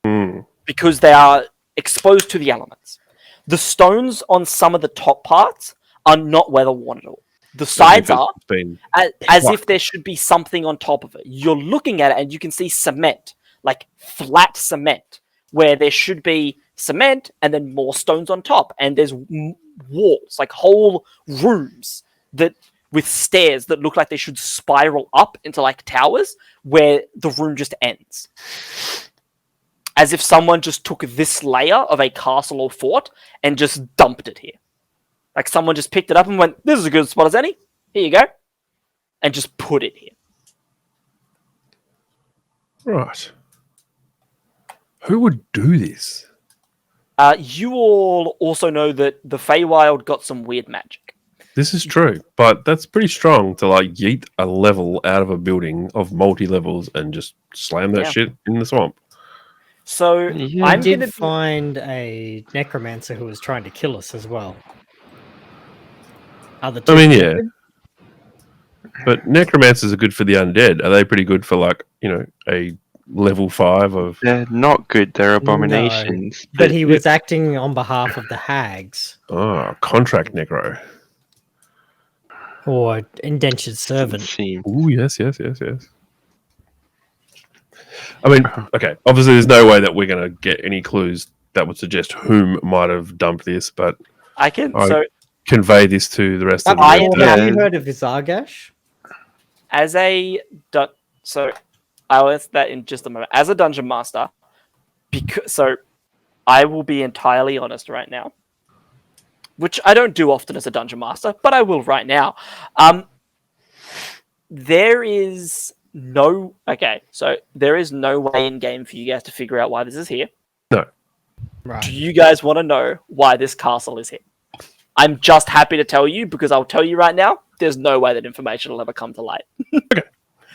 Mm. because they are exposed to the elements. The stones on some of the top parts are not weather worn at all. The sides are It's been as if there should be something on top of it. You're looking at it and you can see cement, like flat cement, where there should be cement and then more stones on top. And there's walls, like whole rooms that with stairs that look like they should spiral up into like towers where the room just ends. As if someone just took this layer of a castle or fort and just dumped it here. Like someone just picked it up and went, this is a good spot as any. Here you go. And just put it here. right. Who would do this? You all also know that the Feywild got some weird magic. This is true, but that's pretty strong to like yeet a level out of a building of multi levels and just slam that Yeah. shit in the swamp. So Yeah. I I'm did gonna find a necromancer who was trying to kill us as well. Other two I mean, yeah. But necromancers are good for the undead. Are they pretty good for like, a level 5 of They're not good. They're abominations. But he was acting on behalf of the hags contract necro? or indentured servant. Seem- Ooh, yes. I mean, okay, obviously there's no way that we're going to get any clues that would suggest whom might have dumped this, but I can Alright. so convey this to the rest of the I Have am- Yeah. you heard of Zargash? as a so I'll answer that in just a moment. As a dungeon master, so I will be entirely honest right now, which I don't do often as a dungeon master, but I will right now. There is no way in game for you guys to figure out why this is here. Do Right. you guys want to know why this castle is here? I'm just happy to tell you because I'll tell you right now, there's no way that information will ever come to light.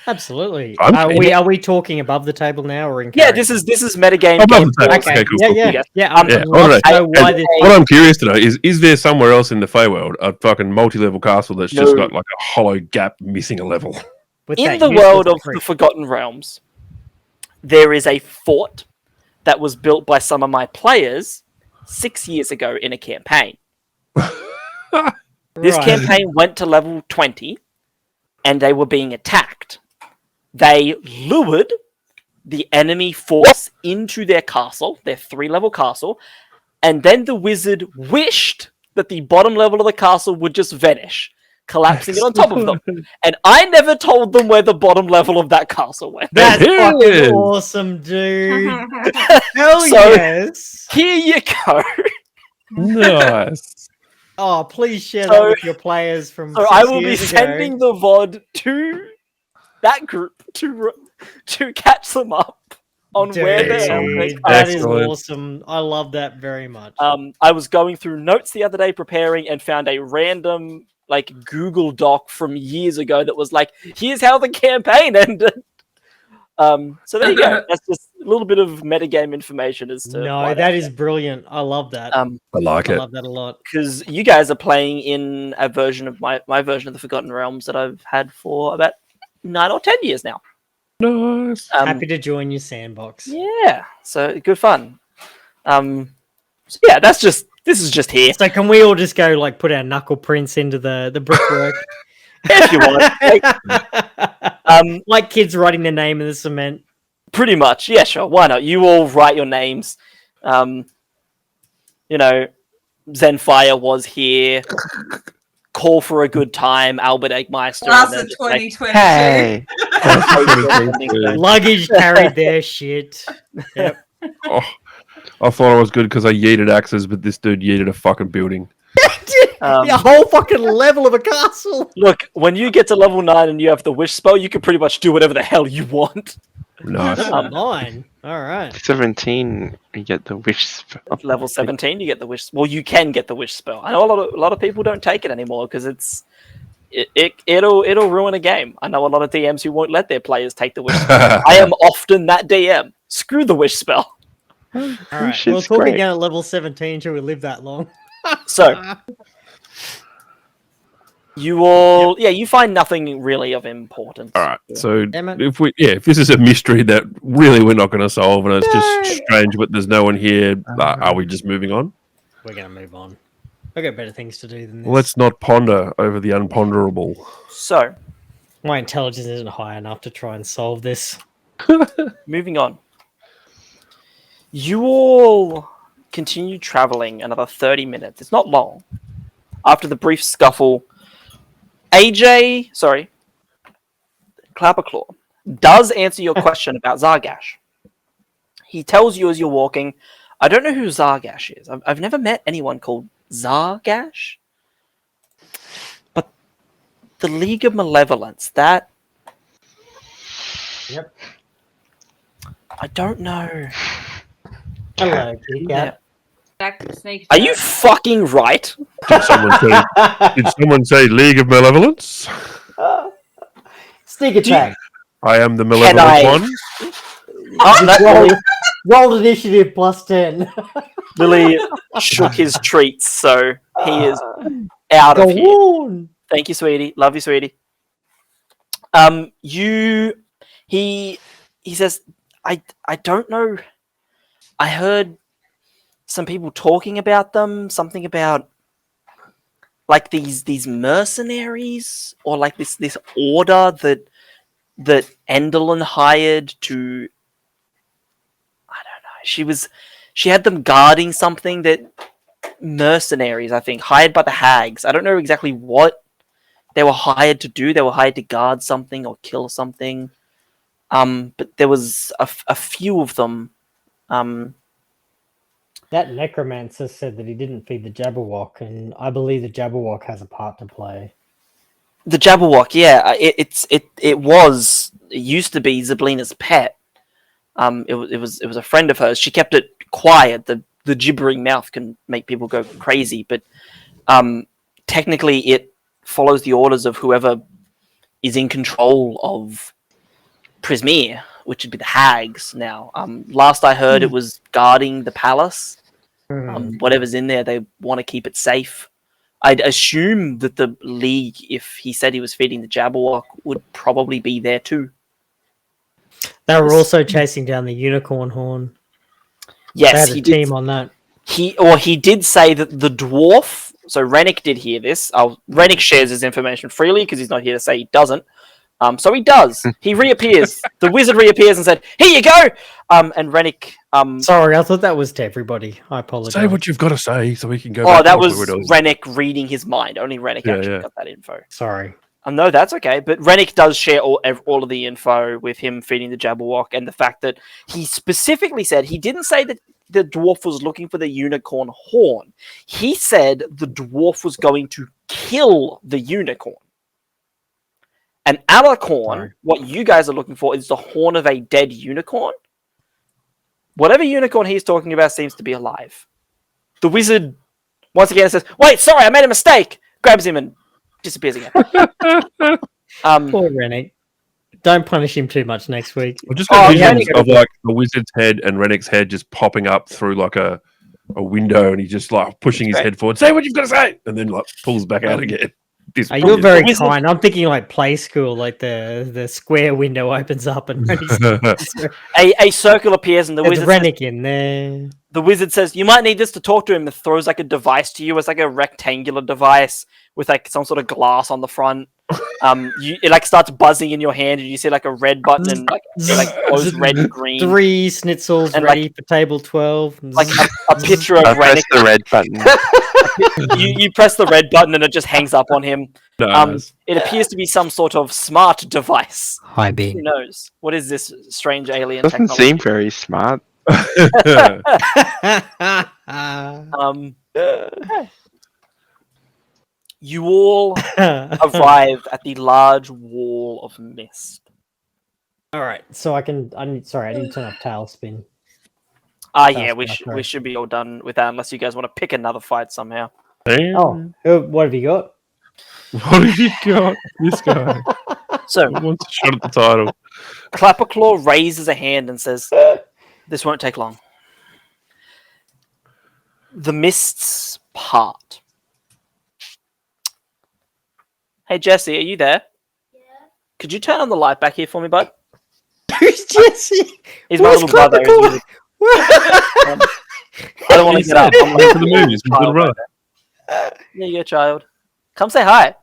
Absolutely. I'm Are we talking above the table now or in Yeah, character? this is metagame. Above the game table. four. Okay, cool, Yeah, cool, yeah, cool. yeah. Um, Yeah, I'd love to know why this. What I'm curious to know is there somewhere else in the Feywild a fucking multi-level castle that's just got like a hollow gap missing a level? With In that the useless world of trick. the Forgotten Realms, there is a fort that was built by some of my players 6 years ago in a campaign. This Right. campaign went to level 20 and they were being attacked. They lured the enemy force into their castle, their 3-level castle, and then the wizard wished that the bottom level of the castle would just vanish, collapsing it on top of them. And I never told them where the bottom level of that castle went. That's Here it fucking is. awesome, dude. Hell So- yes. Here you go. Nice. Oh, please share So- that with your players from. So 6 I will be years ago. sending the VOD to that group to catch them up on where they are. Dude, that is Excellent. awesome. I love that very much. I was going through notes the other day preparing and found a random like Google Doc from years ago that was like, here's how the campaign ended. So there you go. That's just a little bit of metagame information as to No, why that is brilliant. I love that. I like I it. love that a lot. because you guys are playing in a version of my version of the Forgotten Realms that I've had for about 9 or 10 years now. Nice. Happy to join your sandbox. Yeah, so good fun. So yeah, this is just here. So can we all just go like put our knuckle prints into the brickwork? If you want. Like kids writing their name in the cement. Pretty much, yeah, sure. Why not? You all write your names. You know, Zenfire was here. Call for a good time, Albert Eggmeister. Class and then of just, like, 2020. Hey, Luggage carried their shit. Yep. Oh, I thought I was good because I yeeted axes, but this dude yeeted a fucking building. A whole fucking level of a castle. Look, when you get to level 9 and you have the wish spell, you can pretty much do whatever the hell you want. Nice. Level 9. All right. 17, you get the wish spell. Level 17, you get the wish. Well, you can get the wish spell. I know a lot of people don't take it anymore because it'll ruin a game. I know a lot of DMs who won't let their players take the wish spell. I am often that DM. Screw the wish spell. All right. Shit's We'll talk great. again at level 17 till we live that long. So you all, you find nothing really of importance. All right. So Damn it. if this is a mystery that really we're not going to solve, and it's just strange, but there's no one here, are we just moving on? We're going to move on. I've got better things to do than this. Let's not ponder over the unponderable. So My intelligence isn't high enough to try and solve this. moving on. You all continue traveling another 30 minutes. It's not long. After the brief scuffle, Clapperclaw does answer your question about Zargash. He tells you as you're walking, I don't know who Zargash is. I've never met anyone called Zargash. But the League of Malevolence, that... Yep. I don't know. Hello, Kitty Cat. Back to Snake Are you fucking right? Did someone say League of Malevolence? Sneak attack. I am the I- malevolent one. Oh, that Roll, Lily, roll initiative plus 10. Lily shook his treats, so he is out of Go here. on. Thank you, sweetie. Love you, sweetie. He says, I don't know. I heard some people talking about them, something about like these mercenaries or like this order that Endelin hired to, I don't know. She had them guarding something that mercenaries, I think, hired by the hags. I don't know exactly what they were hired to do. They were hired to guard something or kill something. But there was a few of them. That necromancer said that he didn't feed the Jabberwock, and I believe the Jabberwock has a part to play. The Jabberwock, yeah, it used to be Zablina's pet. It was a friend of hers. She kept it quiet. The gibbering mouth can make people go crazy, but technically it follows the orders of whoever is in control of Prismere, which would be the hags now. Last I heard, it was guarding the palace. Whatever's in there, they want to keep it safe. I'd assume that the League, if he said he was feeding the Jabberwock, would probably be there too. They were also chasing down the unicorn horn. Yes, They had he a team did. on that. He did say that the dwarf. So Rennick did hear this. Rennick shares his information freely because he's not here to say he doesn't. So he does. He reappears. The wizard reappears and said, "Here you go." And Rennick. Sorry, I thought that was to everybody. I apologize. Say what you've got to say so we can go. Oh, back that to what was we were doing. Rennick reading his mind. Only Rennick actually got that info. Sorry. No, that's okay. But Rennick does share all of the info with him feeding the Jabberwock, and the fact that he specifically said he didn't say that the dwarf was looking for the unicorn horn. He said the dwarf was going to kill the unicorn. An alicorn, what you guys are looking for, is the horn of a dead unicorn. Whatever unicorn he's talking about seems to be alive. The wizard, once again, says, "Wait, sorry, I made a mistake." Grabs him and disappears again. Poor Rennick. Don't punish him too much next week. I just got visions Rennick- of like the wizard's head and Rennick's head just popping up through like a window, and he's just like pushing his head forward. Say what you've got to say, and then like pulls back out again. You're very kind. I'm thinking like play school, like the square window opens up and a circle appears and the there's wizard Rennick in there. The wizard says, "You might need this to talk to him," and throws like a device to you. It's like a rectangular device with like some sort of glass on the front. It like starts buzzing in your hand, and you see like a red button and like it glows red and green. 3 schnitzels And, ready for table 12. Like a picture of I press Rennick. the red button. You press the red button and it just hangs up on him. Nice. It appears to be some sort of smart device. Hi, Who Ben. knows? What is this strange alien Doesn't technology? seem very smart. You all arrive at the large wall of mist. All right, so I didn't turn off Tailspin. Yeah, we sorry. should be all done with that unless you guys want to pick another fight somehow. Oh, what have you got? What have you got? This guy So, wants a shot at the title. Clapperclaw raises a hand and says, "This won't take long." The mists part. Hey, Jesse, are you there? Yeah. Could you turn on the light back here for me, bud? Who's Jesse? He's my little brother. I don't want to get up. I'm Wait for the movies. His little brother. There you go, child. Come say hi.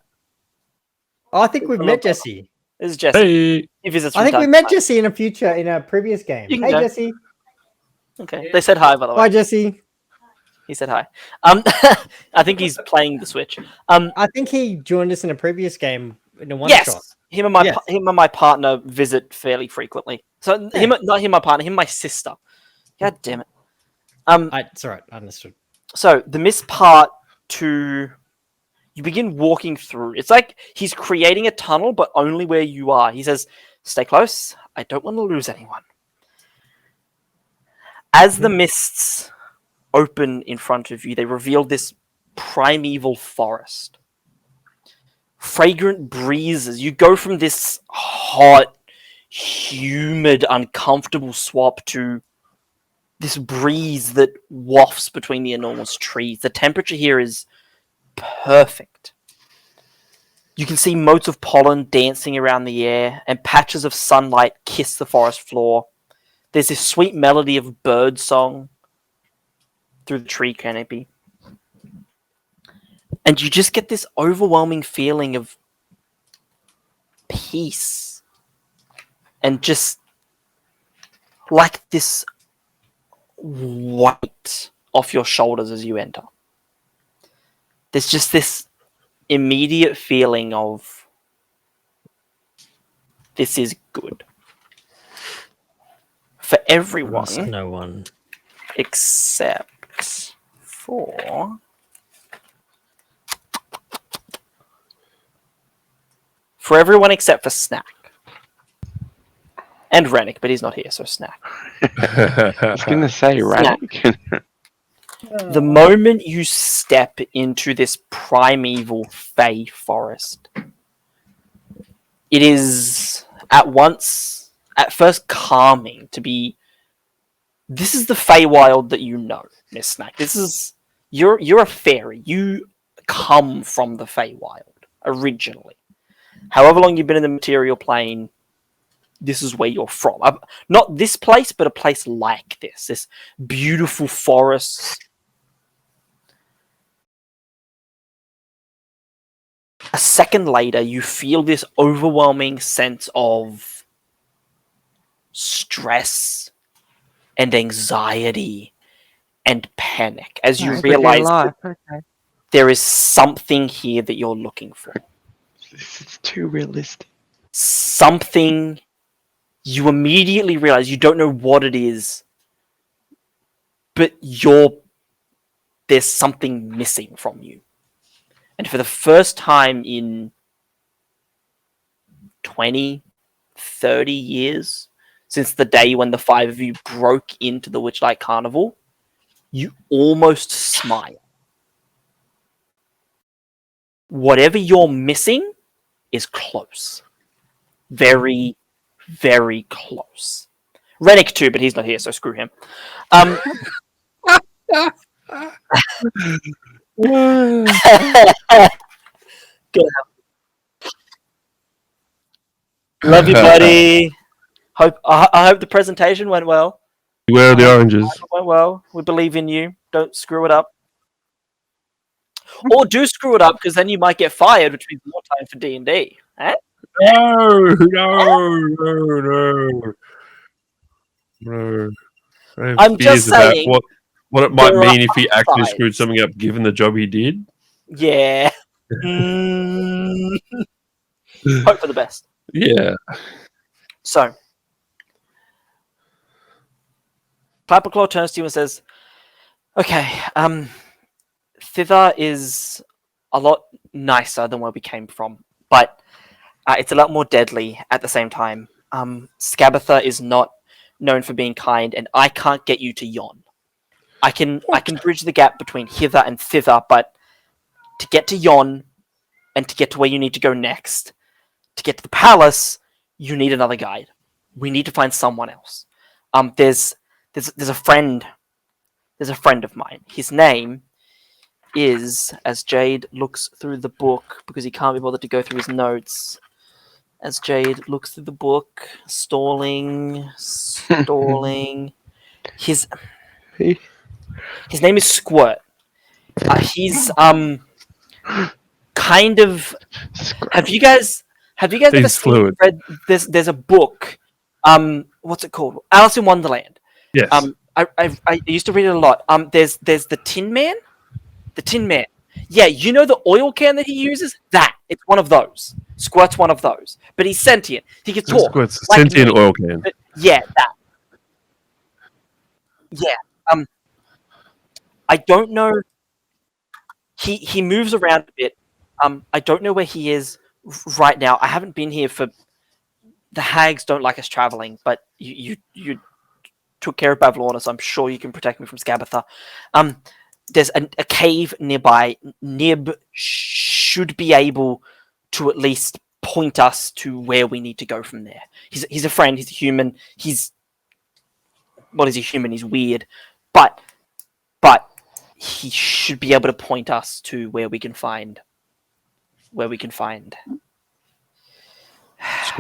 Oh, I think we've met Jesse. This is Jesse. Hey. He visits I from think we time to met time. Jesse in a previous game. You can Hey, go. Jesse. Okay. They said hi, by the way. Hi, Jesse. He said hi. I think he's playing the Switch. I think he joined us in a previous game in a one Yes. shot. Him and my partner visit fairly frequently. So not him and my partner, him and my sister. God damn it. It's all right. I understood. So the mist part to you begin walking through. It's like he's creating a tunnel, but only where you are. He says, "Stay close. I don't want to lose anyone." As the mists open in front of you, they reveal this primeval forest. Fragrant breezes. You go from this hot, humid, uncomfortable swamp to this breeze that wafts between the enormous trees. The temperature here is perfect. You can see motes of pollen dancing around the air, and patches of sunlight kiss the forest floor. There's this sweet melody of bird song through the tree canopy. And you just get this overwhelming feeling of peace. And just like this weight off your shoulders as you enter. There's just this immediate feeling of this is good. For everyone. No one. Except for everyone except for Snack. And Rennick, but he's not here, so Snack. I was going to say, right? The moment you step into this primeval Fey forest, it is at once at first calming to be. This is the Feywild that you know, Miss Snack. This is you're a fairy. You come from the Feywild originally. However long you've been in the material plane, this is where you're from. Not this place, but a place like this. This beautiful forest. A second later, you feel this overwhelming sense of stress and anxiety and panic as you realize that there is something here that you're looking for. This is too realistic. Something you immediately realize you don't know what it is, but there's something missing from you. And for the first time in 20, 30 years, since the day when the five of you broke into the Witchlight Carnival, you almost smile. Whatever you're missing is close. Very, very close. Rennick too, but he's not here, so screw him. Good. Love you, buddy. I hope the presentation went well. Where are the oranges? It went well. We believe in you. Don't screw it up. Or do screw it up, because then you might get fired, which means more time for D&D. Eh? No. I'm just saying. What it might mean if he actually screwed something up, given the job he did. Yeah. Hope for the best. Yeah. So, Clapperclaw turns to you and says, "Okay, thither is a lot nicer than where we came from, but it's a lot more deadly at the same time. Skabatha is not known for being kind, and I can't get you to Yon. I can bridge the gap between hither and thither, but to get to Yon and to get to where you need to go next, to get to the palace, you need another guide. We need to find someone else. There's a friend. There's a friend of mine. His name is," as Jade looks through the book because he can't be bothered to go through his notes. As Jade looks through the book, stalling. His name is Squirt. He's kind of. Have you guys ever seen? Read, there's a book. What's it called? Alice in Wonderland. Yes. I used to read it a lot. There's the Tin Man. The Tin Man. Yeah, you know the oil can that he uses? It's one of those. Squirt's one of those. But he's sentient. He can talk. Squirt's like sentient me. oil can. But yeah, that. Yeah. I don't know. He moves around a bit. I don't know where he is right now. I haven't been here for. The hags don't like us traveling, but you took care of Bavlorna, so I'm sure you can protect me from Skabatha. There's a cave nearby. Nib should be able to at least point us to where we need to go from there. He's a friend. He's a human. What is he human? He's weird, but he should be able to point us to where we can find.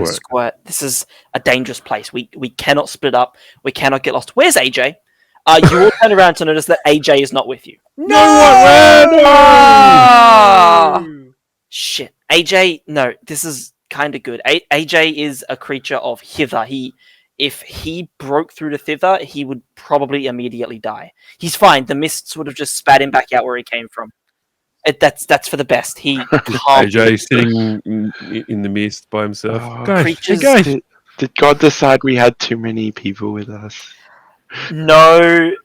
Squirt. This is a dangerous place. We cannot split up. We cannot get lost. Where's AJ? You all turn around to notice that AJ is not with you. No! Shit. AJ, no, this is kind of good. AJ is a creature of hither. If he broke through to thither, he would probably immediately die. He's fine. The mists would have just spat him back out where he came from. That's for the best. He AJ sitting in the mist by himself. Guys, did God decide we had too many people with us? No.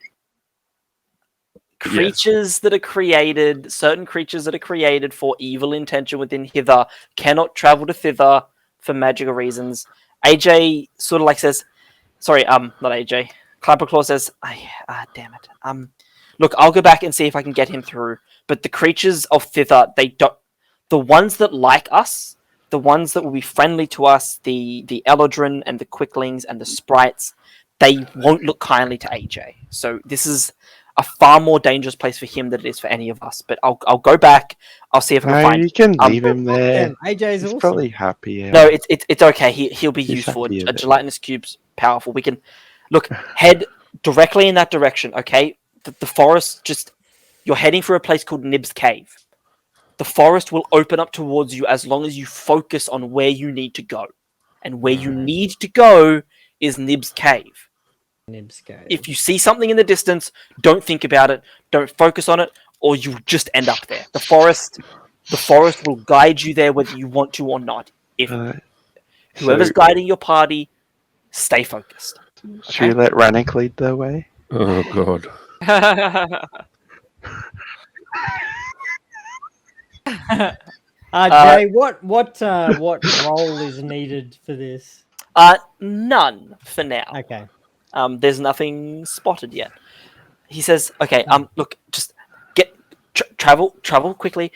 Creatures that are created, certain creatures that are created for evil intention within hither cannot travel to thither for magical reasons. AJ sort of like says, sorry, not AJ. Clapperclaw says, damn it. Look, I'll go back and see if I can get him through. But the creatures of thither, they don't. The ones that like us the ones that will be friendly to us, the Elodrin and the Quicklings and the Sprites, they won't look kindly to AJ. So this is a far more dangerous place for him than it is for any of us. But I'll go back. I'll see if I can No, find. you can leave him there. AJ's He's awesome. probably happy. Yeah. No, it's okay. He'll be He's useful. happier A there. gelatinous cube's powerful. We can look head directly in that direction. Okay, the forest. Just you're heading for a place called Nib's Cave. The forest will open up towards you as long as you focus on where you need to go, and where you need to go is Nib's Cave. Nib's Cave. If you see something in the distance, don't think about it. Don't focus on it, or you'll just end up there. The forest will guide you there whether you want to or not. If whoever's guiding your party, stay focused. Should we let Rannick lead the way? Oh god. Jay, what role is needed for this? None for now. Okay. There's nothing spotted yet. He says, "Okay, look, just travel quickly.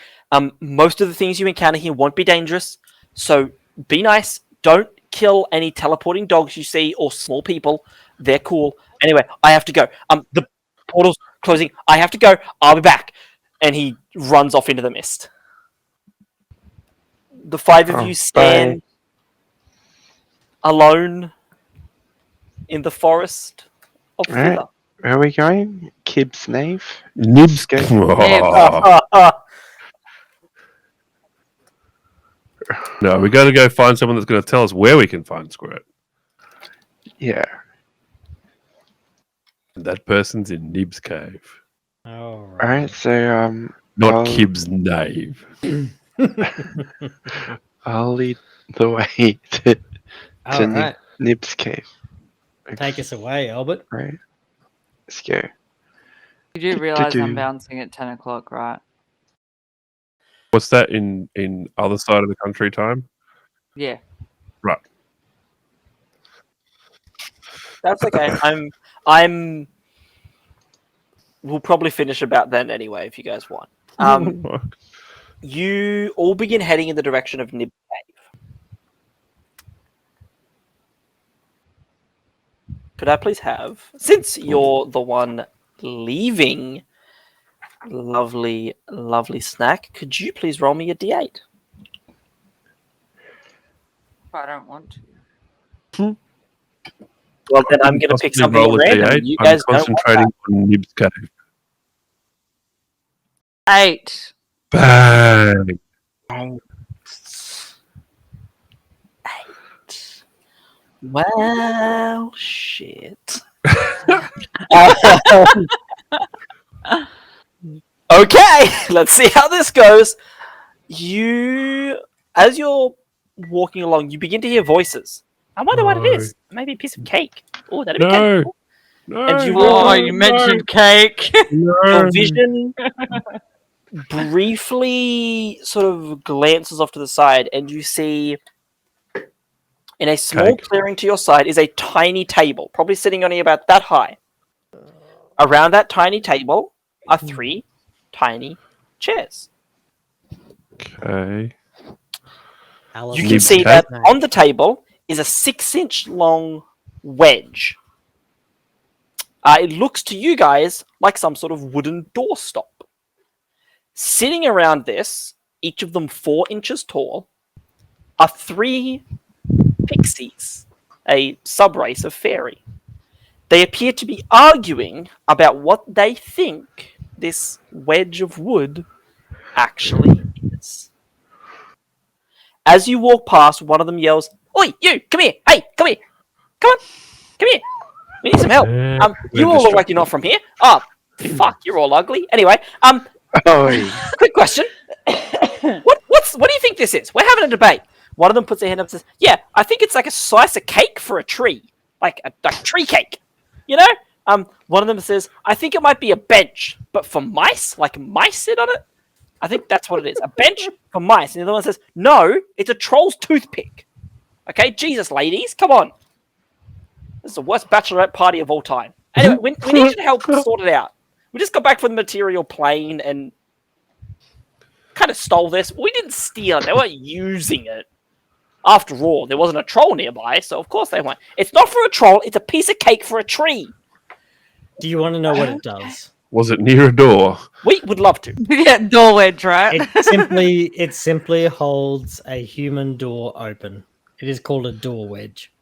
Most of the things you encounter here won't be dangerous, so be nice. Don't kill any teleporting dogs you see or small people. They're cool. Anyway, I have to go. The portal's closing. I have to go. I'll be back." And he runs off into the mist. The five of you stand alone in the forest of Thither. Where are we going? Kib's Nave? Nibs. go. No, we got to go find someone that's going to tell us where we can find Squirt. Yeah. And that person's in Nib's Cave. Alright, so Not Kib's Nave. I'll lead the way to Alright. Nib's Cave. Take us away, Albert. Right. Let's go. You do realise I'm bouncing at 10 o'clock, right? What's that in other side of the country time? Yeah. Right. That's okay. I'm. We'll probably finish about then anyway, if you guys want. You all begin heading in the direction of Nib Cave. Could I please have, since you're the one leaving, lovely snack, could you please roll me a d8? I don't want to. Well, then I'm going to pick something Roll a random. D8. You I'm guys don't want concentrating on Nib's Cave. 8. Bang! Well, shit. Okay, let's see how this goes. As you're walking along, you begin to hear voices. I wonder what it is. Maybe a piece of cake. Oh, that'd be kind of cool. No. And you you mentioned cake. Your vision briefly sort of glances off to the side, and you see in a small clearing to your side is a tiny table, probably sitting only about that high. Around that tiny table are 3 tiny chairs. Okay. You can see that on the table is a 6-inch long wedge. It looks to you guys like some sort of wooden doorstop. Sitting around this, each of them 4 inches tall, are 3 pixies, a subrace of fairy. They appear to be arguing about what they think this wedge of wood actually is. As you walk past, one of them yells, "Oi, you! Come here! Hey, come here! Come on! Come here! We need some help! You all look like you're not from here. Oh, fuck! You're all ugly. Anyway, quick question: what do you think this is? We're having a debate." One of them puts their hand up and says, "Yeah, I think it's like a slice of cake for a tree, like a tree cake, you know." One of them says, "I think it might be a bench, but for mice, like mice sit on it. I think that's what it is, a bench for mice." And the other one says, "No, it's a troll's toothpick." Okay, Jesus, ladies, come on. This is the worst bachelorette party of all time. Anyway, we need you to help sort it out. We just got back from the material plane and kind of stole this. We didn't steal it. They weren't using it. After all, there wasn't a troll nearby, so of course they went. It's not for a troll, it's a piece of cake for a tree. Do you want to know what it does? Was it near a door? We would love to. Yeah, door wedge, right? It simply holds a human door open. It is called a door wedge.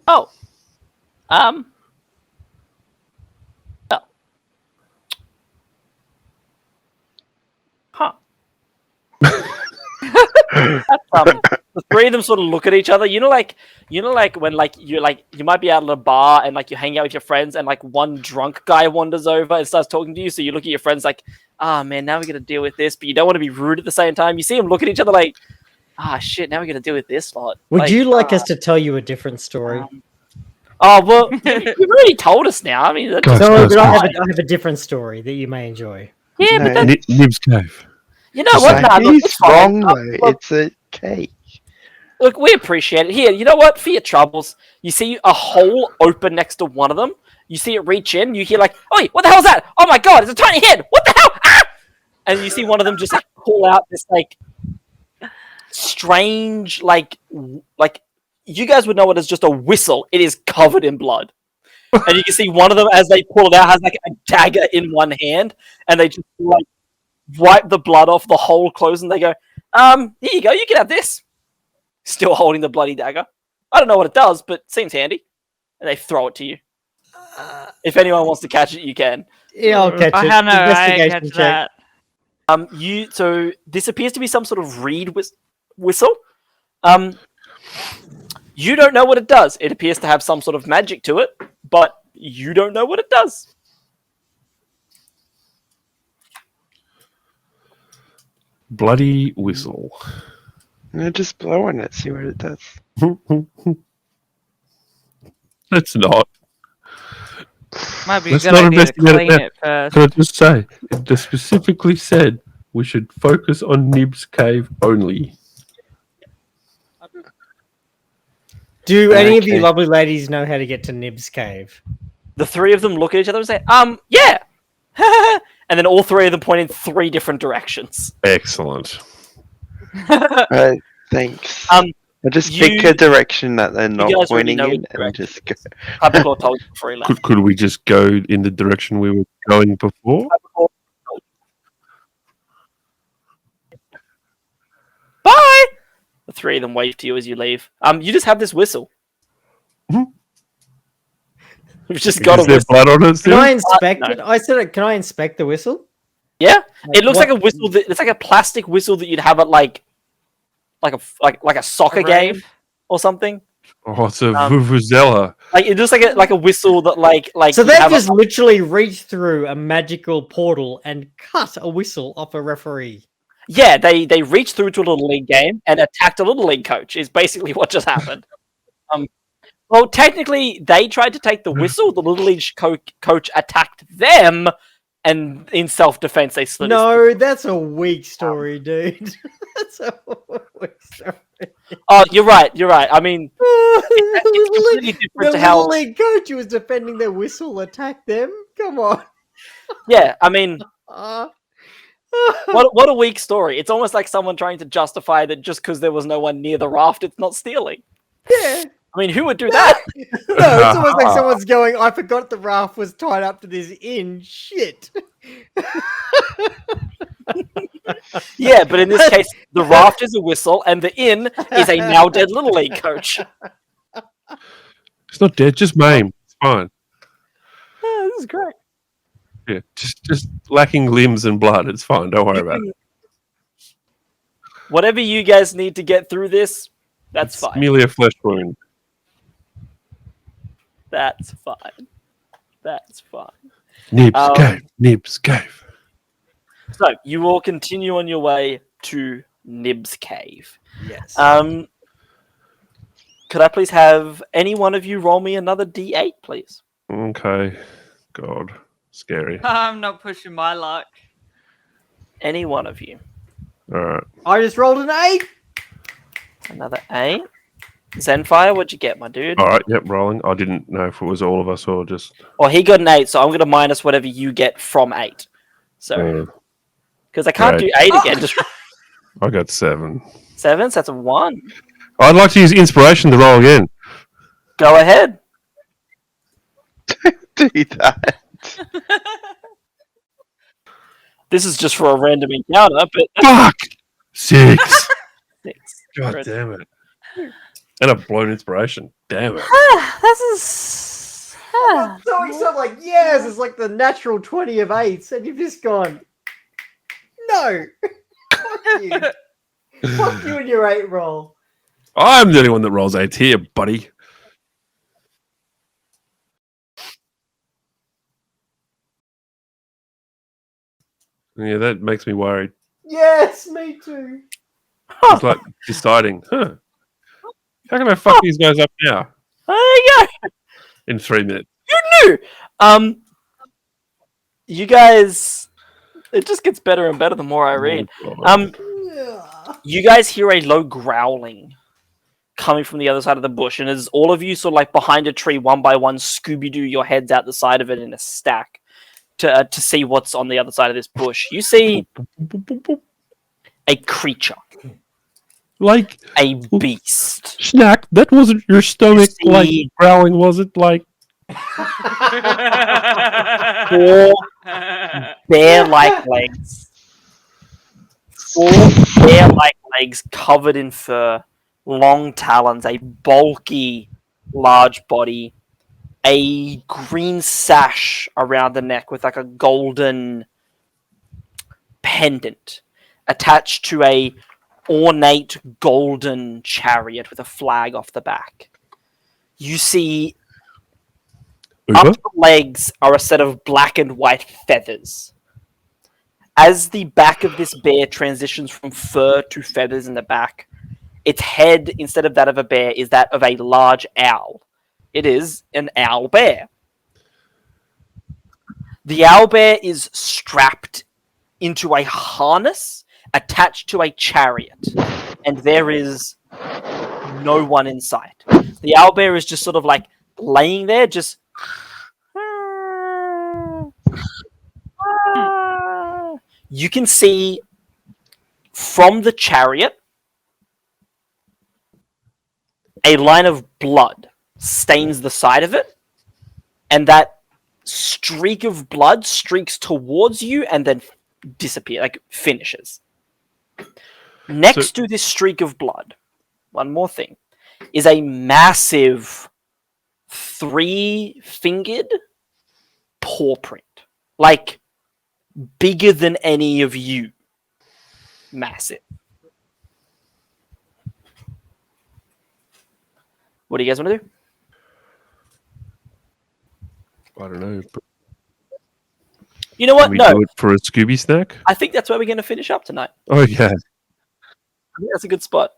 Oh. Huh. The three of them sort of look at each other. You know, like when you might be out at a bar and like you hang out with your friends and like one drunk guy wanders over and starts talking to you. So you look at your friends like, ah, man, now we got to deal with this, but you don't want to be rude at the same time. You see them look at each other like, ah, shit, now we got to deal with this lot. Would you like us to tell you a different story? Oh well, you've already told us now. I mean, that's Go. No, but I have a different story that you may enjoy. yeah, but No, that's, Nib's Cave. you know what? Nah, look, he's it's fine. wrong though. Look, It's a cake. look, we appreciate it. Here, you know what? For your troubles, you see a hole open next to one of them. You see it reach in. You hear like, "Oi, what the hell is that? Oh my god, it's a tiny head! What the hell?" Ah! And you see one of them just like pull out this like strange, like you guys would know it as just a whistle. It is covered in blood. And you can see one of them as they pull it out has like a dagger in one hand, and they just like wipe the blood off the hole closed, and they go, here you go, you can have this. Still holding the bloody dagger. I don't know what it does, but seems handy. And they throw it to you. If anyone wants to catch it, you can. Yeah, I'll catch it. I don't know. I Investigation catch check. that. So this appears to be some sort of reed whistle. You don't know what it does. It appears to have some sort of magic to it, but you don't know what it does. Bloody whistle. No, just blow on it. See what it does. Let's not. Might be a Let's good not idea to investigate clean it it first. Can I just say, it just specifically said we should focus on Nib's Cave only. Do any of you Okay. lovely ladies know how to get to Nib's cave? The three of them look at each other and say, yeah. And then all three of them point in three different directions. Excellent. Thanks. Um, I just you- pick a direction that they're not guys already pointing know in which and direction. just go. Hypercore told you before he left. Could we just go in the direction we were going before? Hypercore told you. Bye! The three of them wave to you as you leave. You just have this whistle. Mhm. You've just got a Is there whistle. blood on it Can still? I inspect no. it? I said, can I inspect the whistle? Yeah, it looks What- like a whistle. It's like a plastic whistle that you'd have at like a soccer game or something. Oh, it's a Um, vuvuzela. Like it looks like a whistle that like. So you'd they have just literally reached through a magical portal and cut a whistle off a referee. Yeah, they reached through to a little league game and attacked a little league coach. Is basically what just happened. Well, technically, they tried to take the whistle. The little league coach attacked them, and in self-defense, they slid. No, that's a weak story, dude. That's a weak story. Oh, you're right. I mean, the it's completely different to how. little league coach who was defending their whistle attacked them. Come on. Yeah, I mean, Uh, what a weak story. It's almost like someone trying to justify that just because there was no one near the raft, it's not stealing. yeah. I mean, who would do that? No, it's almost like someone's going, I forgot the raft was tied up to this inn. Shit. Yeah, but in this case, the raft is a whistle, and the inn is a now dead little league coach. It's not dead, just maimed. It's fine. Oh, this is great. Yeah, just lacking limbs and blood. It's fine. Don't worry about it. Whatever you guys need to get through this, that's It's fine. merely a flesh wound. That's fine. That's fine. Nibs Um, Cave. Nibs Cave. So you all continue on your way to Nib's Cave. Yes. Could I please have any one of you roll me another D8, please? Okay. God. Scary. I'm not pushing my luck. Any one of you. All right. I just rolled an 8. Another 8. Zenfire, what'd you get, my dude? All right. Yep. Rolling. I didn't know if it was all of us or just. Well, he got an 8, so I'm going to minus whatever you get from 8. So, because I can't Right. do 8 again. Just I got 7. 7, so that's a 1. I'd like to use inspiration to roll again. Go ahead. Do that. This is just for a random encounter, but Fuck! 6. Six. God Good. damn it. And a blown inspiration. Damn it. This is. So he's sort of like, yes, it's like the natural 20 of 8s, and you've just gone, no. Fuck you. Fuck you and your 8 roll. I'm the only one that rolls 8 here, buddy. Yeah, that makes me worried. Yes, me too. It's like deciding, how can I fuck these guys up now There you go. in 3 minutes? You knew. You guys, it just gets better and better the more I read. You guys hear a low growling coming from the other side of the bush, and as all of you sort of like behind a tree, one by one, Scooby-Doo your heads out the side of it in a stack to see what's on the other side of this bush. You see a creature, Like a beast. snack. That wasn't your stomach See- like growling, was it? Like 4 bear-like legs. 4 bear-like legs covered in fur, long talons, a bulky, large body, a green sash around the neck with like a golden pendant attached to a ornate golden chariot with a flag off the back. You see Uber? up the legs are a set of black and white feathers. As the back of this bear transitions from fur to feathers in the back, its head, instead of that of a bear, is that of a large owl. It is an owl bear. The owl bear is strapped into a harness attached to a chariot, and there is no one in sight. The owl bear is just sort of like laying there, just you can see from the chariot a line of blood stains the side of it, and that streak of blood streaks towards you and then disappears, like finishes. Next to this streak of blood, one more thing, is a massive 3-fingered paw print. Like, bigger than any of you. Massive. What do you guys want to do? I don't know. You know what? Can we No. do it for a Scooby snack? I think that's where we're going to finish up tonight. Oh, yeah. I think that's a good spot.